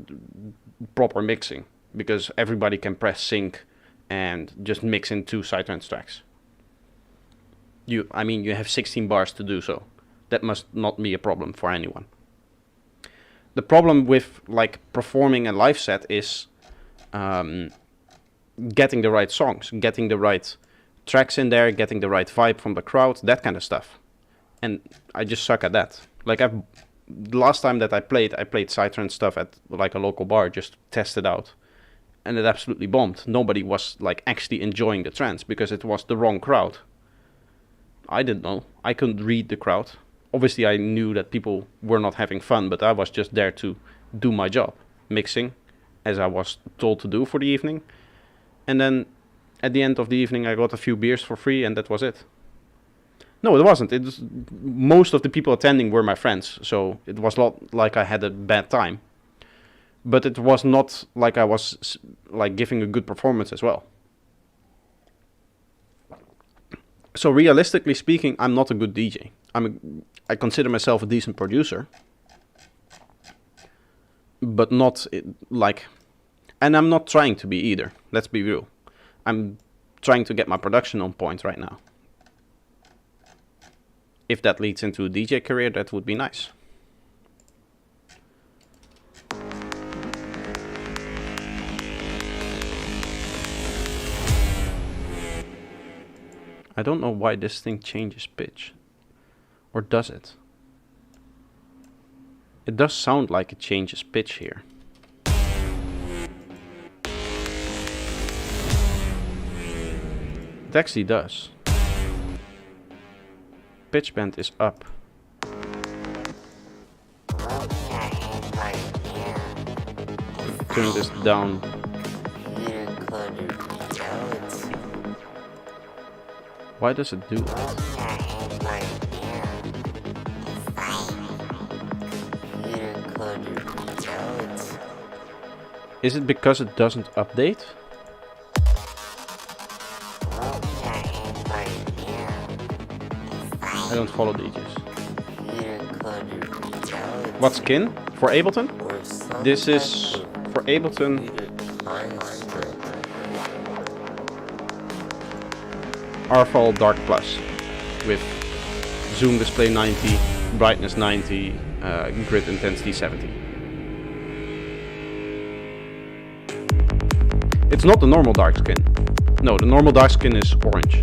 proper mixing, because everybody can press sync and just mix in 2 sidetrance tracks. You have 16 bars to do so. That must not be a problem for anyone. The problem with like performing a live set is getting the right songs, getting the right tracks in there, getting the right vibe from the crowd, that kind of stuff. And I just suck at that. Like the last time that I played psytrance stuff at like a local bar, just to test it out. And it absolutely bombed. Nobody was like actually enjoying the trance because it was the wrong crowd. I didn't know. I couldn't read the crowd. Obviously I knew that people were not having fun, but I was just there to do my job, mixing as I was told to do for the evening. And then at the end of the evening I got a few beers for free and that was it. No, it wasn't. Most of the people attending were my friends, so it was not like I had a bad time. But it was not like I was like giving a good performance as well. So realistically speaking, I'm not a good DJ. I consider myself a decent producer, but not like, and I'm not trying to be either. Let's be real. I'm trying to get my production on point right now. If that leads into a DJ career, that would be nice. I don't know why this thing changes pitch. Or does it? It does sound like it changes pitch here. It actually does. Pitch bend is up. Turn this down. Why does it do that? Is it because it doesn't update? I don't follow DJs. What skin? For Ableton? This is for Ableton. RFL Dark Plus with zoom display 90, brightness 90, grid intensity 70. It's not the normal dark skin. No, the normal dark skin is orange.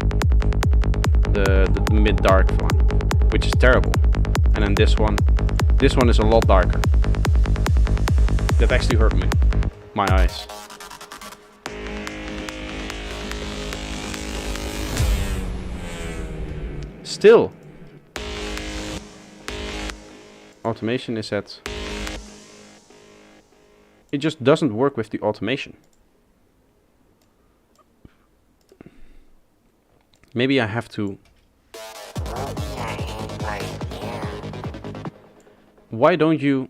The mid-dark one, which is terrible. And then this one is a lot darker. That actually hurt me, my eyes. Still. Automation is at... It just doesn't work with the automation. Maybe I have to... Why don't you...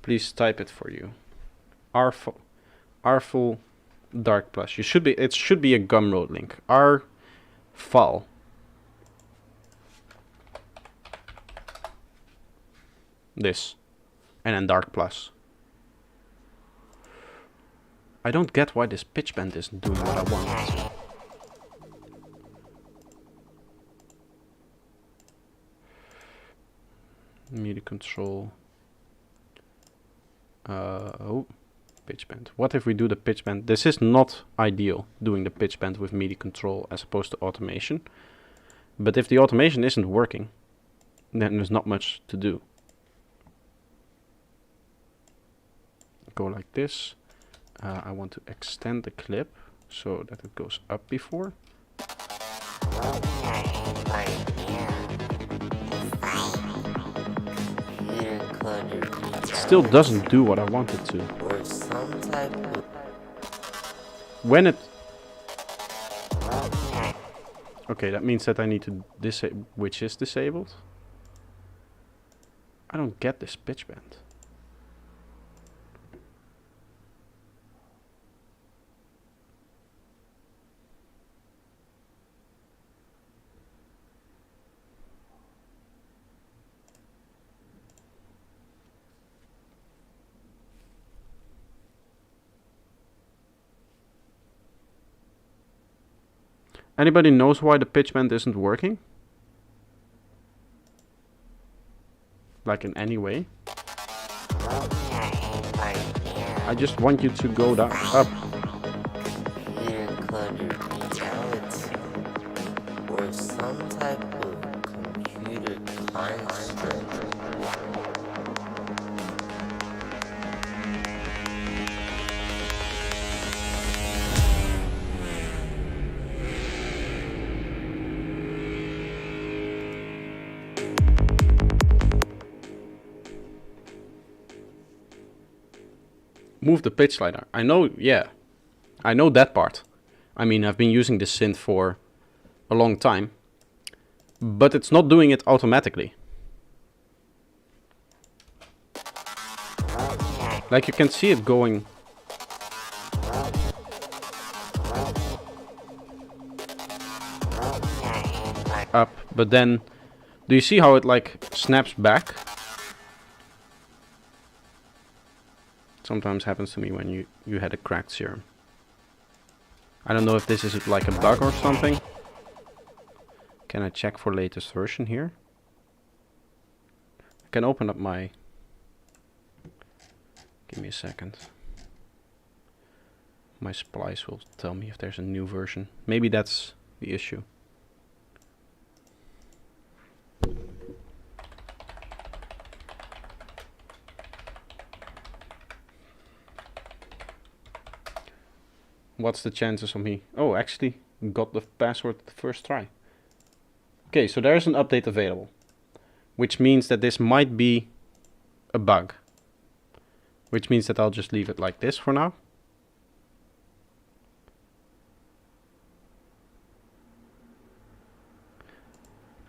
Please type it for you. Rfull dark plus. You should be. It should be a Gumroad link. Rfull. This, and then dark plus. I don't get why this pitch bend isn't doing what I want. MIDI control. Oh, pitch bend. What if we do the pitch bend? This is not ideal, doing the pitch bend with MIDI control as opposed to automation. But if the automation isn't working, then there's not much to do. Go like this. I want to extend the clip so that it goes up before. It still doesn't do what I want it to. Or some type of When it... Okay, that means that I need to disable, which is disabled. I don't get this pitch bend. Anybody knows why the pitch bend isn't working? Like in any way? I just want you to go down, up. or some type of computer construct. Move the pitch slider. I know, yeah. I know that part. I mean, I've been using this synth for a long time. But it's not doing it automatically. Like you can see it going... up, but then... Do you see how it like snaps back? Sometimes happens to me when you had a cracked serum. I don't know if this is like a bug or something. Can I check for latest version here? I can open up my... Give me a second. My splice will tell me if there's a new version. Maybe that's the issue. What's the chances of me? Oh, actually got the password the first try. Okay, so there is an update available, which means that this might be a bug, which means that I'll just leave it like this for now.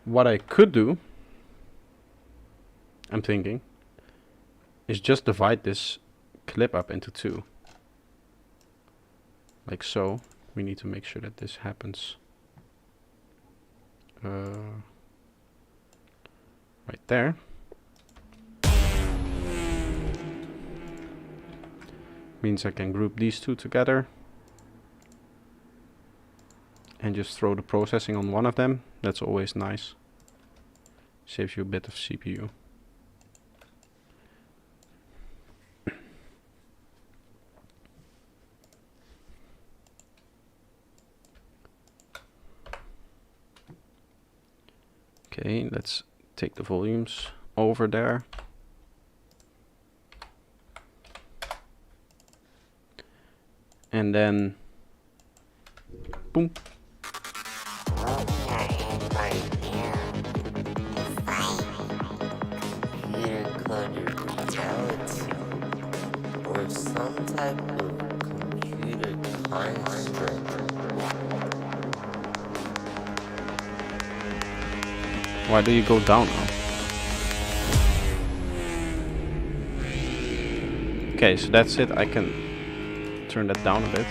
What I could do, I'm thinking, is just divide this clip up into two. Like so. We need to make sure that this happens right there. Means I can group these two together and just throw the processing on one of them. That's always nice. Saves you a bit of CPU. Okay, let's take the volumes over there. And then boom. Okay, right here. Computer coded reality, or some type of computer construct. Why do you go down now? Okay, so that's it. I can turn that down a bit.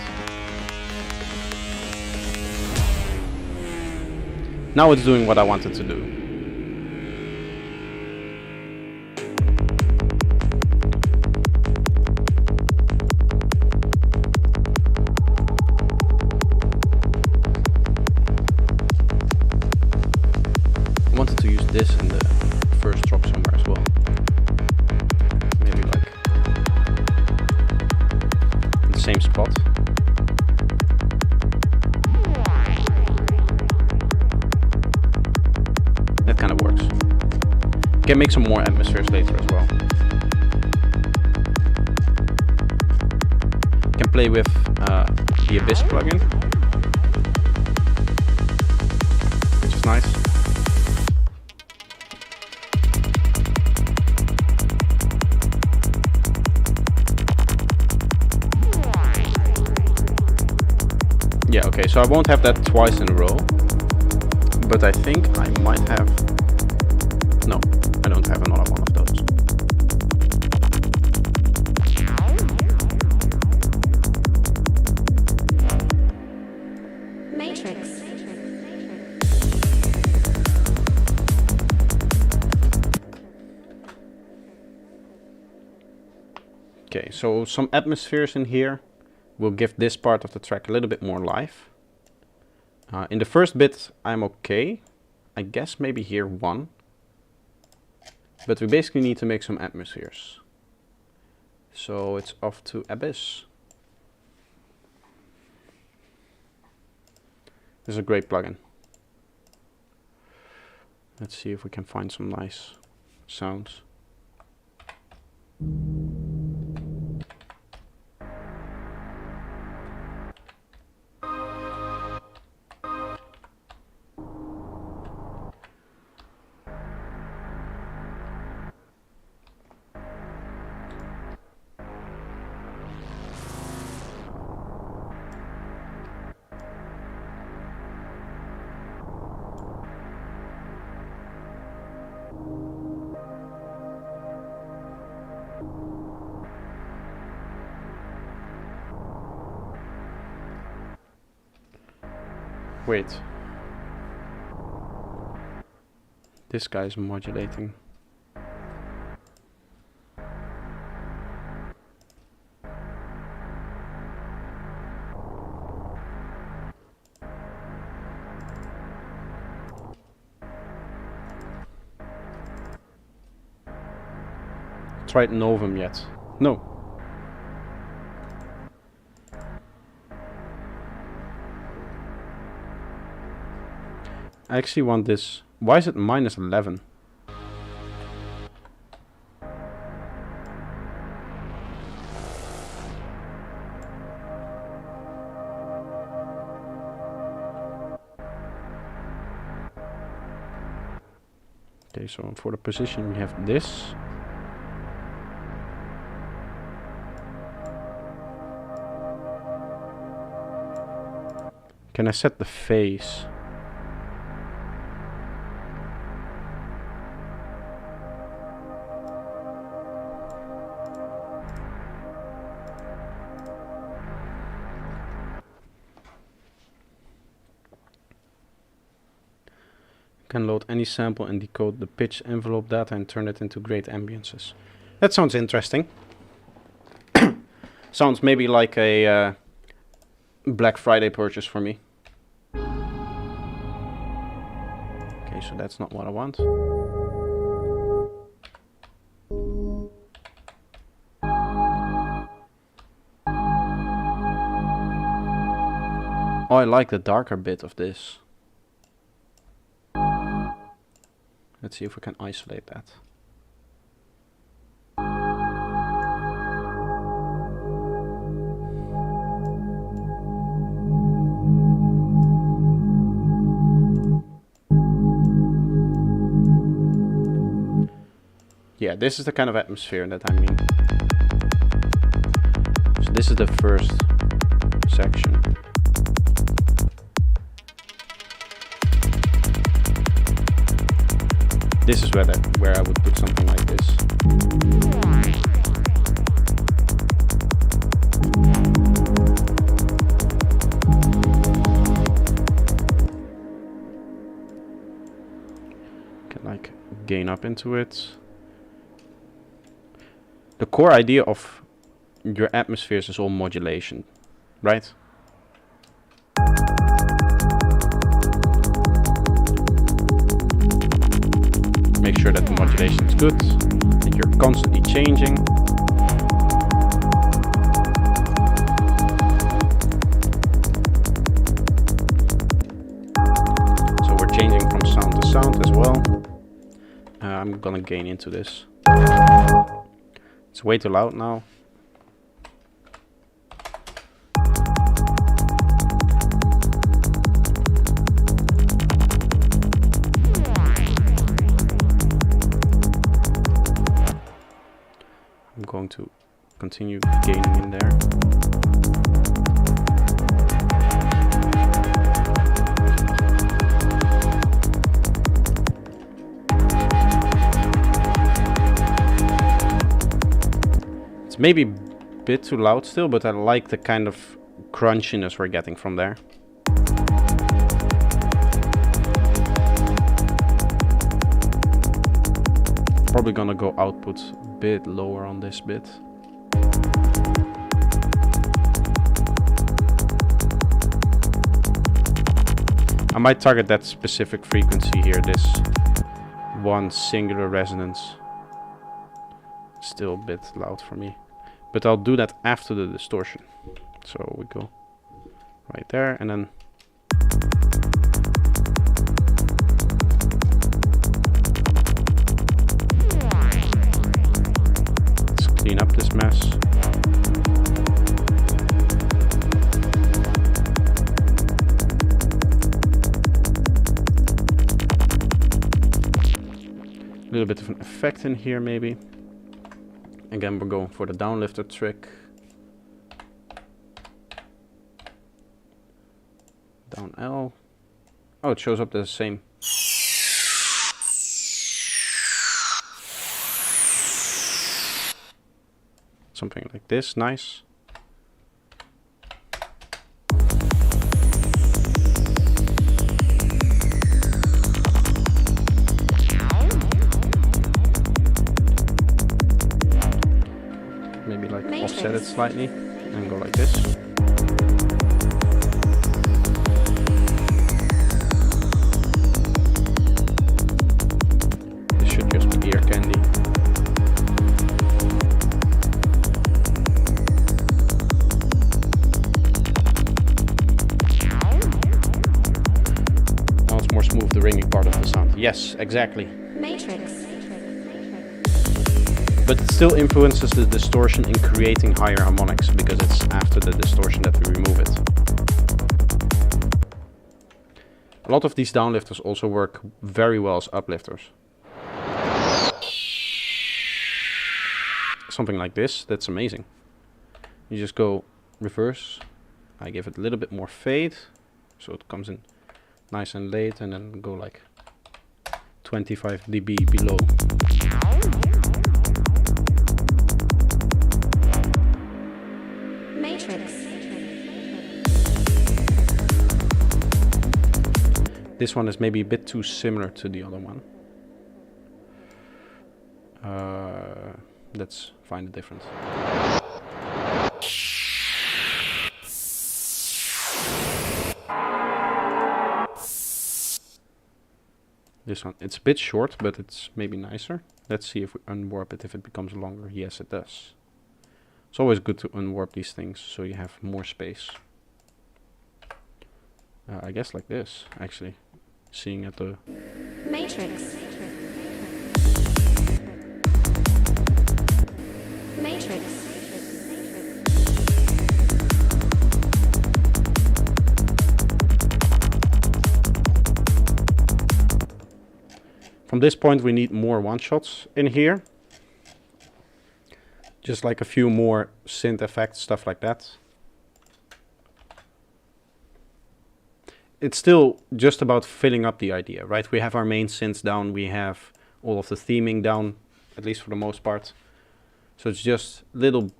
Now it's doing what I wanted to do. I wanted to use this in the first drop somewhere as well. Maybe like in the same spot. That kind of works. Can make some more atmospheres later as well. Can play with the Abyss plugin, which is nice. Yeah, okay, so I won't have that twice in a row, but I think I might have... No, I don't have another one of those. Matrix. Okay, so some atmospheres in here will give this part of the track a little bit more life. In the first bit I'm okay. I guess maybe here one. But we basically need to make some atmospheres. So it's off to Abyss. This is a great plugin. Let's see if we can find some nice sounds. Wait. This guy's modulating. Tried Novum yet? No. I actually want this. Why is it minus 11? Okay, so for the position we have this. Can I set the phase? Can load any sample and decode the pitch envelope data and turn it into great ambiances. That sounds interesting. Sounds maybe like a Black Friday purchase for me. Okay, so that's not what I want. Oh, I like the darker bit of this. Let's see if we can isolate that. Yeah, this is the kind of atmosphere that I mean. So this is the first section. This is where I would put something like this. Can like gain up into it. The core idea of your atmospheres is all modulation, right? Make sure that the modulation is good, that you're constantly changing. So we're changing from sound to sound as well. I'm gonna gain into this. It's way too loud now. I'm going to continue gaining in there. It's maybe a bit too loud still, but I like the kind of crunchiness we're getting from there. Probably gonna go output a bit lower on this bit. I might target that specific frequency here, this one singular resonance. Still a bit loud for me. But I'll do that after the distortion. So we go right there and then let's clean up this mess. A little bit of an effect in here maybe. Again, we're going for the downlifter trick. Down L. Oh, it shows up the same. Something like this, nice. Maybe like offset it slightly and go like this. This should just be ear candy. Now it's more smooth, the ringing part of the sound. Yes, exactly. Matrix. But it still influences the distortion in creating higher harmonics because it's after the distortion that we remove it. A lot of these downlifters also work very well as uplifters. Something like this, that's amazing. You just go reverse. I give it a little bit more fade, so it comes in nice and late, and then go like 25 dB below. This one is maybe a bit too similar to the other one. Let's find the difference. This one, it's a bit short, but it's maybe nicer. Let's see if we unwarp it, if it becomes longer. Yes, it does. It's always good to unwarp these things so you have more space. I guess like this, actually. Seeing at the Matrix. Matrix. From this point we need more one-shots in here. Just like a few more synth effects, stuff like that. It's still just about filling up the idea, right? We have our main synths down, we have all of the theming down, at least for the most part. So it's just little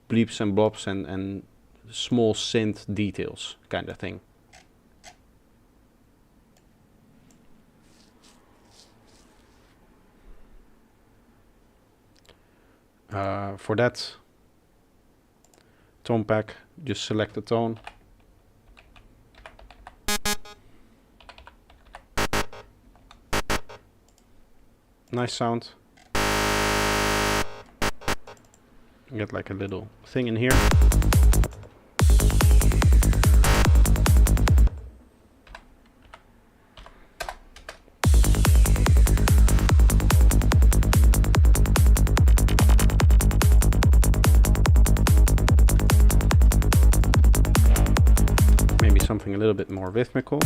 bleeps and blobs and small synth details kind of thing. For that tone pack, just select the tone. Nice sound. Get like a little thing in here. Maybe something a little bit more rhythmical.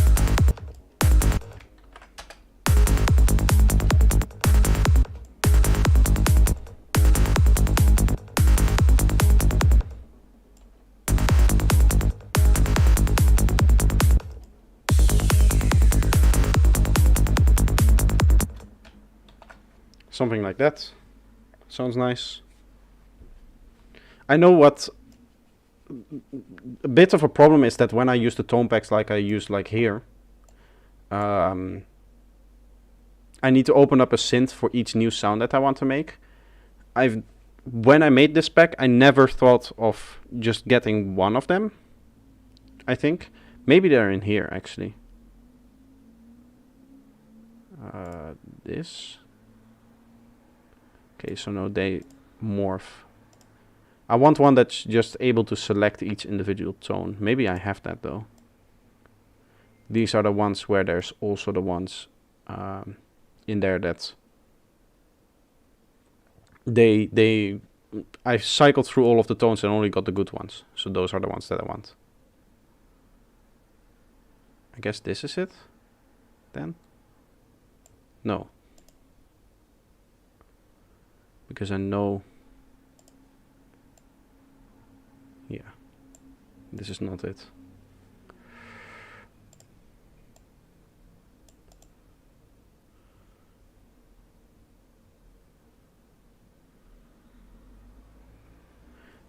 Something like that. Sounds nice. I know what a bit of a problem is that when I use the tone packs like I use like here, I need to open up a synth for each new sound that I want to make. When I made this pack, I never thought of just getting one of them. I think maybe they're in here actually. This. Okay, so no, they morph. I want one that's just able to select each individual tone. Maybe I have that though. These are the ones where there's also the ones in there that I cycled through all of the tones and only got the good ones. So those are the ones that I want. I guess this is it then? No. Because I know, yeah, this is not it.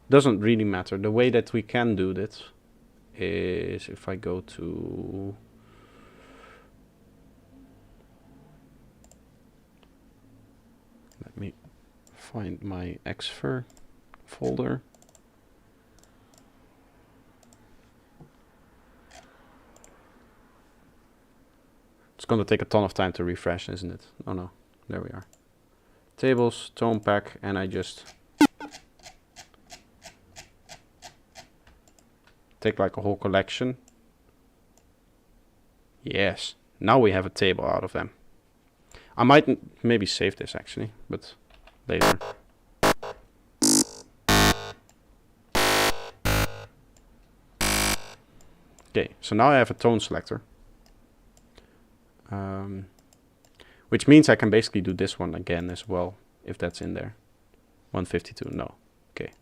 Doesn't really matter. The way that we can do this is if I go to let me find my Xfer folder. It's going to take a ton of time to refresh, isn't it? Oh no, there we are. Tables, tone pack, and I just take like a whole collection. Yes, now we have a table out of them. I might maybe save this actually, but later. Okay, so now I have a tone selector. Which means I can basically do this one again as well, if that's in there. 152, no. Okay.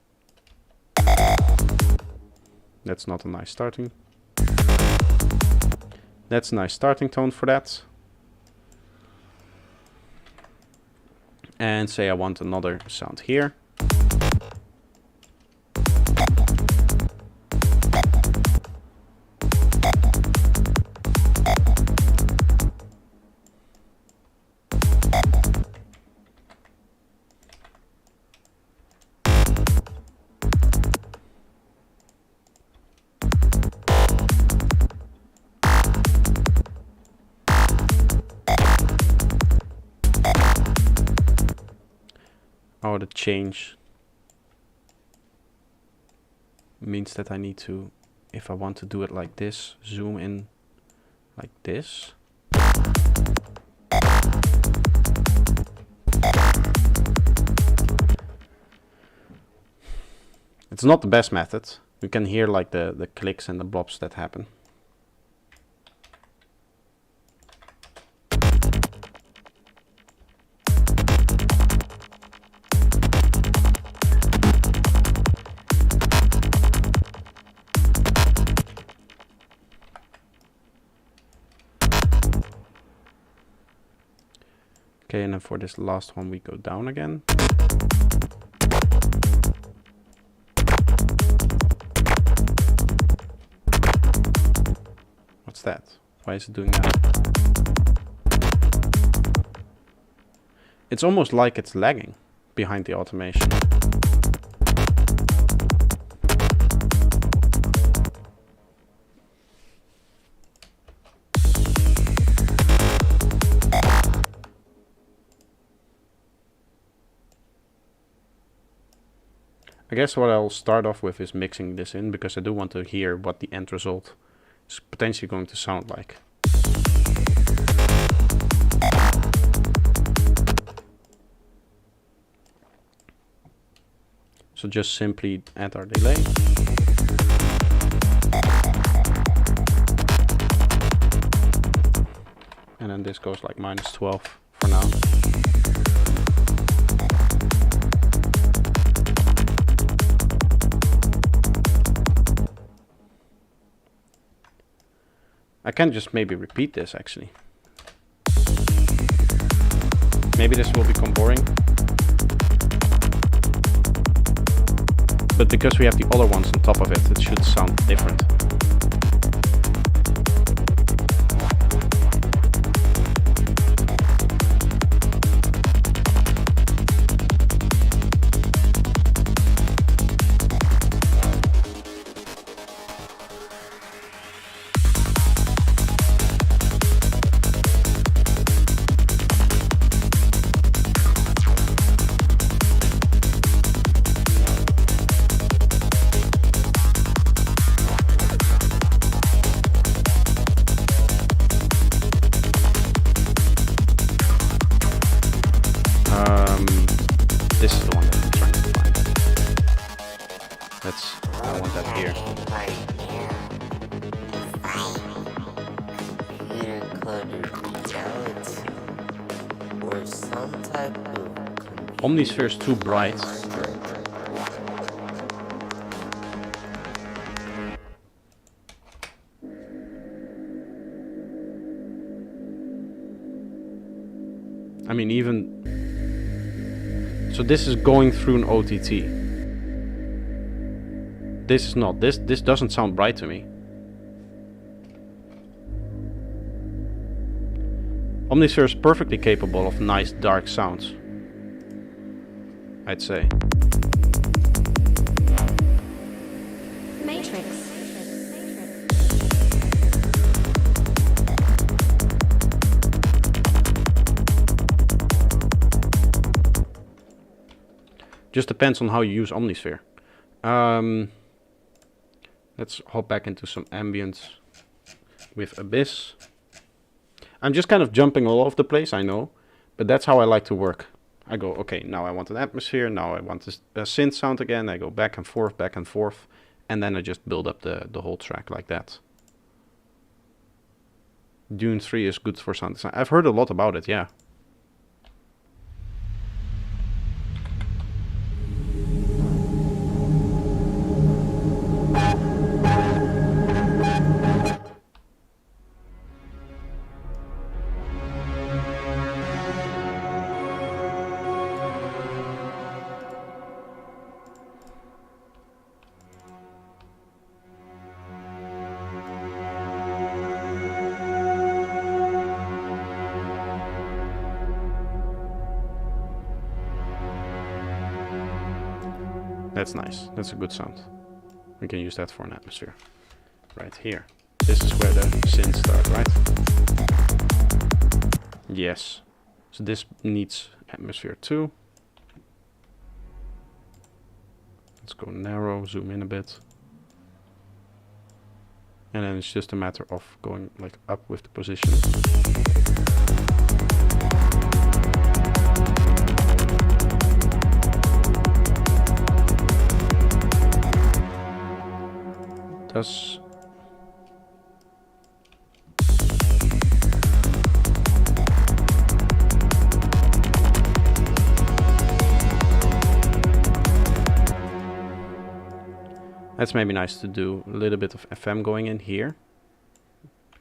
That's not a nice starting. That's a nice starting tone for that. And say I want another sound here. Oh, the change means that I need to, if I want to do it like this, zoom in like this. It's not the best method. You can hear like the clicks and the blobs that happen. Okay, and then for this last one we go down again. What's that? Why is it doing that? It's almost like it's lagging behind the automation. I guess what I'll start off with is mixing this in, because I do want to hear what the end result is potentially going to sound like. So just simply add our delay. And then this goes like -12 for now. I can just maybe repeat this actually. Maybe this will become boring. But because we have the other ones on top of it, it should sound different. This is the one that I'm trying to find. I want that here. Computer coded reality, or some type of Omnisphere is too bright. I mean, even... So this is going through an OTT. This is not. This doesn't sound bright to me. Omnisphere is perfectly capable of nice dark sounds, I'd say. Matrix. Just depends on how you use Omnisphere. Let's hop back into some ambience with Abyss. I'm just kind of jumping all over the place, I know, but that's how I like to work. I go, okay, now I want an atmosphere, now I want a synth sound again. I go back and forth, and then I just build up the whole track like that. Dune 3 is good for sound design. I've heard a lot about it, yeah. That's nice. That's a good sound. We can use that for an atmosphere. Right here. This is where the synths start, right? Yes. So this needs atmosphere too. Let's go narrow, zoom in a bit. And then it's just a matter of going like up with the position. Does that's maybe nice to do a little bit of FM going in here,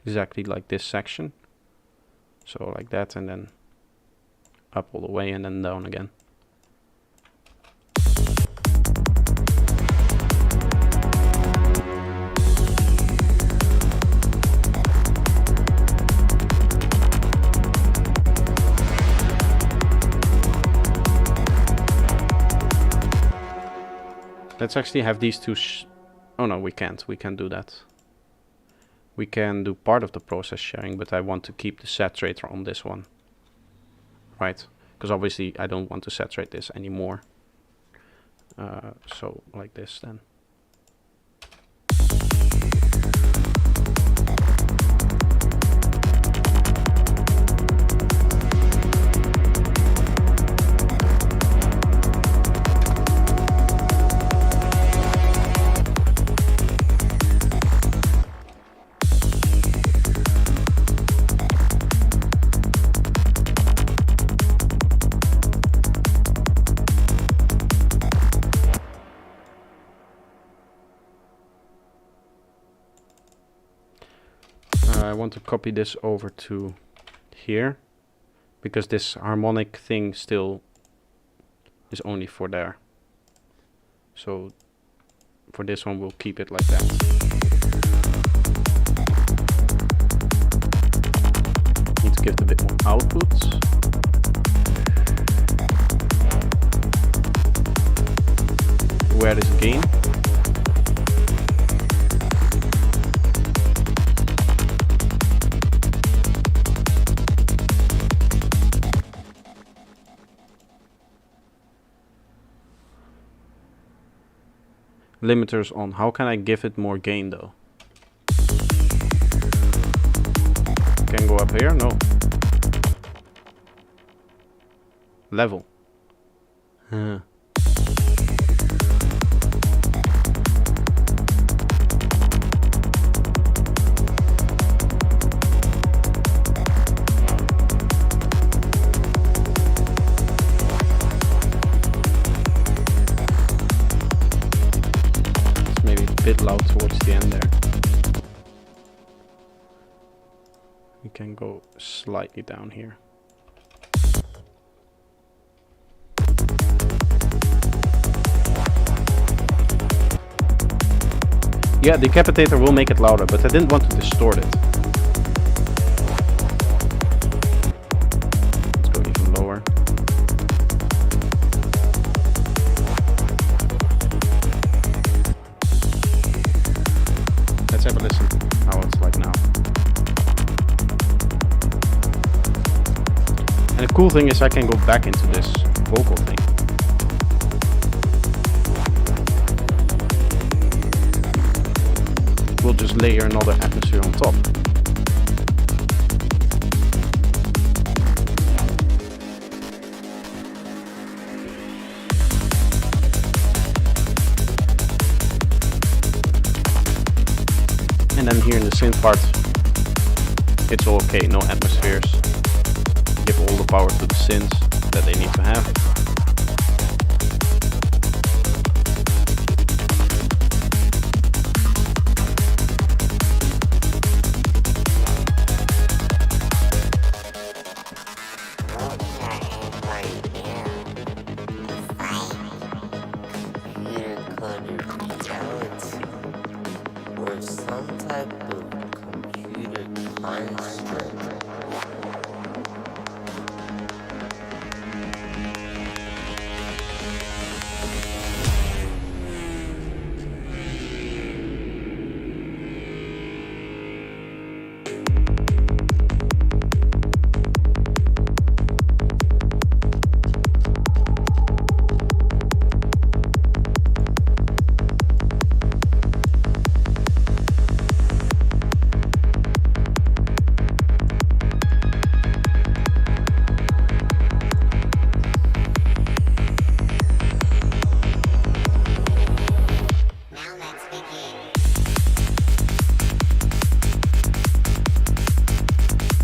exactly like this section. So like that, and then up all the way and then down again. Let's actually have these two oh no, we can't. We can't do that. We can do part of the process sharing, but I want to keep the saturator on this one. Right? Because obviously I don't want to saturate this anymore. So like this then. I want to copy this over to here because this harmonic thing still is only for there. So for this one we'll keep it like that. Need to give it a bit more output. Where is gain? Limiters on. How can I give it more gain though? Can go up here? No. Level. Huh. Bit loud towards the end there. We can go slightly down here. Yeah, Decapitator will make it louder, but I didn't want to distort it. Let's go even lower. Let's have a listen how it's like now. And the cool thing is I can go back into this vocal thing. We'll just layer another atmosphere on top. And then here in the synth part, it's all okay, no atmospheres. Give all the power to the synths that they need to have. Some type of computer construct.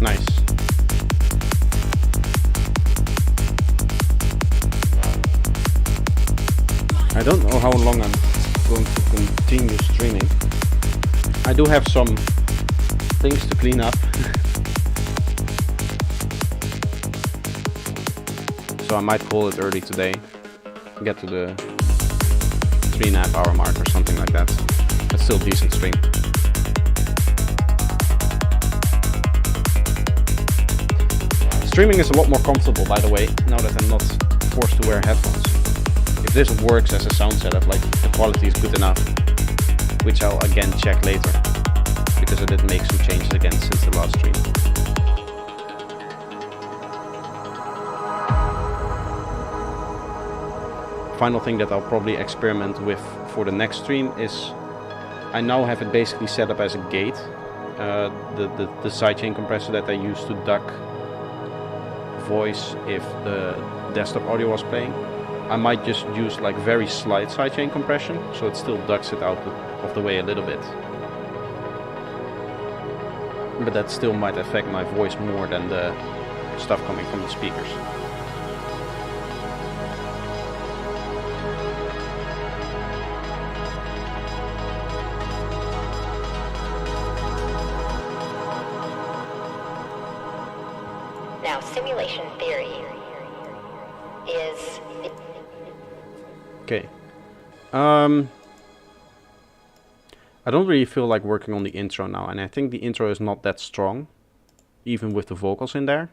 Nice. I don't know how long I'm going to continue streaming. I do have some things to clean up. So I might call it early today, get to the 3.5 hour mark or something like that. It's still a decent stream. Streaming is a lot more comfortable, by the way, now that I'm not forced to wear headphones. If this works as a sound setup, like the quality is good enough, which I'll again check later, because I did make some changes again since the last stream. Final thing that I'll probably experiment with for the next stream is I now have it basically set up as a gate, the sidechain compressor that I use to duck voice if the desktop audio was playing. I might just use like very slight sidechain compression, so it still ducks it out of the way a little bit. But that still might affect my voice more than the stuff coming from the speakers. Now, simulation theory is... Okay. I don't really feel like working on the intro now, and I think the intro is not that strong, even with the vocals in there.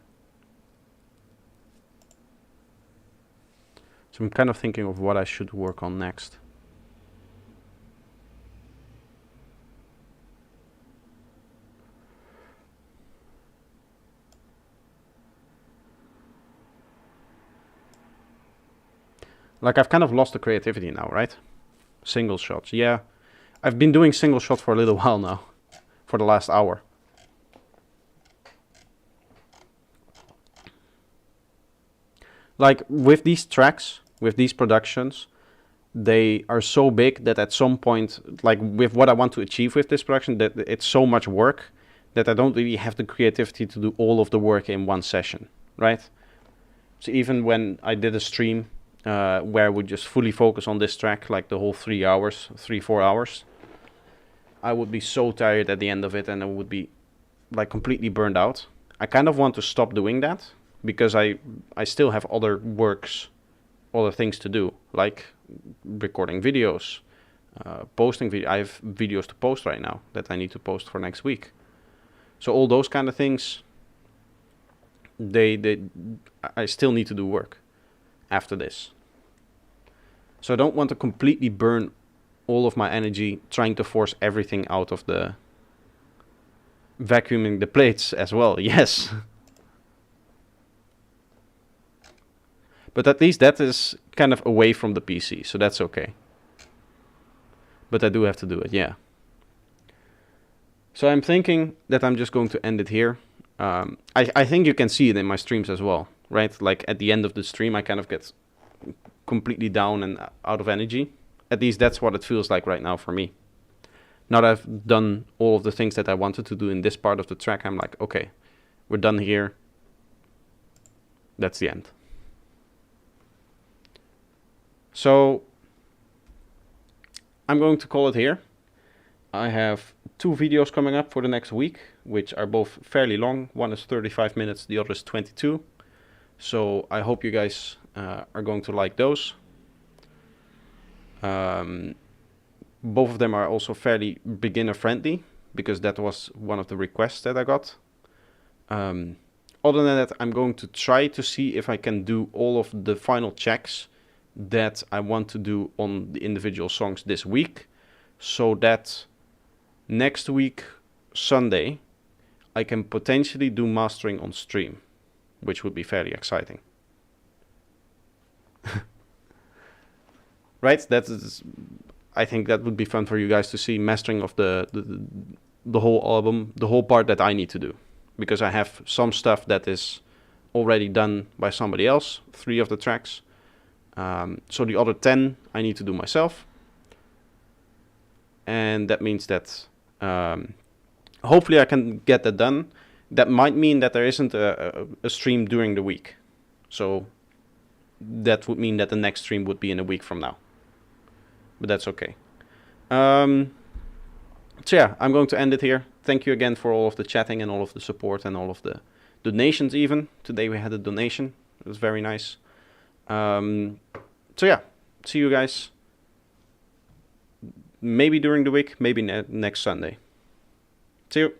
So I'm kind of thinking of what I should work on next. Like, I've kind of lost the creativity now, right? Single shots, yeah. I've been doing single shot for a little while now. For the last hour. Like, with these tracks, with these productions, they are so big that at some point, like with what I want to achieve with this production, that it's so much work that I don't really have the creativity to do all of the work in one session, right? So even when I did a stream where I would just fully focus on this track, like the whole 3 hours, 3-4 hours, I would be so tired at the end of it, and I would be like completely burned out. I kind of want to stop doing that, because I still have other works, other things to do, like recording videos, posting video. I have videos to post right now that I need to post for next week. So all those kind of things, I still need to do work after this. So I don't want to completely burn all of my energy trying to force everything out of the vacuuming the plates as well. Yes. But at least that is kind of away from the PC, so that's okay. But I do have to do it, yeah. So I'm thinking that I'm just going to end it here. I think you can see it in my streams as well, right? Like at the end of the stream, I kind of get completely down and out of energy. At least that's what it feels like right now for me. Now that I've done all of the things that I wanted to do in this part of the track, I'm like, okay, we're done here. That's the end. So I'm going to call it here. I have 2 videos coming up for the next week, which are both fairly long. One is 35 minutes, the other is 22. So I hope you guys are going to like those. Both of them are also fairly beginner friendly, because that was one of the requests that I got. Other than that, I'm going to try to see if I can do all of the final checks that I want to do on the individual songs this week, so that next week, Sunday, I can potentially do mastering on stream, which would be fairly exciting. Right? I think that would be fun for you guys to see, mastering of the whole album, the whole part that I need to do. Because I have some stuff that is already done by somebody else, 3 of the tracks. So the other 10 I need to do myself. And that means that hopefully I can get that done. That might mean that there isn't a stream during the week. So that would mean that the next stream would be in a week from now. But that's okay. So yeah, I'm going to end it here. Thank you again for all of the chatting and all of the support and all of the donations even. Today we had a donation. It was very nice. So yeah, see you guys maybe during the week, maybe next Sunday. See you.